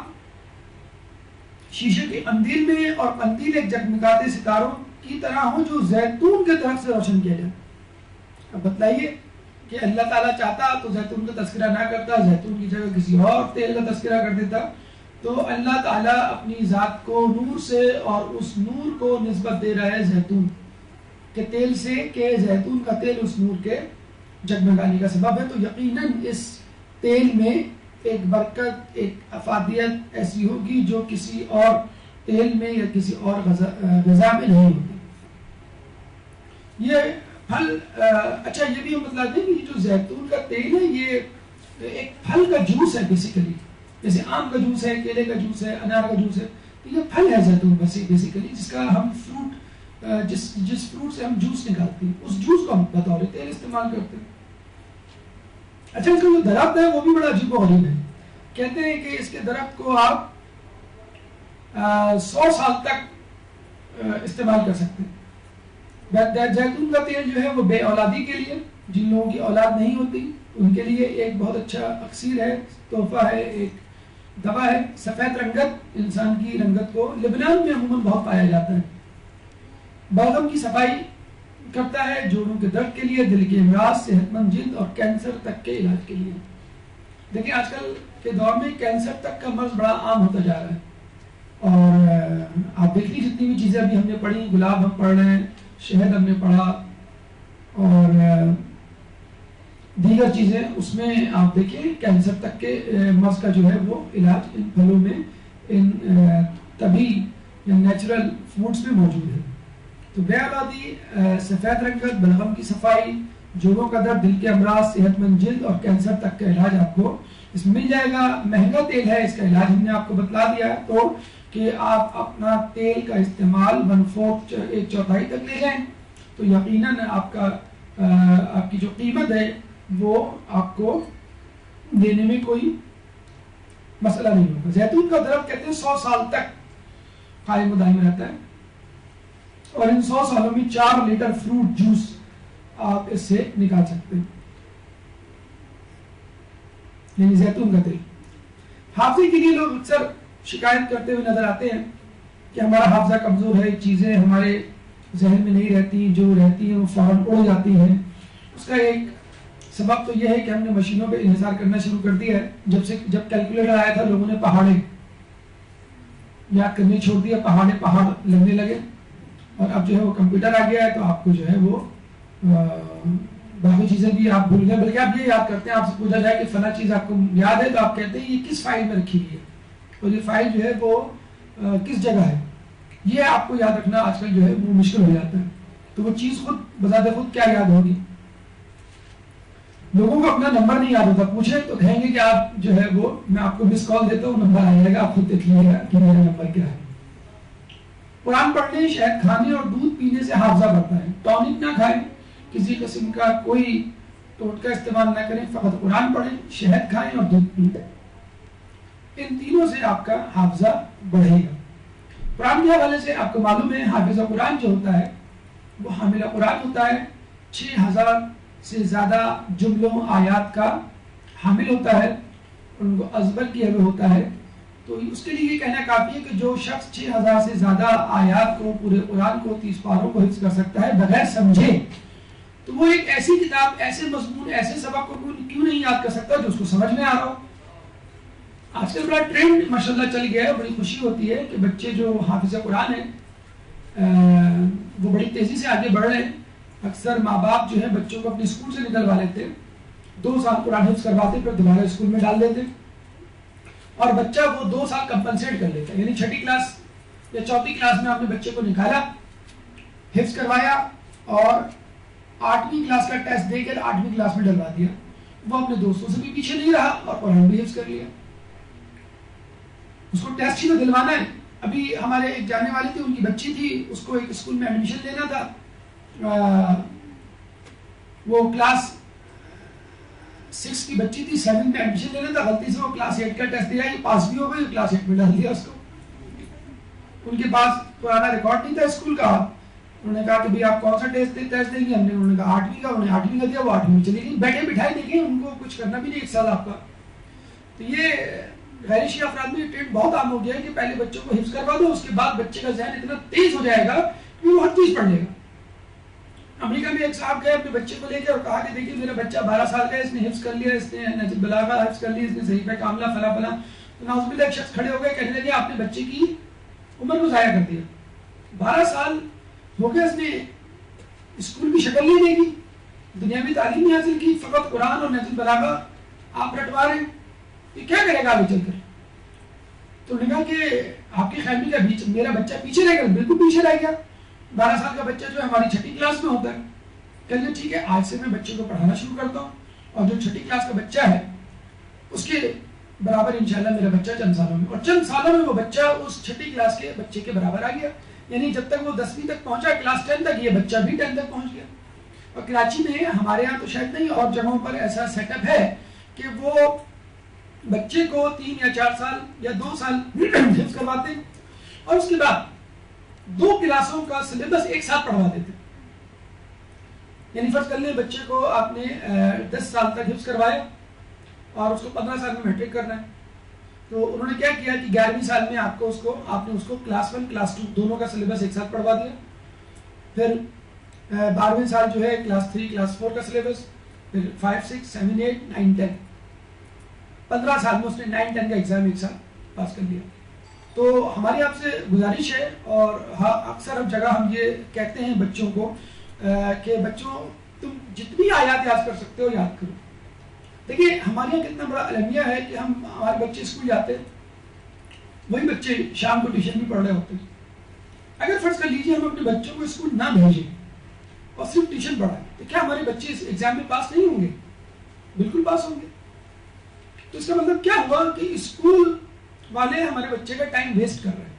شیشے کی قندیل میں، اور قندیل ایک جگمگاتے ستاروں کی طرح ہو جو زیتون کے درخت سے روشن کیا جائے. اب بتلائیے کہ اللہ تعالیٰ چاہتا تو زیتون کا تذکرہ نہ کرتا، زیتون کی جگہ کسی اور تیل کا تذکرہ کر دیتا. تو اللہ تعالیٰ اپنی ذات کو نور سے اور اس نور کو نسبت دے رہا ہے زیتون کے تیل سے، کہ زیتون کا تیل اس نور کے جگمگانے کا سبب ہے. تو یقیناً اس تیل میں ایک برکت، ایک افادیت ایسی ہوگی جو کسی اور تیل میں یا کسی اور غذا میں نہیں ہوتی. یہ پھل اچھا یہ بھی ہم بتلا دیں کہ یہ جو زیتون کا تیل ہے یہ ایک پھل کا جوس ہے بیسیکلی. جیسے آم کا جوس ہے، کیلے کا جوس ہے، انار کا جوس ہے، تو یہ پھل ہے زیتون بیسیکلی، جس کا ہم فروٹ جس فروٹ سے ہم جوس نکالتے ہیں اس جوس کو ہم بطور تیل استعمال کرتے ہیں. اچھا اس کا جو درخت ہے وہ بھی بڑا عجیب و غریب ہے. کہتے ہیں کہ اس کے درخت کو آپ 100 سال تک استعمال کر سکتے ہیں. زیتون کا تیل جو ہے وہ بے اولادی کے لیے، جن لوگوں کی اولاد نہیں ہوتی ان کے لیے ایک بہت اچھا اکسیر ہے، تحفہ ہے، ایک دوا ہے. سفید رنگت انسان کی رنگت کو لبنان میں عموماً بہت پایا جاتا ہے. بلغم کی صفائی کرتا ہے، جوڑوں کے درد کے لیے، دل کے امراض، صحت مند جلد اور کینسر تک کے علاج کے لیے. دیکھیں آج کل کے دور میں کینسر تک کا مرض بڑا عام ہوتا جا رہا ہے. اور آپ دیکھ لیجیے جتنی بھی چیزیں ابھی ہم نے پڑھی، گلاب ہم پڑھ رہے ہیں، شہد ہم نے پڑھا، اور دیگر چیزیں، اس میں آپ دیکھیں کینسر تک کے مرض کا جو ہے وہ علاج ان پھلوں میں، ان طبیعی یا نیچرل فوڈز میں موجود ہے. تو بے اولادی، سفید رنگت، بلغم کی صفائی، جوڑوں کا درد، دل کے امراض، صحت مند جلد اور کینسر تک کا علاج آپ کو اس میں مل جائے گا. مہنگا تیل ہے، اس کا علاج ہم نے آپ کو بتلا دیا ہے. تو کہ آپ اپنا تیل کا استعمال 1/4 ایک چوتھائی تک لے جائیں تو یقیناً آپ کی جو قیمت ہے وہ آپ کو دینے میں کوئی مسئلہ نہیں ہوگا. زیتون کا درخت کہتے ہیں 100 سال تک قائم و دائم رہتا ہے، اور ان 100 سالوں میں 4 لیٹر فروٹ جوس آپ اس سے نکال سکتے ہیں، یعنی زیتون کا تیل. حافظے کے لیے لوگ اکثر شکایت کرتے ہوئے نظر آتے ہیں کہ ہمارا حافظہ کمزور ہے، چیزیں ہمارے ذہن میں نہیں رہتی، جو رہتی ہیں وہ فوراً اڑ جاتی ہیں. اس کا ایک سبب تو یہ ہے کہ ہم نے مشینوں پہ انحصار کرنا شروع کر دیا ہے. جب کیلکولیٹر آیا تھا لوگوں نے پہاڑے یاد کرنے چھوڑ دیا، پہاڑ لگنے لگے، اور اب جو ہے وہ کمپیوٹر آ گیا ہے تو آپ کو جو ہے وہ باقی چیزیں بھی آپ بھول گئے. بلکہ آپ یہ یاد کرتے ہیں، آپ سے پوچھا جائے کہ فلاں چیز آپ کو یاد ہے تو آپ کہتے ہیں یہ کس فائل میں رکھی ہوئی ہے، اور یہ فائل جو ہے وہ کس جگہ ہے. یہ آپ کو یاد رکھنا آج کل جو ہے وہ مشکل ہو جاتا ہے. تو وہ چیز خود بذات خود کیا یاد ہوگی. لوگوں کو اپنا نمبر نہیں یاد ہوتا، پوچھیں تو کہیں گے کہ آپ جو ہے وہ میں آپ کو مس کال دیتا ہوں، نمبر آ جائے گا، آپ خود دیکھ لیجیے گا کہ میرا نمبر کیا ہے. قرآن پڑھنے، شہد کھانے اور دودھ پینے سے حافظہ بڑھتا ہے. ٹونک نہ کھائیں، کسی قسم کا کوئی ٹوٹکا استعمال نہ کریں، فقط قرآن پڑھیں، شہد کھائیں اور دودھ پئیں. ان تینوں سے آپ کا حافظہ بڑھے گا. قرآن کے حوالے سے آپ کو معلوم ہے حافظ قرآن جو ہوتا ہے وہ حامل قرآن ہوتا ہے. 6000 سے زیادہ جملوں آیات کا حامل ہوتا ہے، ان کو ازبر کیا ہوا ہوتا ہے. تو اس کے لیے یہ کہنا کافی ہے کہ جو شخص 6000 سے زیادہ آیات کو، پورے قرآن کو، 30 پاروں کو حفظ کر سکتا ہے بغیر سمجھے، تو وہ ایک ایسی کتاب، ایسے مضمون، ایسے سبق کو کیوں نہیں یاد کر سکتا جو اس کو سمجھ میں آ رہا ہو. آج کل بڑا ٹرینڈ ماشاءاللہ چل گیا ہے، بڑی خوشی ہوتی ہے کہ بچے جو حافظ قرآن ہیں وہ بڑی تیزی سے آگے بڑھ رہے ہیں. اکثر ماں باپ جو ہے بچوں کو اپنے اسکول سے نکلوا لیتے، 2 سال قرآن حفظ کرواتے، پھر دوبارہ اسکول میں ڈال دیتے، اور بچہ وہ 2 سال کمپنسیٹ کر لیتا ہے. یعنی 6ٹھی کلاس یا 4تھی کلاس میں آپ نے بچے کو نکالا، حفظ کروایا، اور 8ویں کلاس کا ٹیسٹ دے کر 8ویں کلاس میں ڈلوا دیا. وہ اپنے دوستوں سے بھی پیچھے نہیں رہا اور قرآن بھی حفظ کر لیا. اس کو ٹیسٹ ہی تو دلوانا ہے. ابھی ہمارے ایک جانے والے تھے، ان کی بچی تھی، اس کو ایک اسکول میں ایڈمیشن لینا تھا. وہ کلاس 6 کی بچی تھی، 7 میں ایڈمیشن لینا تھا. غلطی سے وہ کلاس 8 کا ٹیسٹ دیا، یہ پاس بھی ہو گئی، کلاس 8 میں ڈال دیا اس کو. ان کے پاس پرانا ریکارڈ نہیں تھا اسکول کا. انہوں نے کہا کہ بھائی آپ کون سا ٹیسٹ دیں گے. انہوں نے کہا 8ویں کا. انہوں نے 8ویں کا دیا، وہ 8ویں میں چلی گئی. بیٹھے بٹھائے دیکھیں، ان کو کچھ کرنا بھی نہیں 1 سال آپ کا. تو یہ غیر شیعہ افراد میں ٹرینڈ بہت عام ہو گیا ہے کہ پہلے بچوں کو حفظ کروا دو، اس کے بعد بچے کا ذہن اتنا تیز ہو جائے گا کہ وہ ہر چیز پڑھ لے گا. امریکہ میں ایک صاحب گئے اپنے بچے کو لے کے اور کہا کہ دیکھیے میرا بچہ 12 سال کا ہے، اس نے حفظ کر لیا، اس نے نہج البلاغہ حفظ کر لی، اس نے صحیفہ کاملہ فلاں فلاں. تو نعوذ باللہ ایک شخص کھڑے ہو گئے، کہنے لگے آپ نے بچے کی عمر کو ضائع کر دیا. 12 سال ہو گئے، اس نے اسکول کی شکل نہیں دیکھی، دنیاوی تعلیم نہیں حاصل کی، فقط قرآن اور نہج البلاغہ آپ رٹوا رہے ہیں. یہ کیا کرے گا آگے چل کر؟ تو انہوں نے کہا کہ آپ کی فیملی کا میرا بچہ پیچھے رہ گیا. بالکل پیچھے رہ گیا. 12 سال کا بچہ جو ہے ہماری 6ٹھی کلاس میں ہوتا ہے. کہتے ٹھیک ہے آج سے میں بچے کو پڑھانا شروع کرتا ہوں، اور جو 6ٹھی کلاس کا بچہ ہے اس کے برابر انشاءاللہ میرا بچہ چند سالوں میں، اور چند سالوں میں وہ بچہ اس 6ٹھی کلاس کے بچے کے برابر آ گیا. یعنی جب تک وہ 10ویں تک پہنچا، کلاس 10 تک، یہ بچہ بھی 10 تک پہنچ گیا. اور کراچی میں ہمارے یہاں تو شاید نہیں، اور جگہوں پر ایسا سیٹ اپ ہے کہ وہ بچے کو 3 یا 4 سال یا 2 سال حفظ کرواتے ہیں، اور اس کے بعد 2 کلاسوں کا سلیبس ایک ساتھ پڑھوا دیتے. یعنی فرض کر لیں بچے کو آپ نے 10 سال تک حفظ کروایا اور اس کو 15 سال میں میٹرک کرنا ہے. تو انہوں نے کیا کیا کہ 11ویں سال میں آپ نے اس کو کلاس 1 کلاس 2 دونوں کا سلیبس ایک ساتھ پڑھوا دیا. پھر 12ویں سال جو ہے کلاس 3 کلاس 4 کا سلیبس، پھر 5 6 7 8 9 10. 15 سال میں اس نے 9 10 کا ایگزام ایک ساتھ پاس کر لیا. تو ہماری آپ سے گزارش ہے، اور اکثر ہر جگہ ہم یہ کہتے ہیں بچوں کو کہ بچوں تم جتنی آیات یاد کر سکتے ہو یاد کرو. دیکھیے ہمارے یہاں کتنا بڑا المیہ ہے کہ ہمارے بچے اسکول جاتے ہیں، وہی بچے شام کو ٹیوشن بھی پڑھ رہے ہوتے ہیں. اگر فرض کر لیجیے ہم اپنے بچوں کو اسکول نہ بھیجیں اور صرف ٹیوشن پڑھائیں، تو کیا ہمارے بچے اس ایگزام میں پاس نہیں ہوں گے؟ بالکل پاس ہوں گے. تو اس کا مطلب کیا ہوا کہ اسکول والے ہمارے بچے کا ٹائم ویسٹ کر رہے ہیں،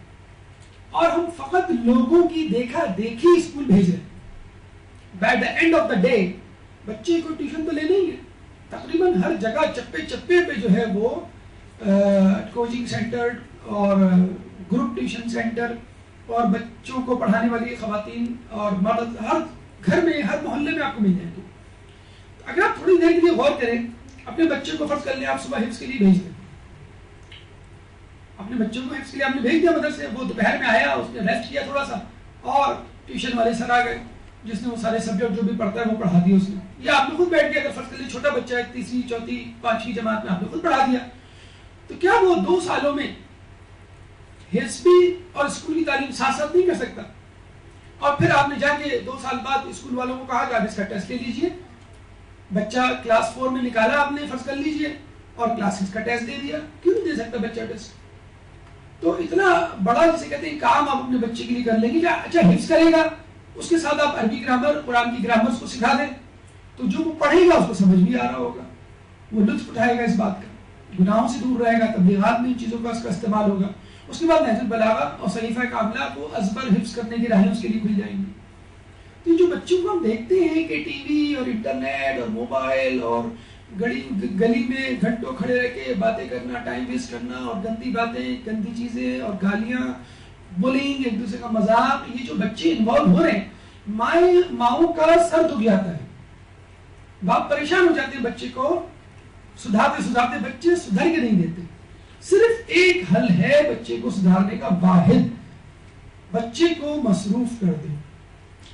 اور ہم فقط لوگوں کی دیکھا دیکھی اسکول بھیج رہے ہیں. By the and of the day بچے کو ٹیوشن تو لینا ہی ہے. تقریباً ہر جگہ چپے چپے پہ جو ہے وہ کوچنگ سینٹر اور گروپ ٹیوشن سینٹر اور بچوں کو پڑھانے والی خواتین اور مرد ہر گھر میں، ہر محلے میں آپ کو مل جائیں گے. اگر آپ تھوڑی دیر کے لیے غور کریں، اپنے بچے کو فرض کر لیں آپ صبح حفظ کے لیے بھیج دیں، اپنے بچوں کو حفظ کے لیے آپ نے بھیج دیا مدرسے، وہ دوپہر میں آیا، اس نے ریسٹ کیا تھوڑا سا، اور ٹیوشن والے سر آ گئے جس نے وہ سارے سبجیکٹ جو بھی پڑھتا ہے وہ پڑھا دیا اس نے. یا آپ نے خود بیٹھ کے، اگر فرض کر لیں چھوٹا بچہ ہے 3ری 4تھی 5ویں جماعت میں، آپ نے خود پڑھا دیا. تو کیا وہ 2 سالوں میں حفظ بھی اور اسکول کی تعلیم ساتھ ساتھ نہیں کر سکتا؟ اور پھر آپ نے جا کے 2 سال بعد اسکول والوں کو کہا کہ آپ اس کا ٹیسٹ لے لیجئے. بچہ کلاس 4 میں نکالا آپ نے، فرض کر لیجئے، اور کلاس 6 کا ٹیسٹ دے دیا. کیوں نہیں دے سکتا بچہ ٹیسٹ؟ تو اتنا بڑا جسے کہتے ہیں کام آپ اپنے بچے کے لیے کر لیں گے. اچھا حفظ کرے گا، اس کے ساتھ آپ عربی گرامر، قرآن کی گرامر کو سکھا دیں، تو جو وہ پڑھے گا اس کو سمجھ بھی آ رہا ہوگا، وہ لطف اٹھائے گا اس بات کا، گناہوں سے دور رہے گا، تبلیغات میں ان چیزوں کا اس کا استعمال ہوگا. اس کے بعد نہج البلاغہ اور صحیفہ کاملہ کو ازبر حفظ کرنے کی راہیں اس کے لیے کھل جائیں گی. تو جو بچوں کو ہم دیکھتے ہیں کہ ٹی وی اور انٹرنیٹ اور موبائل اور گلی میں گھنٹوں کھڑے رہ کے باتیں کرنا، ٹائم ویسٹ کرنا، اور گندی باتیں، گندی چیزیں اور گالیاں، بولنگ، ایک دوسرے کا مذاق، یہ جو بچے انوالو ہو رہے ہیں، ماؤں کا سر دکھ جاتا ہے، باپ پریشان ہو جاتے ہیں بچے کو سدھارتے بچے سدھر کے نہیں دیتے. صرف ایک حل ہے بچے کو سدھارنے کا واحد، بچے کو مصروف کر دیں.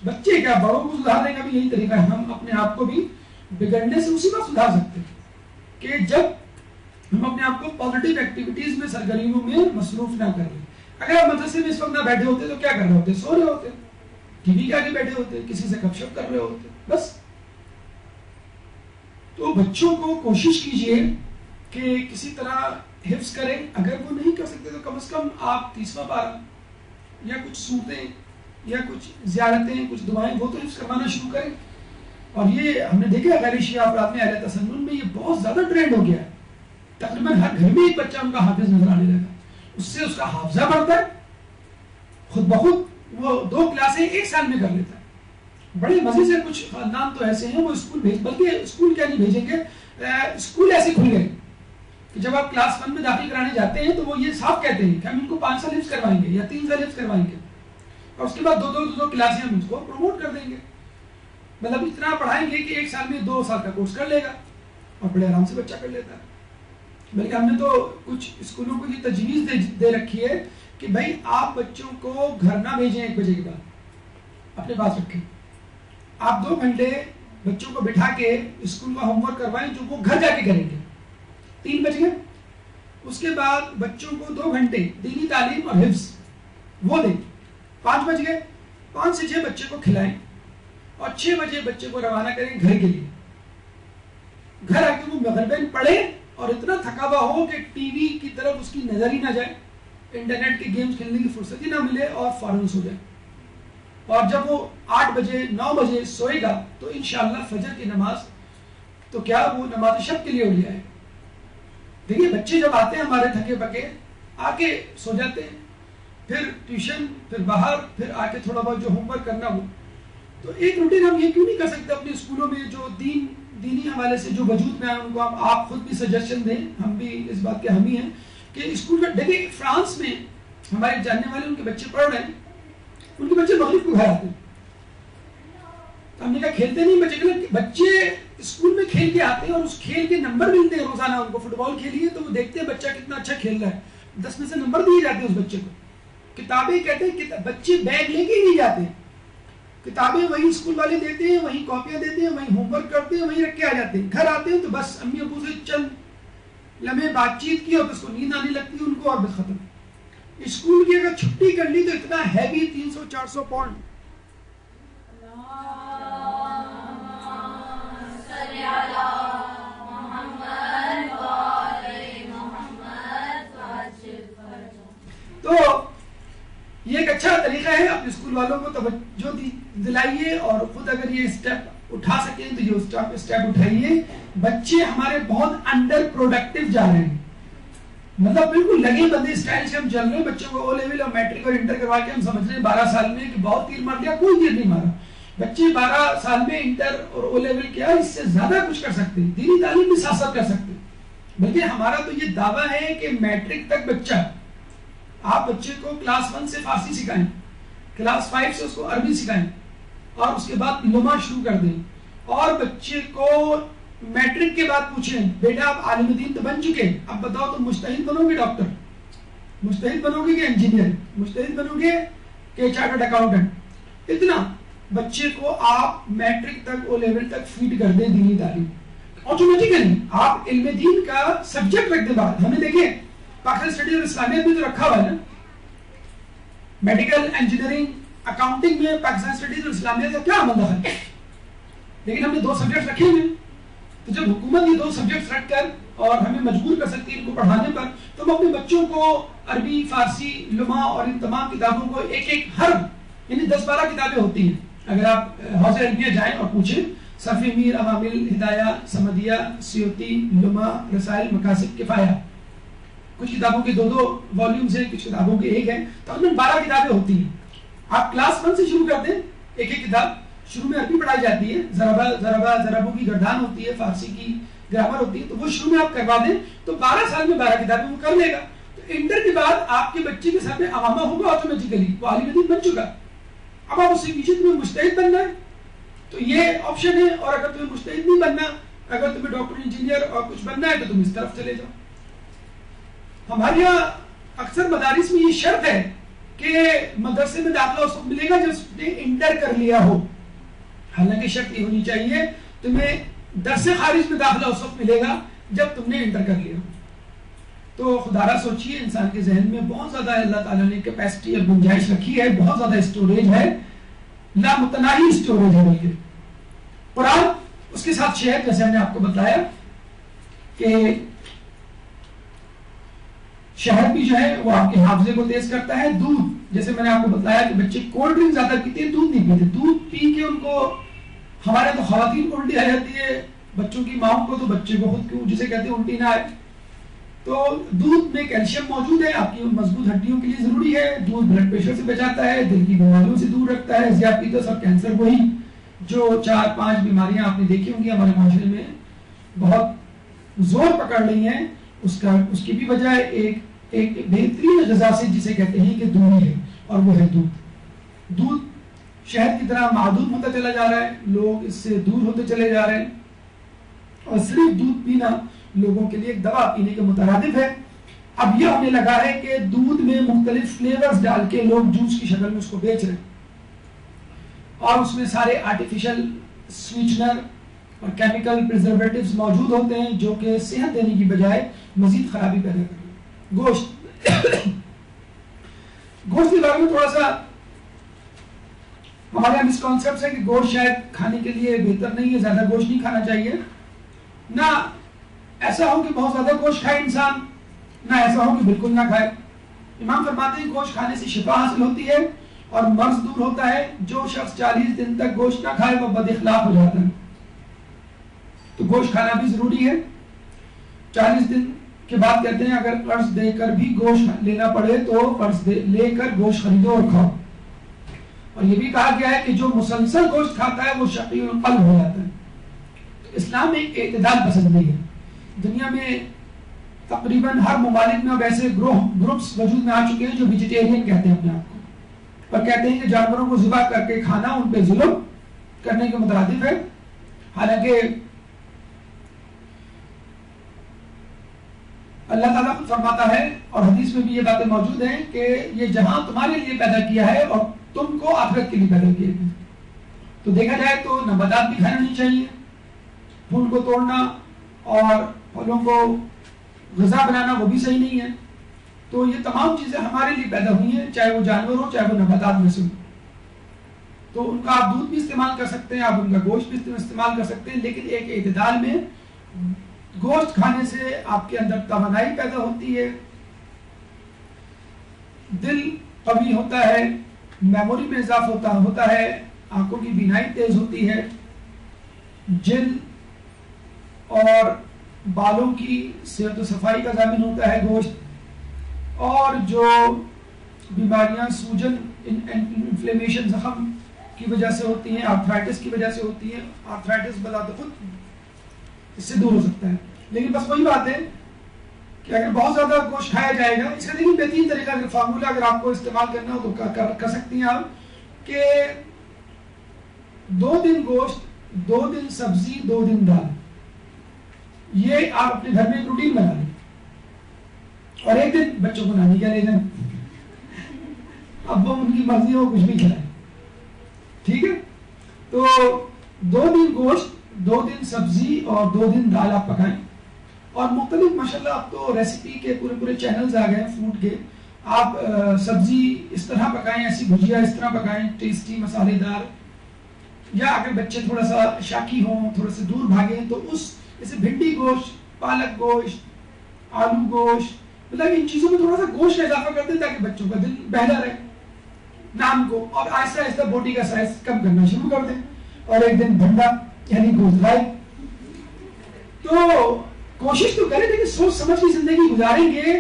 بچے کیا بڑوں کو سدھارنے کا بھی یہی طریقہ ہے. ہم اپنے آپ کو بھی بگڑنے سے اسی وقت سدھار سکتے ہیں کہ جب ہم اپنے آپ کو پازیٹیو ایکٹیویٹیز میں سرگرمیوں میں مصروف نہ کر لیں. اگر آپ مدرسے میں اس وقت نہ بیٹھے ہوتے تو کیا کر رہے ہوتے؟ سو رہے ہوتے, ٹی وی کے آگے بیٹھے ہوتے, کسی سے گپ شپ کر رہے ہوتے بس. تو بچوں کو کوشش کیجئے کہ کسی طرح حفظ کریں. اگر وہ نہیں کر سکتے تو کم از کم آپ 30واں پارہ یا کچھ سورتیں یا کچھ زیارتیں, کچھ دعائیں وہ تو حفظ کروانا شروع کریں. اور یہ ہم نے دیکھا ہے غیر شیعہ افراد میں اہل تسنن میں یہ بہت زیادہ ٹرینڈ ہو گیا ہے. تقریباً ہر گھر میں ایک بچہ ان کا حافظ نظر آنے لگا. اس سے اس کا حافظہ بڑھتا ہے, خود بخود وہ 2 کلاسیں 1 سال میں کر لیتا ہے. بڑے مزے سے کچھ خاندان تو ایسے ہیں وہ اسکول بلکہ اسکول کیا نہیں بھیجیں گے, اسکول ایسے کھل گئے کہ جب آپ کلاس 1 میں داخل کرانے جاتے ہیں تو وہ یہ صاف کہتے ہیں کہ ہم ان کو 5 سال حفظ کروائیں گے یا 3 سال حفظ کروائیں گے, اور اس کے بعد 2 کلاسیں ہم اس کو پروموٹ کر دیں گے. مطلب اتنا پڑھائیں گے کہ 1 سال میں 2 سال کا کورس کر لے گا اور بڑے آرام سے بچہ کر لیتا ہے. بلکہ ہم نے تو کچھ اسکولوں کو یہ تجویز دے رکھی ہے کہ بھائی آپ بچوں کو گھر نہ بھیجیں 1 بجے کے بعد, اپنے پاس رکھیں. آپ 2 گھنٹے بچوں کو بٹھا کے اسکول کا ہوم ورک کروائیں جو وہ گھر جا کے کریں گے. 3 بج گئے, اس کے بعد بچوں کو 2 گھنٹے دینی تعلیم اور حفظ وہ دیں. 5 بج گئے, 5 سے 6 بچے کو کھلائیں اور 6 بجے بچے کو روانہ کریں گھر کے لیے. گھر آ کے وہ مغربین پڑھے اور اتنا تھکا ہوا ہو کہ ٹی وی کی طرف اس کی نظر ہی نہ جائے, انٹرنیٹ کے گیمز کھیلنے کی فرصت ہی نہ ملے اور فوراً سو جائے. اور جب وہ 8 بجے 9 بجے سوئے گا تو انشاءاللہ فجر کی نماز تو کیا وہ نماز شب کے لیے ہو جائے. دیکھیے بچے جب آتے ہیں ہمارے تھکے پکے آ کے سو جاتے ہیں, پھر ٹیوشن, پھر باہر, پھر آ کے تھوڑا بہت جو ہوم ورک کرنا ہو. تو ایک روٹین ہم یہ کیوں نہیں کر سکتے اپنے اسکولوں میں جو دینی حوالے سے جو وجود میں آئے ان کو آپ خود بھی سجیشن دیں. ہم بھی اس بات کے حامی ہیں کہ اسکول میں دیکھیں فرانس میں ہمارے جاننے والے ان کے بچے پڑھ رہے ہیں, ان کے بچے مغرب کو گھر آتے ہیں. تو ہم نے کہا کھیلتے نہیں بچے, بچے اسکول میں کھیل کے آتے ہیں اور اس کھیل کے نمبر ملتے ہیں روزانہ. ان کو فٹ بال کھیلی ہے تو وہ دیکھتے ہیں بچہ کتنا اچھا کھیل رہا ہے, 10 میں سے نمبر دیے جاتے ہیں اس بچے کو. کتابیں کہتے ہیں بچے بیگ لے کے ہی نہیں جاتے ہیں, کتابیں وہی اسکول والے دیتے ہیں, وہی کاپیاں دیتے ہیں, وہی ہوم ورک کرتے ہیں, وہی رکھ کے آ جاتے ہیں. گھر آتے ہیں تو بس امی ابو سے چند لمحے بات چیت کی اور اس کو نیند آنے لگتی ہے ان کو اور بس ختم. اسکول کی اگر چھٹی کر لی تو اتنا ہیوی 300-400 پاؤنڈ تو یہ ایک اچھا طریقہ ہے. اپنے اسکول والوں کو توجہ دلائیے اور خود اگر یہ اسٹیپ اٹھا سکیں تو یہ اسٹیپ اٹھائیے. بچے ہمارے بہت انڈر پروڈکٹیو جا رہے ہیں, مطلب بالکل لگے بندے اسٹائل سے ہم چل رہے ہیں. بچوں کو او لیول اور میٹرک اور انٹر کروا کے ہم سمجھ رہے ہیں 12 سال میں کہ بہت تیر مار لیا. کوئی تیر نہیں مارا. بچے 12 سال میں انٹر اور او لیول کیا اس سے زیادہ کچھ کر سکتے ہیں, دینی تعلیم بھی ساتھ ساتھ کر سکتے ہیں. بلکہ ہمارا تو یہ دعویٰ ہے کہ میٹرک تک بچہ, آپ بچے کو کلاس 1 سے فارسی سکھائیں, کلاس 5 سے اس کو عربی سکھائیں اور اس کے بعد علومہ شروع کر دیں. اور بچے کو میٹرک کے بعد پوچھیں بیٹا آپ عالم دین تو بن چکے, اب بتاؤ تم مجتہد بنو گے ڈاکٹر, مجتہد بنو گے کہ انجینئر, مجتہد بنو گے کہ چارٹرڈ اکاؤنٹنٹ. اتنا بچے کو آپ میٹرک تک او لیول تک فیڈ کر دیں دینی تعلیم. آٹومیٹیکلی آپ علم دین کا سبجیکٹ رکھ دیں باہر. ہمیں دیکھیں پاکستان اسٹڈیز اور اسلامیت بھی تو رکھا ہوا ہے نا, میڈیکل, انجینئرنگ, اکاؤنٹنگ میں پاکستان اسٹڈیز اور اسلامیت کا کیا عمل دخل ہے. لیکن ہم نے 2 سبجیکٹس رکھے ہوئے, تو جب حکومت یہ 2 سبجیکٹس رکھ کر اور ہمیں مجبور کر سکتی ہے ان کو پڑھانے پر, تو ہم اپنے بچوں کو عربی, فارسی, علومہ اور ان تمام کتابوں کو ایک ہر یعنی 10-12 کتابیں ہوتی ہیں. اگر آپ حوزہ علمیہ جائیں اور پوچھیں صفی میر, عوامل, ہدایہ, سمدیہ, سیوطی, علومہ, رسائل, مقاصد, کفایہ, کچھ کتابوں کے 2 والیومز ہیں, کچھ کتابوں کے 1 ہیں, تو ان میں 12 کتابیں ہوتی ہیں. آپ کلاس 1 سے شروع کر دیں, ایک کتاب. شروع میں عربی پڑھائی جاتی ہے, ضربوں کی گردان ہوتی ہے, فارسی کی گرامر ہوتی ہے, تو وہ شروع میں آپ کروا دیں تو 12 سال میں 12 کتابیں وہ کر لے گا. تو انٹر کے بعد آپ کے بچے کے ساتھ میں عوامہ ہوگا آٹومیٹیکلی, وہ عالم دین بن چکا. اب آپ اس سے پیچھے تمہیں مجتہد بننا ہے تو یہ آپشن ہے, اور اگر تمہیں مجتہد نہیں بننا, اگر تمہیں ڈاکٹر, انجینئر اور کچھ بننا ہے تو تم اس طرف چلے جاؤ. ہمارے یہاں اکثر مدارس میں یہ شرط ہے کہ مدرسے میں داخلہ اس وقت ملے گا جب اس نے انٹر کر لیا ہو. حالانکہ شرط یہ ہونی چاہیے تمہیں درس خارج میں داخلہ اس وقت ملے گا جب تم نے انٹر کر لیا ہو. تو خدا را سوچیے انسان کے ذہن میں بہت زیادہ اللہ تعالیٰ نے کیپیسٹی اور گنجائش رکھی ہے, بہت زیادہ اسٹوریج ہے, لامتناہی اسٹوریج ہے. بلکہ قرآن اس کے ساتھ شہر, جیسے ہم نے آپ کو بتایا کہ شہد بھی جو ہے وہ آپ کے حافظے کو تیز کرتا ہے. دودھ, جیسے میں نے آپ کو بتایا کہ بچے کولڈ ڈرنک زیادہ پیتے ہیں, دودھ نہیں پیتے. دودھ پی کے ان کو, ہمارے تو خواتین کو الٹی آ جاتی ہے, بچوں کی ماں کو, تو بچے کو خود کیوں جسے کہتے ہیں الٹی نہ آئے. تو دودھ میں کیلشیم موجود ہے, آپ کی مضبوط ہڈیوں کے لیے ضروری ہے. دودھ بلڈ پریشر سے بچاتا ہے, دل کی بیماریوں سے دور رکھتا ہے. ذیابیطس اور کینسر, وہی جو 4-5 بیماریاں آپ نے دیکھی ہوں گی ہمارے معاشرے میں بہت زور پکڑ رہی ہیں, اس کی بھی وجہ ایک بہترین غذا سے جسے کہتے ہیں کہ دوری ہے, اور وہ ہے دودھ. دودھ شہد کی طرح معدوم ہوتا چلا جا رہا ہے, لوگ اس سے دور ہوتے چلے جا رہے ہیں, اور صرف دودھ پینا لوگوں کے لیے ایک دوا پینے کے مترادف ہے. اب یہ ہونے لگا ہے کہ دودھ میں مختلف فلیورز ڈال کے لوگ جوس کی شکل میں اس کو بیچ رہے ہیں, اور اس میں سارے آرٹیفیشل سویٹنر اور کیمیکل پریزرویٹیوز موجود ہوتے ہیں جو کہ صحت دینے کی بجائے مزید خرابی پیدا کر رہے ہیں. گوشت گوشت کے بارے میں تھوڑا سا ہمارے یہاں مسکانسیپٹ ہے کہ گوشت شاید کھانے کے لیے بہتر نہیں ہے, زیادہ گوشت نہیں کھانا چاہیے. نہ ایسا ہو کہ بہت زیادہ گوشت کھائے انسان, نہ ایسا ہو کہ بالکل نہ کھائے. امام فرماتے ہیں گوشت کھانے سے شفا حاصل ہوتی ہے اور مرض دور ہوتا ہے. جو شخص 40 دن تک گوشت نہ کھائے وہ بد اخلاق ہو جاتا ہے. تو گوشت کھانا بھی ضروری ہے. 40 دن کے بعد کہتے ہیں اگر قرض دے کر بھی گوشت لینا پڑے تو قرض لے کر گوشت خریدو اور کھاؤ. اور یہ بھی کہا گیا ہے کہ جو مسلسل گوشت کھاتا ہے وہ شقی القلب ہو جاتا ہے. اسلام ایک اعتدال پسندی ہے. دنیا میں تقریباً ہر ممالک میں اب ایسے گروپس وجود میں آ چکے ہیں جو ویجیٹیرین کہتے ہیں اپنے آپ کو, اور کہتے ہیں کہ جانوروں کو ذبح کر کے کھانا ان پہ ظلم کرنے کے مترادف ہے. حالانکہ اللہ تعالیٰ خود فرماتا ہے, اور حدیث میں بھی یہ باتیں موجود ہیں, کہ یہ جہاں تمہارے لیے پیدا کیا ہے اور تم کو آخرت کے لیے پیدا کیا ہے. تو دیکھا جائے تو نباتات بھی کھانا نہیں چاہیے, پھول کو توڑنا اور پھلوں کو غذا بنانا وہ بھی صحیح نہیں ہے. تو یہ تمام چیزیں ہمارے لیے پیدا ہوئی ہیں, چاہے وہ جانور ہو چاہے وہ نباتات میں سے ہو. تو ان کا آپ دودھ بھی استعمال کر سکتے ہیں, آپ ان کا گوشت بھی استعمال کر سکتے ہیں, لیکن ایک اعتدال میں. گوشت کھانے سے آپ کے اندر توانائی پیدا ہوتی ہے, دل قوی ہوتا ہے, میموری میں اضافہ ہوتا ہے, آنکھوں کی بینائی تیز ہوتی ہے, جلد اور بالوں کی صحت و صفائی کا ضامن ہوتا ہے گوشت. اور جو بیماریاں سوجن, انفلیمیشن, زخم کی وجہ سے ہوتی ہیں, آرتھرائٹس کی وجہ سے ہوتی ہیں, آرتھرائٹس بذات خود اس سے دور ہو سکتا ہے. لیکن بس وہی بات ہے کہ اگر بہت زیادہ گوشت کھایا جائے گا, اس کا لیکن بہترین طریقہ, اگر فارمولہ اگر آپ کو استعمال کرنا ہو تو کر سکتی ہیں آپ, کہ 2 دن گوشت, 2 دن سبزی, 2 دن دال. یہ آپ اپنے گھر میں ایک روٹین بنا لیں, اور ایک دن بچوں کو نانی کیا لے جائیں, اب وہ ان کی مرضی ہو کچھ بھی کھلائیں, ٹھیک ہے. تو 2 دن گوشت, 2 دن سبزی اور 2 دن دال آپ پکائیں. اور مختلف ماشاءاللہ اب تو ریسیپی کے پورے چینلز آ گئے ہیں فوڈ کے. آپ سبزی اس طرح پکائیں, ایسی بھجیا اس طرح پکائیں, ٹیسٹی مسالے دار. یا اگر بچے تھوڑا سا شاکی ہوں, تھوڑے سے دور بھاگیں, تو اس جیسے بھنڈی گوشت, پالک گوشت, آلو گوشت, مطلب ان چیزوں میں تھوڑا سا گوشت کا اضافہ کر دیں تاکہ بچوں کا دل بہلا رہے نام کو. اور آہستہ آہستہ بوٹی کا سائز کم کرنا شروع کر دیں, اور ایک دن بھنڈا یعنی گوشت رائے. تو کوشش تو کریں کہ سوچ سمجھ کی زندگی گزاریں گے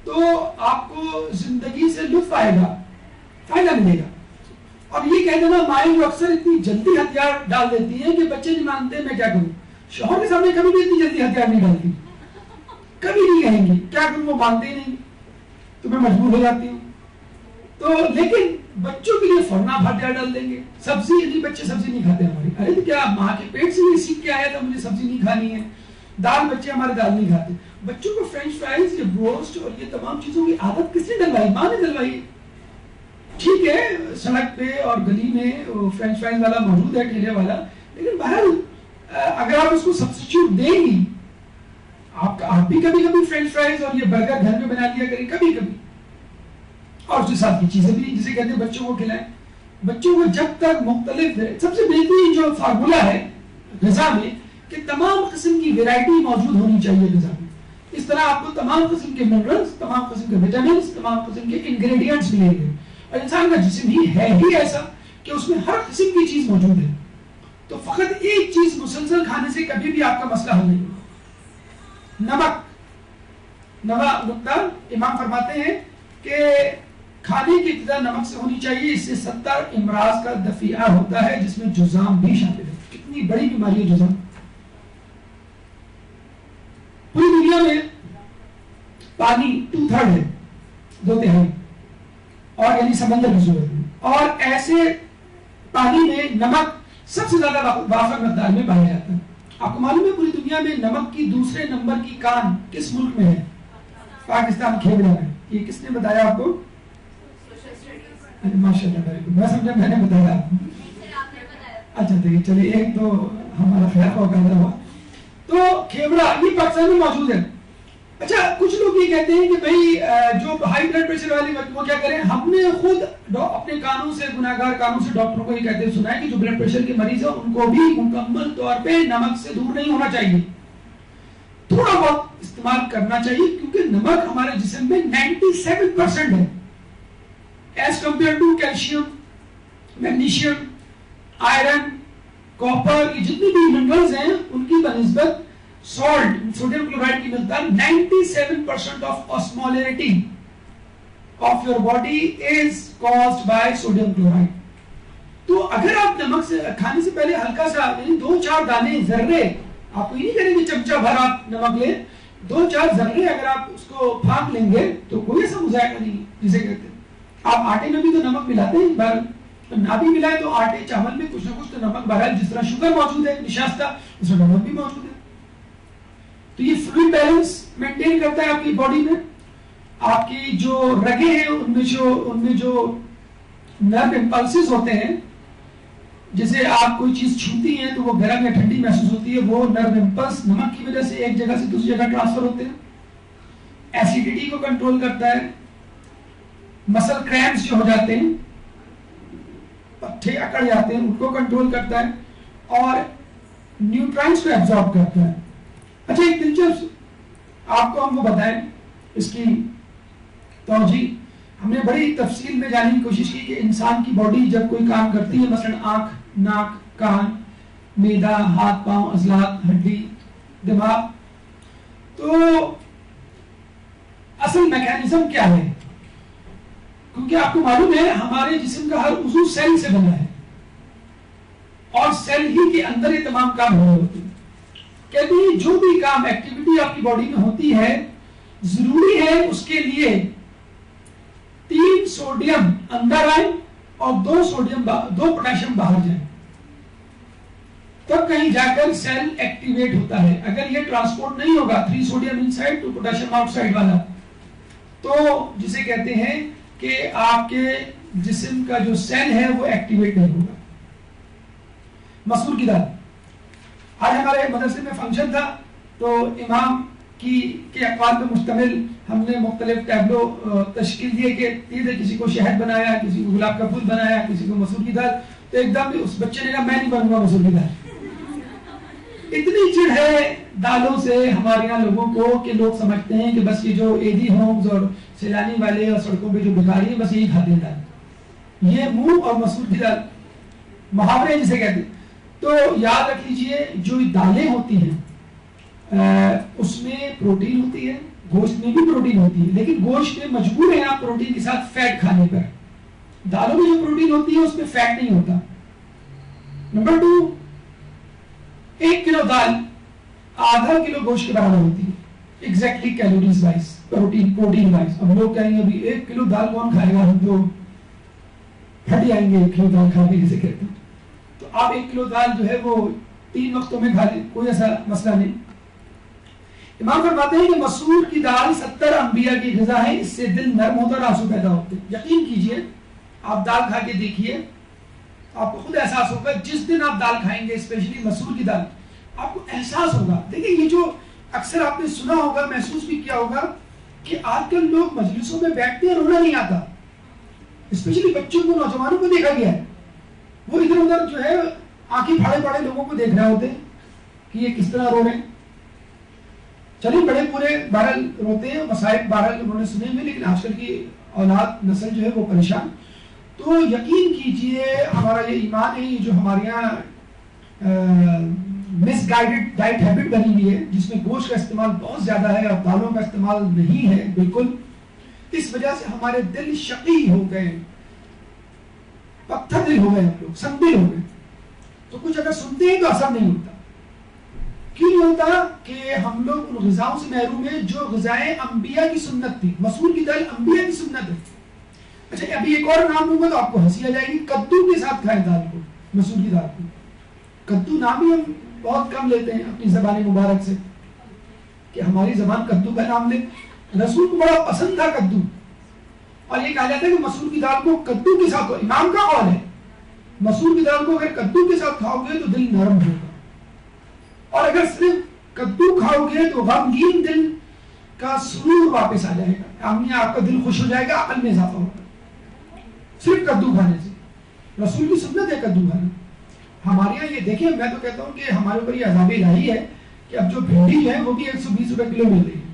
تو آپ کو زندگی سے لطف آئے گا, فائدہ ملے گا. اور یہ کہہ دینا مائیں جو اکثر اتنی جلدی ہتھیار ڈال دیتی ہیں کہ بچے نہیں مانتے میں کیا کروں, شوہر کے سامنے کبھی بھی اتنی جلدی ہتھیار نہیں ڈالتی, کبھی نہیں کہیں گی کیا کروں, وہ مانتے ہی نہیں, تو میں مجبور ہو جاتی ہوں. تو لیکن بچوں کے لیے فوراً ہتھیار ڈال دیں گے. سبزی نہیں, بچے سبزی نہیں کھاتے ہماری, ارے تو کیا ماں کے پیٹ سے یہ سیکھ کے آیا تھا مجھے سبزی نہیں کھانی ہے. دال, بچے ہمارے دال نہیں کھاتے. بچوں کو فرینچ فرائز, یہ بروسٹ اور یہ تمام چیزوں کی عادت کس نے ڈلوائی, ماں نے ڈلوائی. ٹھیک ہے سڑک پہ اور گلی میں فرینچ فرائز والا موجود ہے ٹھیلے والا، لیکن بہرحال اگر آپ اس کو سبسٹیچیوٹ دیں گی، آپ بھی کبھی کبھی فرینچ فرائز اور یہ برگر گھر میں بنا لیا کریں کبھی کبھی، اور اس کے ساتھ کی چیزیں بھی جسے کہتے ہیں بچوں کو کھلائیں. بچوں کو جب تک مختلف، سب سے بہترین جو فارمولا ہے غذا میں کہ تمام قسم کی ویرائٹی موجود ہونی چاہیے غذا میں. اس طرح آپ کو تمام قسم کے منرلز، تمام قسم کے وٹامنس، تمام قسم کے انگریڈینٹس ملیں گے. اور انسان کا جسم ہی ایسا کہ اس میں ہر قسم کی چیز موجود ہے. تو فقط ایک چیز مسلسل کھانے سے کبھی بھی آپ کا مسئلہ حل نہیں ہوگا. نمک نقطہ امام فرماتے ہیں کہ کھانے کی ابتدا نمک سے ہونی چاہیے، اس سے 70 امراض کا دفیع ہوتا ہے جس میں جذام بھی شامل ہے. کتنی بڑی بیماری ہے جذام. پوری دنیا میں پانی 2/3 ہے، 2/3، اور یعنی سمندر کی صورت میں، اور ایسے پانی میں نمک سب سے زیادہ وافر مقدار میں پایا جاتا ہے. آپ کو معلوم ہے پوری دنیا میں نمک کی دوسرے نمبر کی کان کس ملک میں ہے؟ پاکستان، کھیوڑا میں. یہ کس نے بتایا آپ کو؟ ماشاء اللہ، میں سمجھا میں نے بتایا آپ کو. اچھا دیکھیے، چلیے ایک تو ہمارا خیال ہوا. تو کھیوڑا یہ پاکستان میں موجود ہے. اچھا کچھ لوگ یہ کہتے ہیں کہ بھائی جو ہائی بلڈ پریشر والی وہ کیا کریں، ہم نے خود اپنے کانوں سے، گناہگار کانوں سے ڈاکٹروں کو یہ کہتے سنا ہے کہ جو بلڈ پریشر کے مریض ہیں ان کو بھی مکمل طور پہ نمک سے دور نہیں ہونا چاہیے، تھوڑا بہت استعمال کرنا چاہیے، کیونکہ نمک ہمارے جسم میں 97% ہے as compare to calcium, magnesium, iron, copper. یہ جتنی بھی منرلز ہیں ان کی بنسبت سالٹ، سوڈیم کلورائڈ کی مقدار 97% of osmolarity of your body is caused by sodium chloride. تو اگر آپ نمک سے کھانے سے پہلے ہلکا سا یعنی 2-4 دانے ذرے، آپ کو یہ نہیں کریں گے چمچہ بھر آپ نمک لیں، 2-4 ذرے اگر آپ اس کو پھانک لیں گے تو کوئی ایسا مذائقہ نہیں جسے کہتے ہیں. آپ آٹے میں بھی تو نمک ملاتے ہیں، نہ بھی ملائے تو آٹے چاول میں کچھ نہ کچھ تو نمک بہرحال، جس طرح شوگر موجود ہے نشاستہ، اس میں نمک بھی موجود ہے. تو یہ فلوئڈ بیلنس مینٹین کرتا ہے آپ کی باڈی میں. آپ کی جو رگیں ہیں ان میں جو نرو امپلسز ہوتے ہیں، جیسے آپ کوئی چیز چھوتی ہیں تو وہ گرم یا ٹھنڈی محسوس ہوتی ہے، وہ نرو امپلس نمک کی وجہ سے ایک جگہ سے دوسری جگہ ٹرانسفر ہوتے ہیں. ایسیڈیٹی کو کنٹرول کرتا ہے. مسل کریمپس جو ہو جاتے ہیں، پٹھے اکڑ جاتے ہیں، ان کو کنٹرول کرتا ہے، اور نیوٹرائنٹس کو ایبزارب کرتا ہے. اچھا ایک دلچسپ آپ کو ہم وہ بتائیں اس کی توجہ. ہم نے بڑی تفصیل میں جاننے کی کوشش کی کہ انسان کی باڈی جب کوئی کام کرتی ہے، مثلا آنکھ، ناک، کان، معدہ، ہاتھ پاؤں، عضلات، ہڈی، دماغ، تو اصل میکینزم کیا ہے؟ کیونکہ آپ کو معلوم ہے ہمارے جسم کا ہر عضو سیل سے بنا ہے، اور سیل ہی کے اندر یہ تمام کام ہو رہے ہوتے ہیں. کہتے ہیں جو بھی کام ایکٹیویٹی آپ کی باڈی میں ہوتی ہے، ضروری ہے اس کے لیے 3 سوڈیم اندر آئیں اور 2 پوٹاشیم باہر جائیں، تب کہیں جا کر سیل ایکٹیویٹ ہوتا ہے. اگر یہ ٹرانسپورٹ نہیں ہوگا 3 sodium inside 2 potassium outside والا، تو جسے کہتے ہیں کہ آپ کے جسم کا جو سیل ہے وہ ایکٹیویٹ نہیں ہوگا. مسور کی دال، آج ہمارے مدرسے میں فنکشن تھا تو امام کے اقوال پہ مشتمل ہم نے مختلف ٹیبلو تشکیل دیے کہ کسی کو شہد بنایا، کسی کو گلاب کا پھول بنایا، کسی کو مسور کی دال. تو ایک دم اس بچے نے کہا میں نہیں بنوں گا مسور کی دال. اتنی چڑ ہے دالوں سے ہمارے یہاں لوگوں کو کہ لوگ سمجھتے ہیں کہ بس یہ جو ایدی ہومز اور سیلانی والے اور سڑکوں پہ جو بھکاری ہیں بس یہی کھاتے ہیں دال، یہ منہ اور مسور کی دال، محاورے جسے کہتے ہیں. تو یاد رکھ لیجئے جو دالیں ہوتی ہیں اس میں پروٹین ہوتی ہے، گوشت میں بھی پروٹین ہوتی ہے، لیکن گوشت میں مجبور ہیں آپ پروٹین کے ساتھ فیٹ کھانے پر. دالوں میں جو پروٹین ہوتی ہے اس میں فیٹ نہیں ہوتا. نمبر 2، 1 کلو دال ½ کلو گوشت کے برابر ہوتی ہے، exactly calories wise, protein wise. اب لوگ کہیں گے ابھی 1 کلو دال کون کھائے گا، ہم تو پھٹ جائیں گے 1 کلو دال کھا کے جسے کہتے ہیں. تو آپ 1 کلو دال جو ہے وہ 3 وقتوں میں کھا لیں، کوئی ایسا مسئلہ نہیں. امام فرماتے ہیں کہ مسور کی دال 70 انبیاء کی غذا ہے، اس سے دل نرم ہوتا اور آنسو پیدا ہوتے ہیں. یقین کیجئے آپ دال کھا کے دیکھیے، آپ کو خود احساس ہوگا جس دن آپ دال کھائیں گے، اسپیشلی مسور کی دال، آپ کو احساس ہوگا. دیکھیں یہ جو اکثر آپ نے سنا ہوگا، محسوس بھی کیا ہوگا کہ آج کل لوگ مجلسوں میں بیٹھتے ہیں، رونا نہیں آتا. اسپیشلی بچوں کو، نوجوانوں کو دیکھا گیا ہے، وہ ادھر ادھر جو ہے آنکھیں پھاڑے پھاڑے لوگوں کو دیکھ رہے ہوتے ہیں کہ یہ کس طرح رو رہے ہیں. چلیے بڑے پورے بہرحال روتے ہیں، مسائل بہرحال انہوں نے سنے ہوئے، لیکن آج کل کی اولاد نسل جو ہے وہ پریشان. تو یقین کیجئے ہمارا یہ ایمان ہے، یہ جو ہمارے یہاں مس گائیڈڈ ڈائٹ ہیبٹ بنی ہوئی ہے، جس میں گوشت کا استعمال بہت زیادہ ہے اور دالوں کا استعمال نہیں ہے بالکل، اس وجہ سے ہمارے دل شقی ہو گئے، پتھر دل ہو گئے، ہم لوگ سنگ دل ہو گئے. تو کچھ اگر سنتے ہیں تو اثر نہیں ہوتا. کیوں نہیں ہوتا؟ کہ ہم لوگ ان غذاؤں سے محروم ہیں جو غذائیں انبیاء کی سنت تھی. مسور کی دال انبیاء کی سنت ہے. اچھا ابھی ایک اور نام دوں گا تو آپ کو ہنسی آ جائے گی. کدو کے ساتھ کھائیں دال کو، مسور کی دال کو. کدو نام ہی ہم بہت کم لیتے ہیں اپنی زبان مبارک سے، کہ ہماری زبان کدو کا نام لے. رسول کو بڑا پسند تھا کدو، اور یہ کہا جاتا ہے کہ مسور کی دال کو کدو کے ساتھ، امام کا قول ہے، مسور کی دال کو اگر کدو کے ساتھ کھاؤ گے تو دل نرم ہوگا، اور اگر صرف کدو کھاؤ گے تو غمگین دل کا سرور واپس آ جائے گا، آپ کا دل خوش ہو جائے گا، عقل میں اضافہ ہوگا صرف کدو کھانے سے. رسول کی سنت ہے کدو کھانا. ہمارے یہاں یہ دیکھیں، میں تو کہتا ہوں کہ ہمارے اوپر یہ عذاب الہی ہے کہ اب جو بھنڈی ہے وہ بھی 120 روپے کلو مل رہی ہے.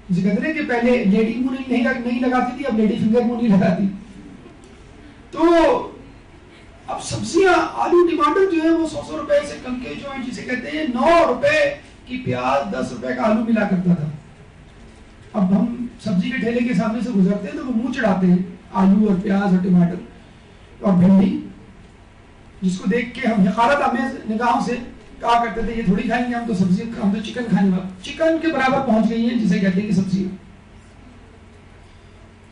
جسے کہتے ہیں کہ پہلے لیڈی منہ نہیں لگاتی تھی، اب لیڈی فنگر منہ نہیں لگاتی. تو اب سبزیاں، آلو ٹماٹر جو ہے وہ 100 روپے سے کم کے جو ہیں، جسے کہتے ہیں 9 روپے کی پیاز 10 روپے کا آلو ملا کرتا تھا. اب ہم سبزی کے ٹھیلے کے سامنے سے گزرتے ہیں تو وہ منہ چڑھاتے ہیں آلو اور پیاز اور ٹماٹر اور بھنڈی، جس کو دیکھ کے ہم حقارت آمیز نگاہوں سے کہا کرتے تھے یہ تھوڑی کھائیں گے، ہم تو سبزی، ہم تو چکن کھانے والے. چکن کے برابر پہنچ گئی ہیں جسے کہتے ہیں کہ سبزی.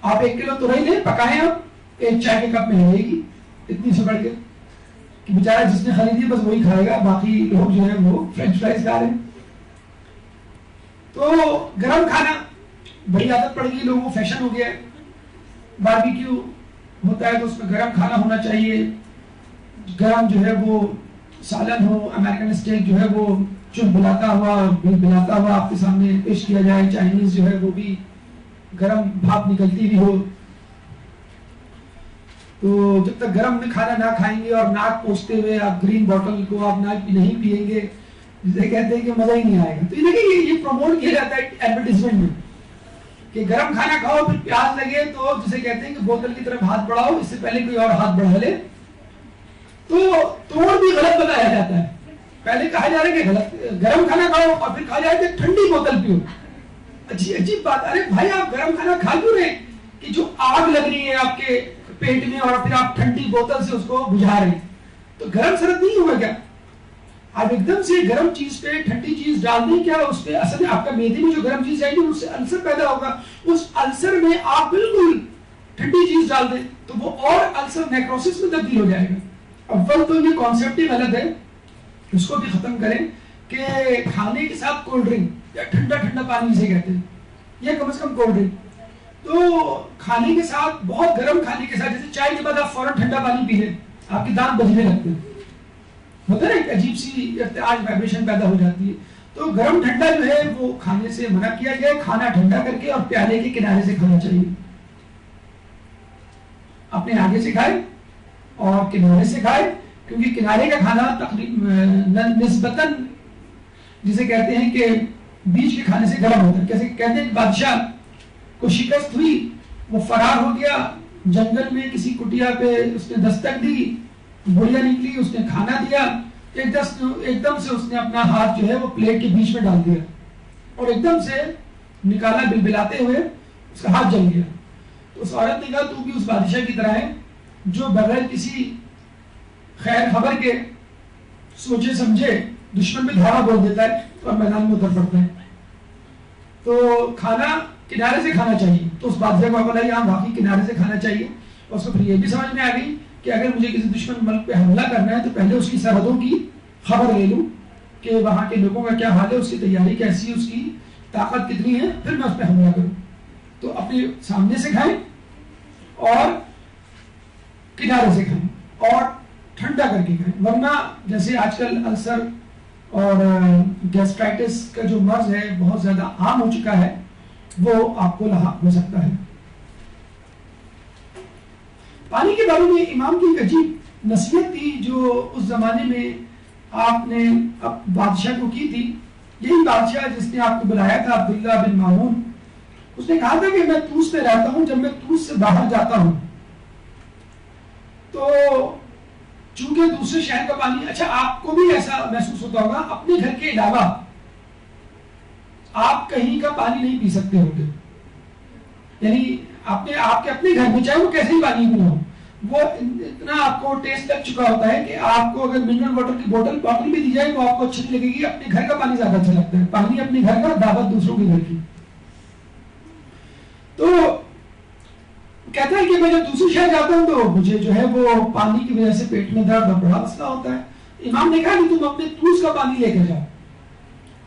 آپ 1 کلو تورئی لیں، پکائیں، آپ 1 چائے کے کپ میں رہے گی، اتنی سے بڑھ کے کہ بیچارہ جس نے خریدی بس وہی کھائے گا، باقی لوگ جو ہے وہ فرینچ فرائز کھا رہے ہیں. تو گرم کھانا بڑی عادت پڑ گئی لوگوں کو، فیشن ہو گیا ہے. باربیکیو ہوتا ہے تو اس میں گرم کھانا ہونا چاہیے، گرم جو ہے وہ سالن ہو، امریکن اسٹیک جو ہے وہ بلاتا ہوا آپ کے سامنے پیش کیا جائے، چائنیز جو ہے وہ بھی گرم بھاپ نکلتی بھی ہو. تو جب تک گرم میں کھانا نہ کھائیں گے اور ناک پوچھتے ہوئے آپ گرین بوٹل کو آپ نہیں پیئیں گے، جسے کہتے ہیں کہ مزہ ہی نہیں آئے گا. تو یہ دیکھیں یہ پروموٹ کیا جاتا ہے ایڈورٹیزمنٹ میں کہ گرم کھانا کھاؤ پھر پیاس لگے تو جسے کہتے ہیں کہ بوتل کی طرف ہاتھ بڑھاؤ، اس سے پہلے کوئی اور ہاتھ بڑھا لے. تو توڑ بھی غلط بتایا جاتا ہے. پہلے کہا جا رہا ہے کہ غلط گرم کھانا کھاؤ اور پھر کہا جائے کہ ٹھنڈی بوتل پیو. عجیب بات. ارے بھائی آپ گرم کھانا کھا کیوں رہے کہ جو آگ لگ رہی ہے آپ کے پیٹ میں اور پھر آپ ٹھنڈی بوتل سے اس کو بجھا رہے ہیں؟ تو گرم سرد نہیں ہوگا کیا؟ آپ ایک دم سے گرم چیز پہ ٹھنڈی چیز ڈال دیں، کیا اس پہ اصل میں آپ کا میدے میں جو گرم چیز جائے گی اس سے السر پیدا ہوگا. اس السر میں آپ بالکل ٹھنڈی چیز ڈال دیں تو وہ اور السر نیکروسس میں تبدیل ہو جائے گا. اول تو یہ کانسیپٹ ہی غلط ہے، اس کو بھی ختم کریں کہ کھانے کے ساتھ کولڈ ڈرنک یا ٹھنڈا پانی جسے کہتے ہیں، یا کم از کم کولڈ ڈرنک. تو کھانے کے ساتھ، بہت گرم کھانے کے ساتھ، جیسے چائے کے بعد آپ فوراً ٹھنڈا پانی پی لیں، آپ کے دانت بجنے لگتے ہیں، ہوتا ہے نا، ایک عجیب سی ارتعاش وائبریشن پیدا ہو جاتی ہے. تو گرم ٹھنڈا جو ہے وہ کھانے سے منع کیا گیا ہے. کھانا ٹھنڈا کر کے اور پیالے کے کنارے سے کھانا چاہیے. اپنے آگے سے کھائے اور کنارے سے کھائے، کیونکہ کنارے کا کھانا نسبتاً جسے کہتے ہیں کہ بیچ کے کھانے سے گرم ہوتا ہے. کیسے کہتے ہیں بادشاہ کو شکست ہوئی، وہ فرار ہو گیا جنگل میں، کسی کٹیا پہ اس نے دستک دی، بڑھیا نکلی، اس نے کھانا دیا، ایک دم سے اس نے اپنا ہاتھ جو ہے وہ پلیٹ کے بیچ میں ڈال دیا اور ایک دم سے نکالا بلبلاتے ہوئے، اس کا ہاتھ جل گیا. تو اس عورت نے کہا تو بھی اس بادشاہ کی طرح ہے جو بغیر کسی خیر خبر کے سوچے سمجھے دشمن میں دھاڑا بول دیتا ہے اور میدان میں اتر پڑتا ہے. تو کھانا کنارے سے کھانا چاہیے. تو اس بادشاہ کو عقل آئی ہاں واقعی کنارے سے کھانا چاہیے. اور اس کو پھر یہ بھی سمجھ میں آ گئی کہ اگر مجھے کسی دشمن ملک پہ حملہ کرنا ہے تو پہلے اس کی سرحدوں کی خبر لے لوں کہ وہاں کے لوگوں کا کیا حال ہے، اس کی تیاری کیسی ہے، اس کی طاقت کتنی ہے، پھر میں اس پہ حملہ کروں. تو اپنے سامنے سے کھائیں اور کنارے سے کھائیں اور ٹھنڈا کر کے کھائیں، ورنہ جیسے آج کل السر اور گیسٹرائٹس کا جو مرض ہے بہت زیادہ عام ہو چکا ہے، وہ آپ کو لاحق ہو سکتا ہے۔ پانی کے بارے میں امام کی ایک عجیب نصیحت تھی جو اس زمانے میں آپ نے بادشاہ کو کی تھی۔ یہی بادشاہ جس نے آپ کو بلایا تھا، عبداللہ بن مامون، اس نے کہا تھا کہ میں طوس میں رہتا ہوں، جب میں طوس سے باہر جاتا ہوں تو چونکہ دوسرے شہر کا پانی، اچھا آپ کو بھی ایسا محسوس ہوتا ہوگا، اپنے گھر کے علاوہ آپ کہیں کا پانی نہیں پی سکتے ہوں گے، یعنی آپ کے اپنے گھر میں چاہے وہ کیسے ہی پانی نہ ہو، وہ اتنا آپ کو ٹیسٹ لگ چکا ہوتا ہے کہ آپ کو اگر منرل واٹر کی بوتل بھی دی جائے وہ آپ کو اچھی نہیں لگے گی، اپنے گھر کا پانی زیادہ اچھا لگتا ہے، پانی اپنے گھر کا، دعوت دوسروں کے گھر کی۔ تو کہتا ہے کہ میں جب دوسرے شہر جاتا ہوں تو مجھے جو ہے وہ پانی کی وجہ سے پیٹ میں درد اور بڑا مسئلہ ہوتا ہے۔ امام نے کہا کہ تم اپنے طوس کا پانی لے کر جاؤ،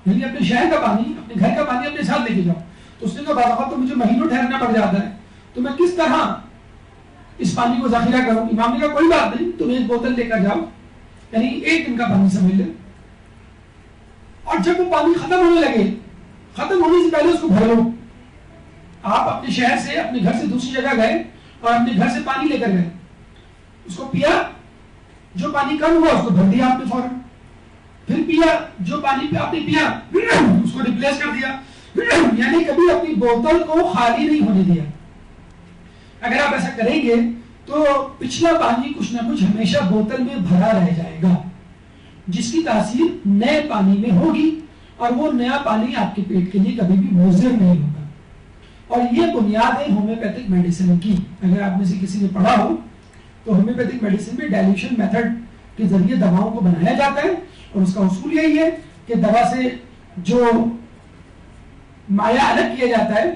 یعنی اپنے شہر کا پانی، اپنے گھر کا پانی اپنے ساتھ لے کے جاؤ۔ تو اس نے کہا بعض اوقات تو مجھے مہینوں ٹھہرنا پڑ جاتا ہے، تو میں کس طرح اس پانی کو ذخیرہ کروں؟ امام نے کہا کوئی بات نہیں، تم ایک بوتل لے کر جاؤ، یعنی ایک دن کا پانی سمجھ لے، اور جب وہ پانی ختم ہونے لگے، ختم ہونے سے پہلے اس کو بھر لو۔ آپ اپنے شہر سے، اپنے گھر سے دوسری جگہ گئے اور اپنے گھر سے پانی لے کر گئے، اس کو پیا، جو پانی کم ہوا اس کو بھر دیا آپ نے فوراً، پھر پیا، جو پانی پہ آپ نے پیا اس کو ریپلیس کر دیا، یعنی کبھی اپنی بوتل کو خالی نہیں ہونے دیا۔ اگر آپ ایسا کریں گے تو پچھلا پانی کچھ نہ کچھ ہمیشہ بوتل میں بھرا رہ جائے گا، جس کی تاثیر نئے پانی میں ہوگی، اور وہ نیا پانی آپ کے پیٹ کے لیے کبھی بھی مضر نہیں ہوگا۔ اور یہ بنیاد ہے ہومیوپیتھک میڈیسن کی۔ اگر آپ میں سے کسی نے پڑھا ہو تو ہومیوپیتھک میڈیسن میں ڈائلیوشن میتھڈ کے ذریعے دواؤں کو بنایا جاتا ہے، اور اس کا اصول یہی ہے کہ دوا سے جو مایع الگ کیا جاتا ہے،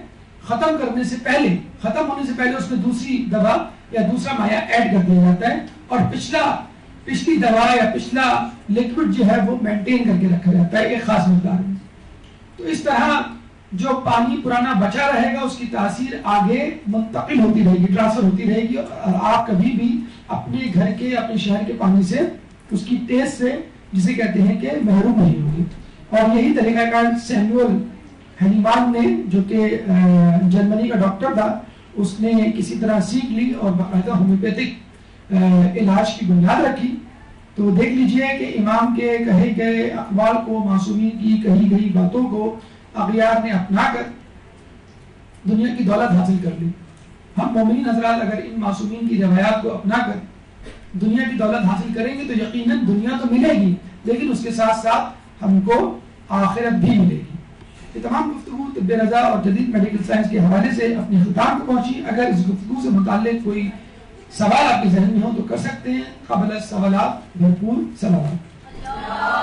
ختم کرنے سے پہلے، ختم ہونے سے پہلے اس میں دوسری دوا یا دوسرا مایع ایڈ کر دیا جاتا ہے، اور پچھلی دوا یا پچھلا لیکوڈ جو ہے وہ مینٹین کر کے رکھا جاتا ہے ایک خاص مقدار میں۔ تو اس طرح جو پانی پرانا بچا رہے گا اس کی تاثیر آگے منتقل ہوتی رہے گی، ٹرانسفر ہوتی رہے گی، اور آپ کبھی بھی اپنے گھر کے، اپنے شہر کے پانی سے، اس کی ٹیسٹ سے، جسے کہتے ہیں کہ محروم نہیں ہوگی۔ اور یہی طریقہ کار سیموئل ہینیمان نے، جو کہ جرمنی کا ڈاکٹر تھا، اس نے کسی طرح سیکھ لی اور باقاعدہ ہومیوپیتھک علاج کی بنیاد رکھی۔ تو دیکھ لیجئے کہ امام کے کہے گئے اقوال کو، معصومین کی کہی گئی باتوں کو اغیار نے اپنا کر دنیا کی دولت حاصل کر لی۔ ہم مومنین حضرات اگر ان معصومین کی روایات کو اپنا کر دنیا کی دولت حاصل کریں گے تو یقیناً دنیا تو ملے گی، لیکن اس کے ساتھ ساتھ ہم کو آخرت بھی ملے گی۔ یہ تمام گفتگو طب رضا اور جدید میڈیکل سائنس کے حوالے سے اپنے ختام کو پہنچی۔ اگر اس گفتگو سے متعلق کوئی سوال آپ کے ذہن میں ہو تو کر سکتے ہیں۔ قبل السوالات بھرپور سوالات۔